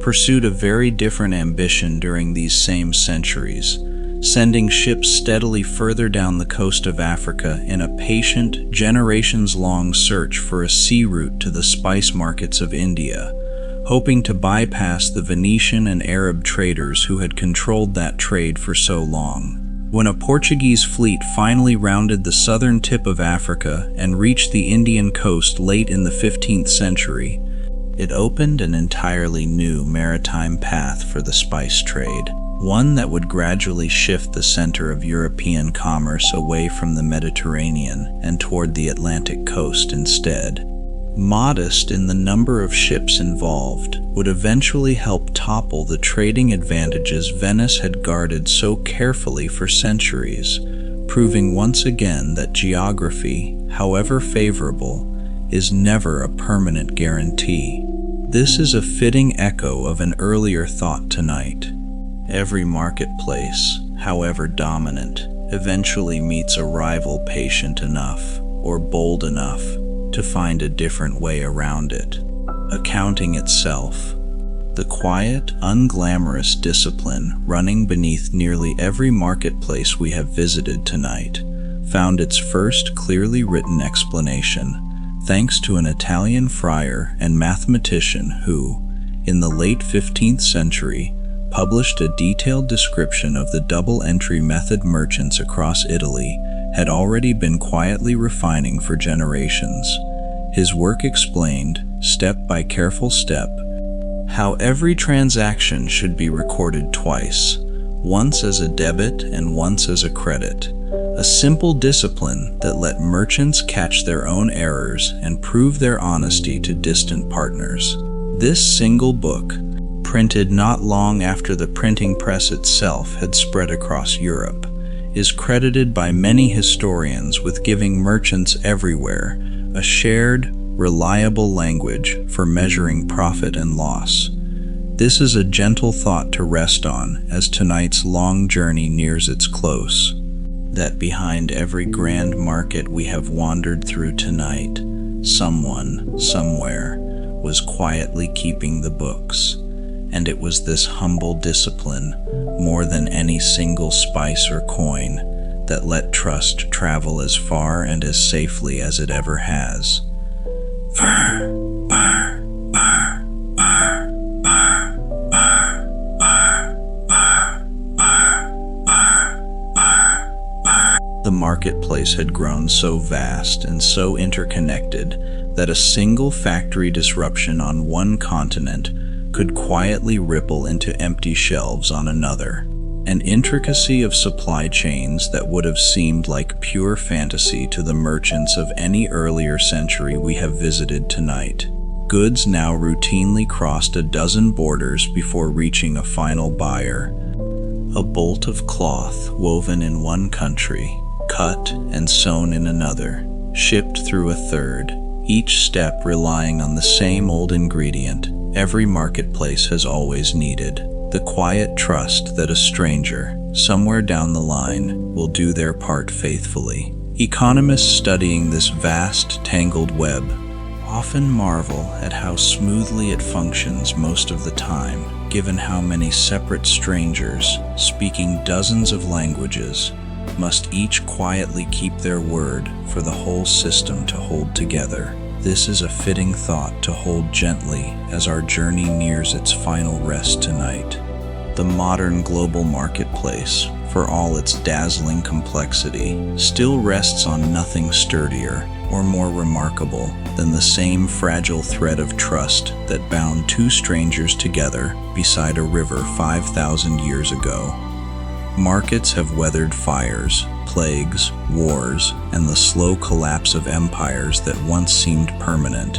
pursued a very different ambition during these same centuries, sending ships steadily further down the coast of Africa in a patient, generations-long search for a sea route to the spice markets of India, hoping to bypass the Venetian and Arab traders who had controlled that trade for so long. When a Portuguese fleet finally rounded the southern tip of Africa and reached the Indian coast late in the 15th century, it opened an entirely new maritime path for the spice trade, one that would gradually shift the center of European commerce away from the Mediterranean and toward the Atlantic coast instead. modest in the number of ships involved, would eventually help topple the trading advantages Venice had guarded so carefully for centuries, proving once again that geography, however favorable, is never a permanent guarantee. This is a fitting echo of an earlier thought tonight. Every marketplace, however dominant, eventually meets a rival patient enough or bold enough to find a different way around it. Accounting itself, the quiet, unglamorous discipline running beneath nearly every marketplace we have visited tonight, found its first clearly written explanation thanks to an Italian friar and mathematician who, in the late 15th century, published a detailed description of the double-entry method merchants across Italy had already been quietly refining for generations. His work explained, step by careful step, how every transaction should be recorded twice, once as a debit and once as a credit, a simple discipline that let merchants catch their own errors and prove their honesty to distant partners. This single book, printed not long after the printing press itself had spread across Europe, is credited by many historians with giving merchants everywhere a shared, reliable language for measuring profit and loss. This is a gentle thought to rest on as tonight's long journey nears its close, that behind every grand market we have wandered through tonight, someone, somewhere, was quietly keeping the books. And it was this humble discipline, more than any single spice or coin, that let trust travel as far and as safely as it ever has. The marketplace had grown so vast and so interconnected that a single factory disruption on one continent could quietly ripple into empty shelves on another, an intricacy of supply chains that would have seemed like pure fantasy to the merchants of any earlier century we have visited tonight. Goods now routinely crossed a dozen borders before reaching a final buyer. A bolt of cloth woven in one country, cut and sewn in another, shipped through a third, each step relying on the same old ingredient every marketplace has always needed: the quiet trust that a stranger, somewhere down the line, will do their part faithfully. Economists studying this vast, tangled web often marvel at how smoothly it functions most of the time, given how many separate strangers, speaking dozens of languages, must each quietly keep their word for the whole system to hold together. This is a fitting thought to hold gently as our journey nears its final rest tonight. The modern global marketplace, for all its dazzling complexity, still rests on nothing sturdier or more remarkable than the same fragile thread of trust that bound two strangers together beside a river 5,000 years ago. Markets have weathered fires, plagues, wars, and the slow collapse of empires that once seemed permanent.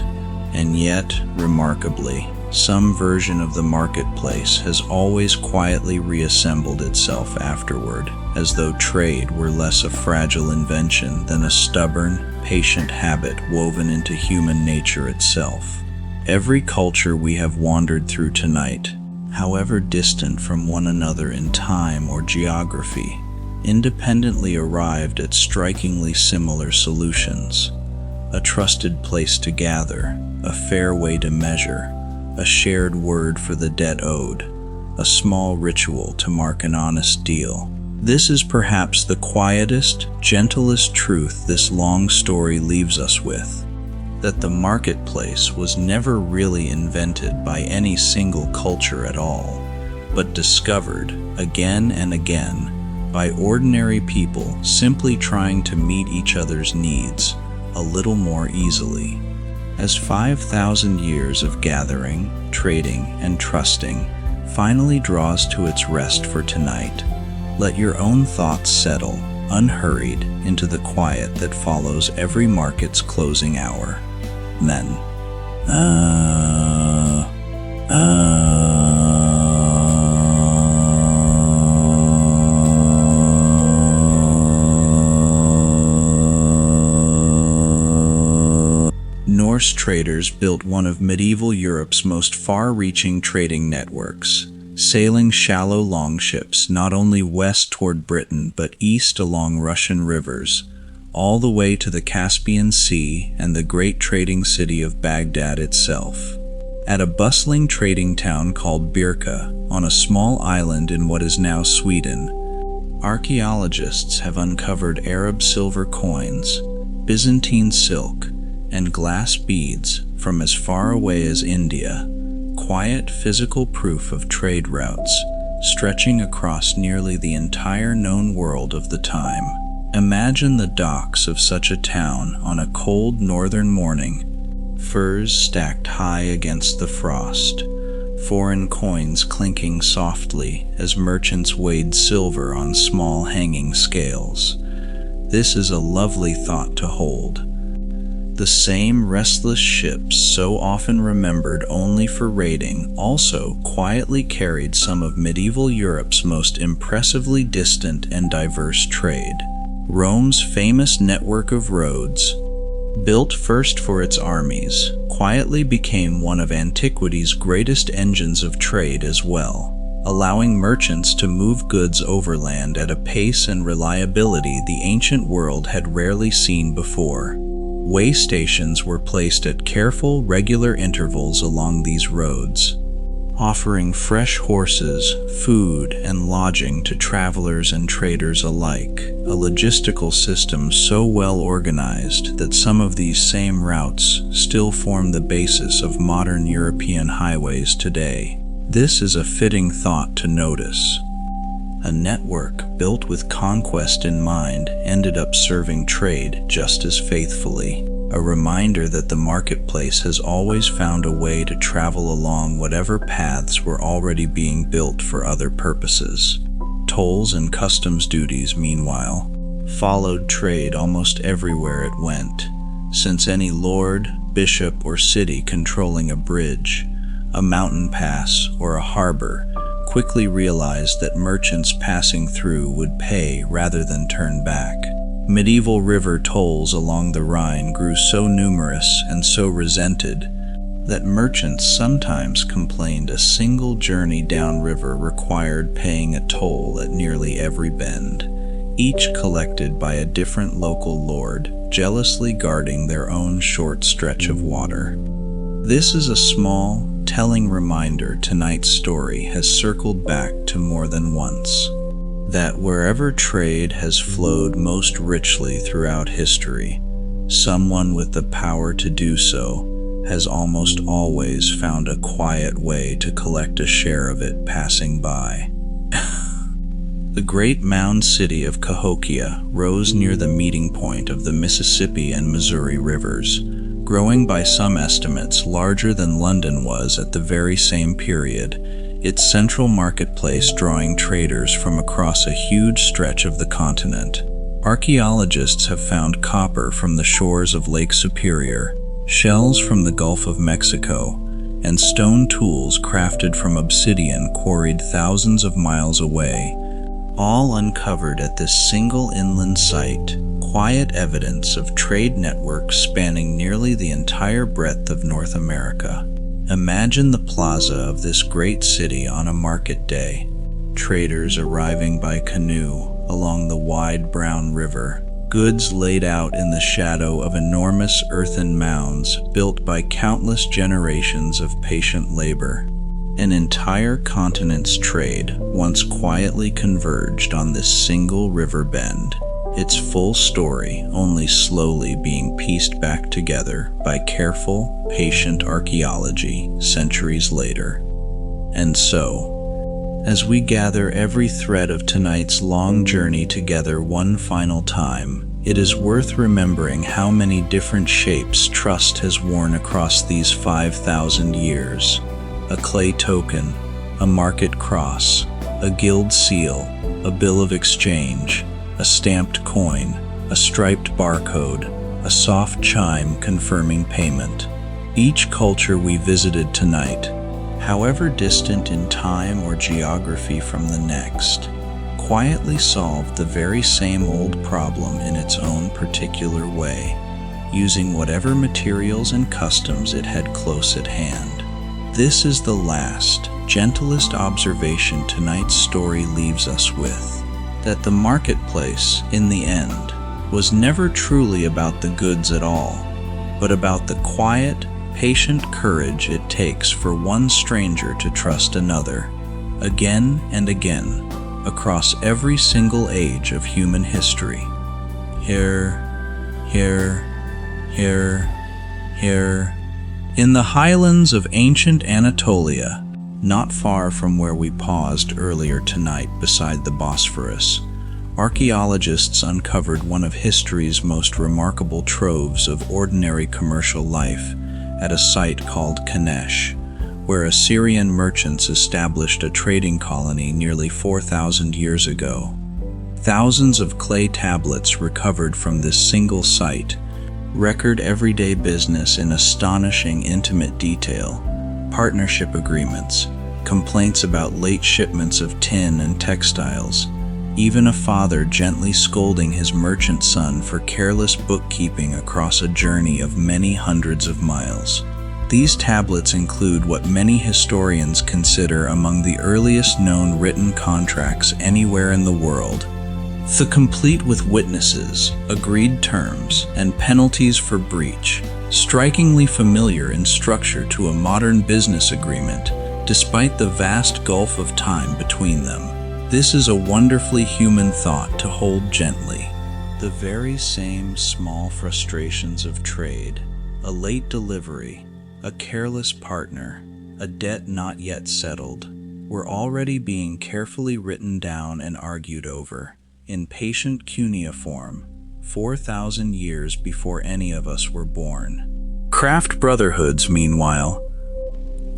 And yet, remarkably, some version of the marketplace has always quietly reassembled itself afterward, as though trade were less a fragile invention than a stubborn, patient habit woven into human nature itself. Every culture we have wandered through tonight, however distant from one another in time or geography, independently arrived at strikingly similar solutions: a trusted place to gather, a fair way to measure, a shared word for the debt owed, a small ritual to mark an honest deal. This is perhaps the quietest, gentlest truth this long story leaves us with: that the marketplace was never really invented by any single culture at all, but discovered again and again by ordinary people simply trying to meet each other's needs a little more easily. As 5,000 years of gathering, trading, and trusting finally draws to its rest for tonight, let your own thoughts settle, unhurried, into the quiet that follows every market's closing hour. Then, Norse traders built one of medieval Europe's most far-reaching trading networks, sailing shallow longships not only west toward Britain but east along Russian rivers, all the way to the Caspian Sea and the great trading city of Baghdad itself. At a bustling trading town called Birka, on a small island in what is now Sweden, archaeologists have uncovered Arab silver coins, Byzantine silk, and glass beads from as far away as India, quiet physical proof of trade routes stretching across nearly the entire known world of the time. Imagine the docks of such a town on a cold northern morning, furs stacked high against the frost, foreign coins clinking softly as merchants weighed silver on small hanging scales. This is a lovely thought to hold. The same restless ships so often remembered only for raiding also quietly carried some of medieval Europe's most impressively distant and diverse trade. Rome's famous network of roads, built first for its armies, quietly became one of antiquity's greatest engines of trade as well, allowing merchants to move goods overland at a pace and reliability the ancient world had rarely seen before. Way stations were placed at careful, regular intervals along these roads, offering fresh horses, food, and lodging to travelers and traders alike, a logistical system so well organized that some of these same routes still form the basis of modern European highways today. This is a fitting thought to notice. A network built with conquest in mind ended up serving trade just as faithfully, a reminder that the marketplace has always found a way to travel along whatever paths were already being built for other purposes. Tolls and customs duties, meanwhile, followed trade almost everywhere it went, since any lord, bishop, or city controlling a bridge, a mountain pass, or a harbor quickly realized that merchants passing through would pay rather than turn back. Medieval river tolls along the Rhine grew so numerous and so resented that merchants sometimes complained a single journey downriver required paying a toll at nearly every bend, each collected by a different local lord, jealously guarding their own short stretch of water. This is a small, telling reminder tonight's story has circled back to more than once. That wherever trade has flowed most richly throughout history, someone with the power to do so has almost always found a quiet way to collect a share of it passing by. The great mound city of Cahokia rose near the meeting point of the Mississippi and Missouri rivers, growing by some estimates larger than London was at the very same period, its central marketplace drawing traders from across a huge stretch of the continent. Archaeologists have found copper from the shores of Lake Superior, shells from the Gulf of Mexico, and stone tools crafted from obsidian quarried thousands of miles away, all uncovered at this single inland site, quiet evidence of trade networks spanning nearly the entire breadth of North America. Imagine the plaza of this great city on a market day, traders arriving by canoe along the wide brown river, goods laid out in the shadow of enormous earthen mounds built by countless generations of patient labor. An entire continent's trade once quietly converged on this single river bend, its full story only slowly being pieced back together by careful, patient archaeology centuries later. And so, as we gather every thread of tonight's long journey together one final time, it is worth remembering how many different shapes trust has worn across these 5,000 years. A clay token, a market cross, a guild seal, a bill of exchange, a stamped coin, a striped barcode, a soft chime confirming payment. Each culture we visited tonight, however distant in time or geography from the next, quietly solved the very same old problem in its own particular way, using whatever materials and customs it had close at hand. This is the last, gentlest observation tonight's story leaves us with, that the marketplace, in the end, was never truly about the goods at all, but about the quiet, patient courage it takes for one stranger to trust another, again and again, across every single age of human history. Here, in the highlands of ancient Anatolia, not far from where we paused earlier tonight beside the Bosphorus, archaeologists uncovered one of history's most remarkable troves of ordinary commercial life at a site called Kanesh, where Assyrian merchants established a trading colony nearly 4,000 years ago. Thousands of clay tablets recovered from this single site record everyday business in astonishing intimate detail, partnership agreements, complaints about late shipments of tin and textiles, even a father gently scolding his merchant son for careless bookkeeping across a journey of many hundreds of miles. These tablets include what many historians consider among the earliest known written contracts anywhere in the world, complete with witnesses, agreed terms, and penalties for breach, strikingly familiar in structure to a modern business agreement, despite the vast gulf of time between them. This is a wonderfully human thought to hold gently. The very same small frustrations of trade, a late delivery, a careless partner, a debt not yet settled, were already being carefully written down and argued over, in patient cuneiform, 4,000 years before any of us were born. Craft brotherhoods, meanwhile,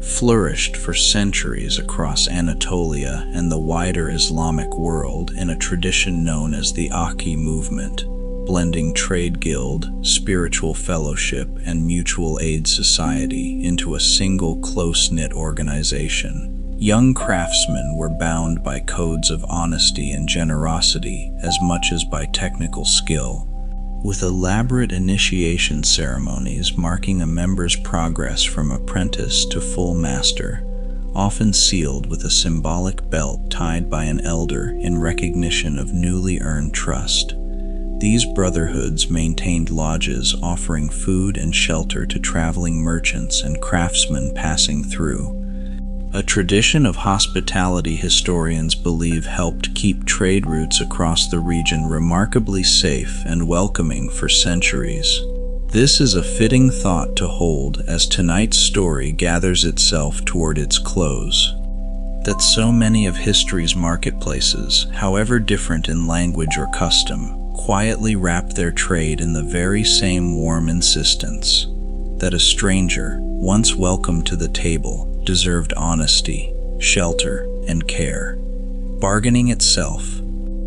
flourished for centuries across Anatolia and the wider Islamic world in a tradition known as the Aki movement, blending trade guild, spiritual fellowship, and mutual aid society into a single close-knit organization. Young craftsmen were bound by codes of honesty and generosity as much as by technical skill, with elaborate initiation ceremonies marking a member's progress from apprentice to full master, often sealed with a symbolic belt tied by an elder in recognition of newly earned trust. These brotherhoods maintained lodges offering food and shelter to traveling merchants and craftsmen passing through, a tradition of hospitality historians believe helped keep trade routes across the region remarkably safe and welcoming for centuries. This is a fitting thought to hold as tonight's story gathers itself toward its close. That so many of history's marketplaces, however different in language or custom, quietly wrap their trade in the very same warm insistence that a stranger, once welcome to the table, deserved honesty, shelter, and care. Bargaining itself,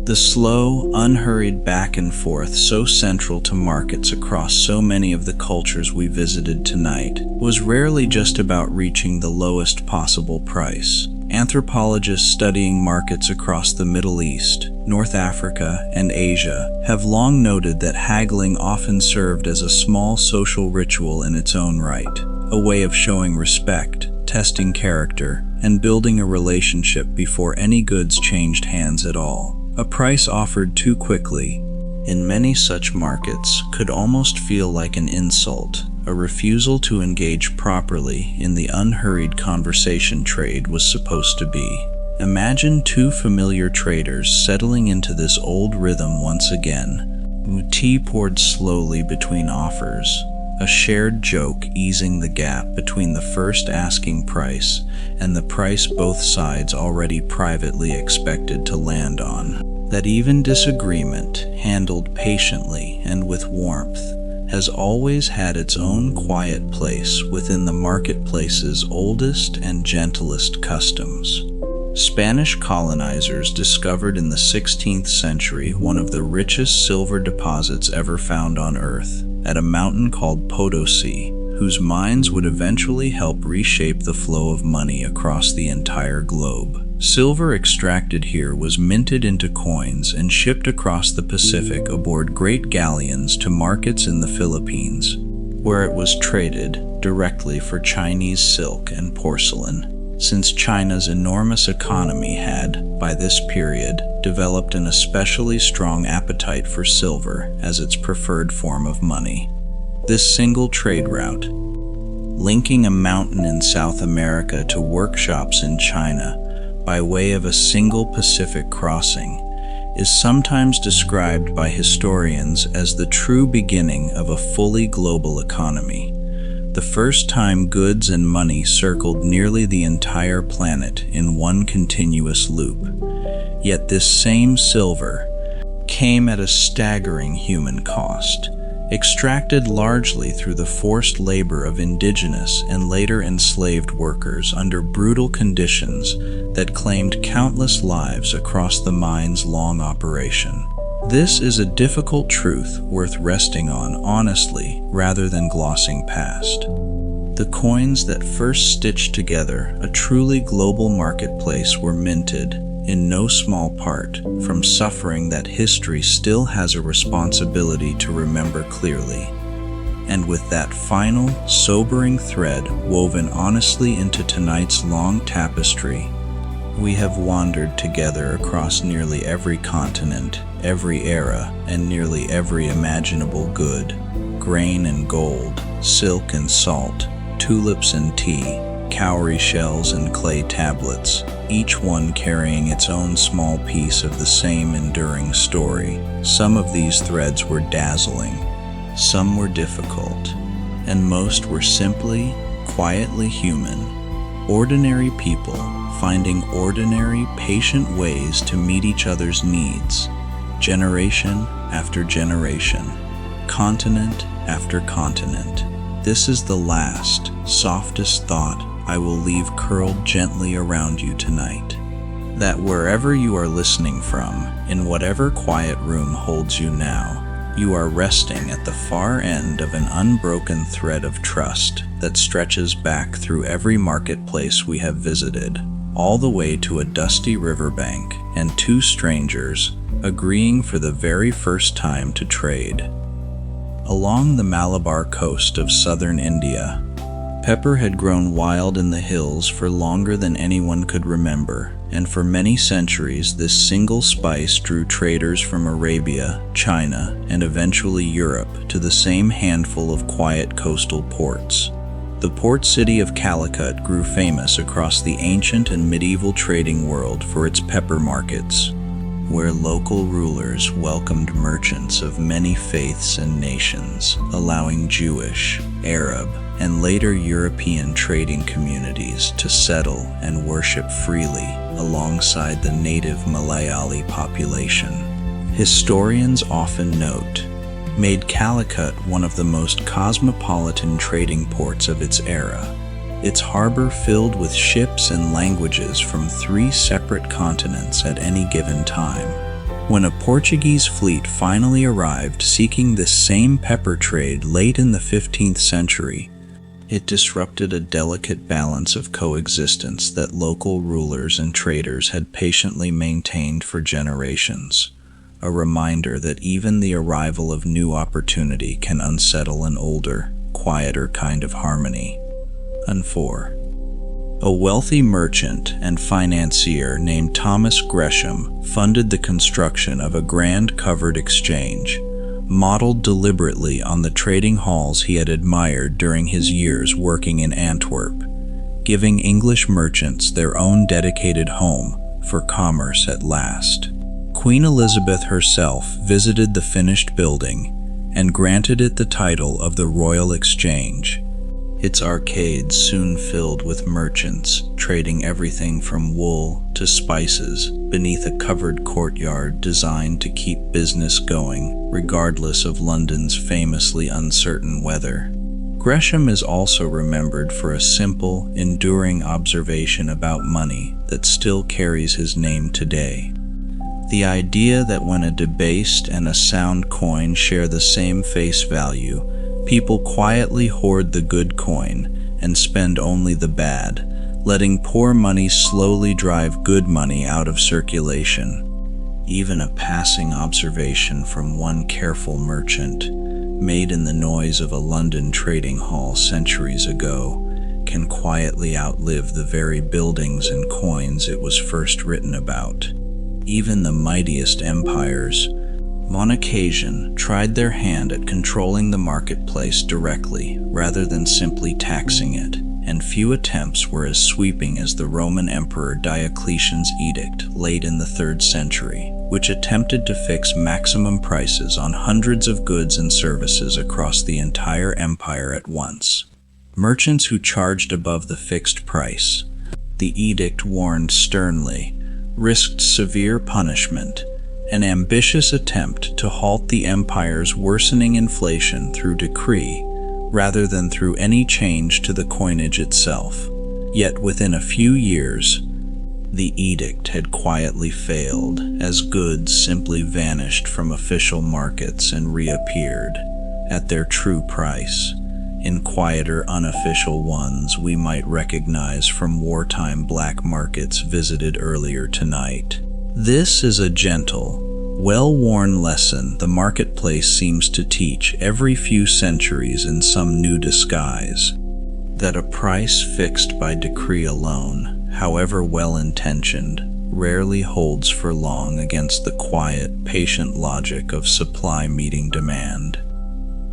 the slow, unhurried back and forth so central to markets across so many of the cultures we visited tonight, was rarely just about reaching the lowest possible price. Anthropologists studying markets across the Middle East, North Africa, and Asia have long noted that haggling often served as a small social ritual in its own right, a way of showing respect, testing character, and building a relationship before any goods changed hands at all. A price offered too quickly, in many such markets, could almost feel like an insult, a refusal to engage properly in the unhurried conversation trade was supposed to be. Imagine two familiar traders settling into this old rhythm once again. Tea poured slowly between offers, a shared joke easing the gap between the first asking price and the price both sides already privately expected to land on. That even disagreement, handled patiently and with warmth, has always had its own quiet place within the marketplace's oldest and gentlest customs. Spanish colonizers discovered in the 16th century one of the richest silver deposits ever found on Earth at a mountain called Potosi, whose mines would eventually help reshape the flow of money across the entire globe. Silver extracted here was minted into coins and shipped across the Pacific aboard great galleons to markets in the Philippines, where it was traded directly for Chinese silk and porcelain. Since China's enormous economy had, by this period, developed an especially strong appetite for silver as its preferred form of money. This single trade route, linking a mountain in South America to workshops in China by way of a single Pacific crossing, is sometimes described by historians as the true beginning of a fully global economy. The first time goods and money circled nearly the entire planet in one continuous loop. Yet this same silver came at a staggering human cost, extracted largely through the forced labor of indigenous and later enslaved workers under brutal conditions that claimed countless lives across the mine's long operation. This is a difficult truth worth resting on honestly rather than glossing past. The coins that first stitched together a truly global marketplace were minted, in no small part, from suffering that history still has a responsibility to remember clearly. And with that final, sobering thread woven honestly into tonight's long tapestry, we have wandered together across nearly every continent, every era, and nearly every imaginable good: grain and gold, silk and salt, tulips and tea, cowrie shells and clay tablets, each one carrying its own small piece of the same enduring story. Some of these threads were dazzling, some were difficult, and most were simply, quietly human. Ordinary people finding ordinary, patient ways to meet each other's needs, generation after generation, continent after continent. This is the last, softest thought I will leave curled gently around you tonight. That wherever you are listening from, in whatever quiet room holds you now, you are resting at the far end of an unbroken thread of trust that stretches back through every marketplace we have visited, all the way to a dusty riverbank and two strangers agreeing for the very first time to trade. Along the Malabar coast of southern India, pepper had grown wild in the hills for longer than anyone could remember, and for many centuries this single spice drew traders from Arabia, China, and eventually Europe to the same handful of quiet coastal ports. The port city of Calicut grew famous across the ancient and medieval trading world for its pepper markets, where local rulers welcomed merchants of many faiths and nations, allowing Jewish, Arab, and later European trading communities to settle and worship freely alongside the native Malayali population. Historians often note, made Calicut one of the most cosmopolitan trading ports of its era, its harbor filled with ships and languages from 3 separate continents at any given time. When a Portuguese fleet finally arrived seeking this same pepper trade late in the 15th century, it disrupted a delicate balance of coexistence that local rulers and traders had patiently maintained for generations, a reminder that even the arrival of new opportunity can unsettle an older, quieter kind of harmony. And 4. A wealthy merchant and financier named Thomas Gresham funded the construction of a grand covered exchange, modeled deliberately on the trading halls he had admired during his years working in Antwerp, giving English merchants their own dedicated home for commerce at last. Queen Elizabeth herself visited the finished building and granted it the title of the Royal Exchange. Its arcades soon filled with merchants trading everything from wool to spices beneath a covered courtyard designed to keep business going, regardless of London's famously uncertain weather. Gresham is also remembered for a simple, enduring observation about money that still carries his name today. The idea that when a debased and a sound coin share the same face value, people quietly hoard the good coin and spend only the bad, letting poor money slowly drive good money out of circulation. Even a passing observation from one careful merchant, made in the noise of a London trading hall centuries ago, can quietly outlive the very buildings and coins it was first written about. Even the mightiest empires, on occasion, tried their hand at controlling the marketplace directly rather than simply taxing it, and few attempts were as sweeping as the Roman Emperor Diocletian's edict late in the 3rd century, which attempted to fix maximum prices on hundreds of goods and services across the entire empire at once. Merchants who charged above the fixed price, the edict warned sternly, risked severe punishment, an ambitious attempt to halt the empire's worsening inflation through decree rather than through any change to the coinage itself. Yet within a few years, the edict had quietly failed as goods simply vanished from official markets and reappeared at their true price in quieter, unofficial ones we might recognize from wartime black markets visited earlier tonight. This is a gentle, well-worn lesson the marketplace seems to teach every few centuries in some new disguise, that a price fixed by decree alone, however well-intentioned, rarely holds for long against the quiet, patient logic of supply meeting demand.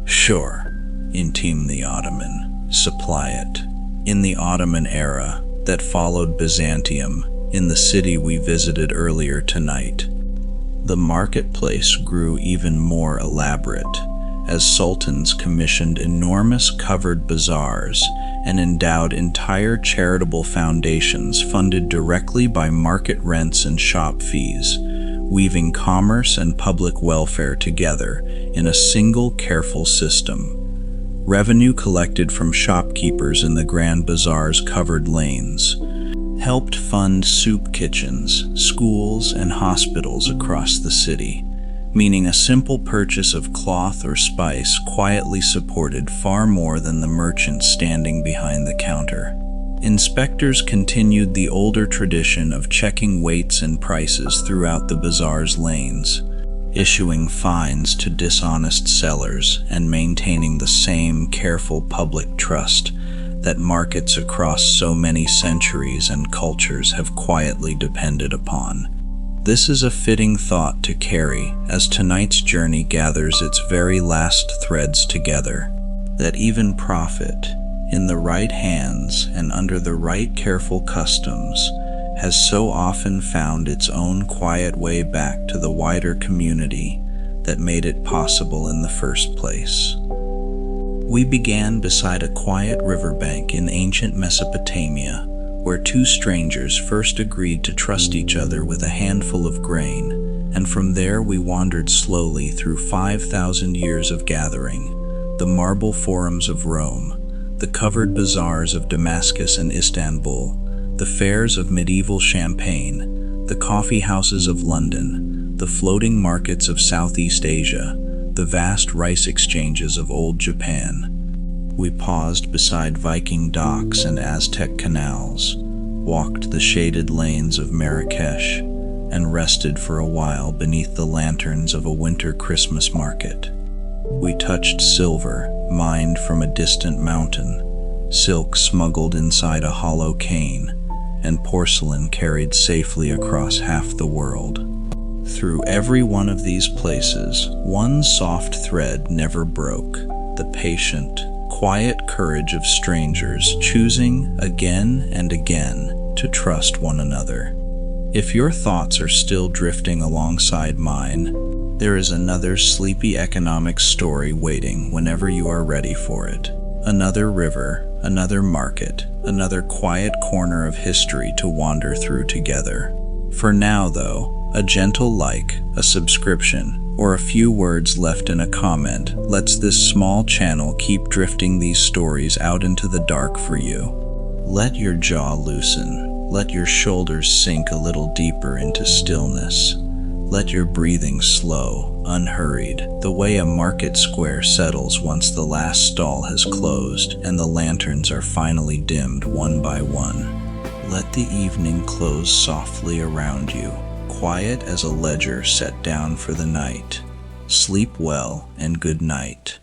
Sure, intimed the Ottoman, supply it. In the Ottoman era that followed Byzantium, in the city we visited earlier tonight, the marketplace grew even more elaborate as sultans commissioned enormous covered bazaars and endowed entire charitable foundations funded directly by market rents and shop fees, weaving commerce and public welfare together in a single careful system. Revenue collected from shopkeepers in the Grand Bazaar's covered lanes helped fund soup kitchens, schools, and hospitals across the city, meaning a simple purchase of cloth or spice quietly supported far more than the merchant standing behind the counter. Inspectors continued the older tradition of checking weights and prices throughout the bazaar's lanes, issuing fines to dishonest sellers and maintaining the same careful public trust that markets across so many centuries and cultures have quietly depended upon. This is a fitting thought to carry as tonight's journey gathers its very last threads together, that even profit, in the right hands and under the right careful customs, has so often found its own quiet way back to the wider community that made it possible in the first place. We began beside a quiet riverbank in ancient Mesopotamia, where two strangers first agreed to trust each other with a handful of grain, and from there we wandered slowly through 5,000 years of gathering, the marble forums of Rome, the covered bazaars of Damascus and Istanbul, the fairs of medieval Champagne, the coffee houses of London, the floating markets of Southeast Asia, the vast rice exchanges of old Japan. We paused beside Viking docks and Aztec canals, walked the shaded lanes of Marrakesh, and rested for a while beneath the lanterns of a winter Christmas market. We touched silver, mined from a distant mountain, silk smuggled inside a hollow cane, and porcelain carried safely across half the world. Through every one of these places, one soft thread never broke, the patient, quiet courage of strangers choosing again and again to trust one another. If your thoughts are still drifting alongside mine, there is another sleepy economics story waiting whenever you are ready for it. Another river, another market, another quiet corner of history to wander through together. For now, though, a gentle like, a subscription, or a few words left in a comment lets this small channel keep drifting these stories out into the dark for you. Let your jaw loosen, Let your shoulders sink a little deeper into stillness. Let your breathing slow, unhurried, the way a market square settles once the last stall has closed and the lanterns are finally dimmed one by one. Let the evening close softly around you, quiet as a ledger set down for the night. Sleep well and good night.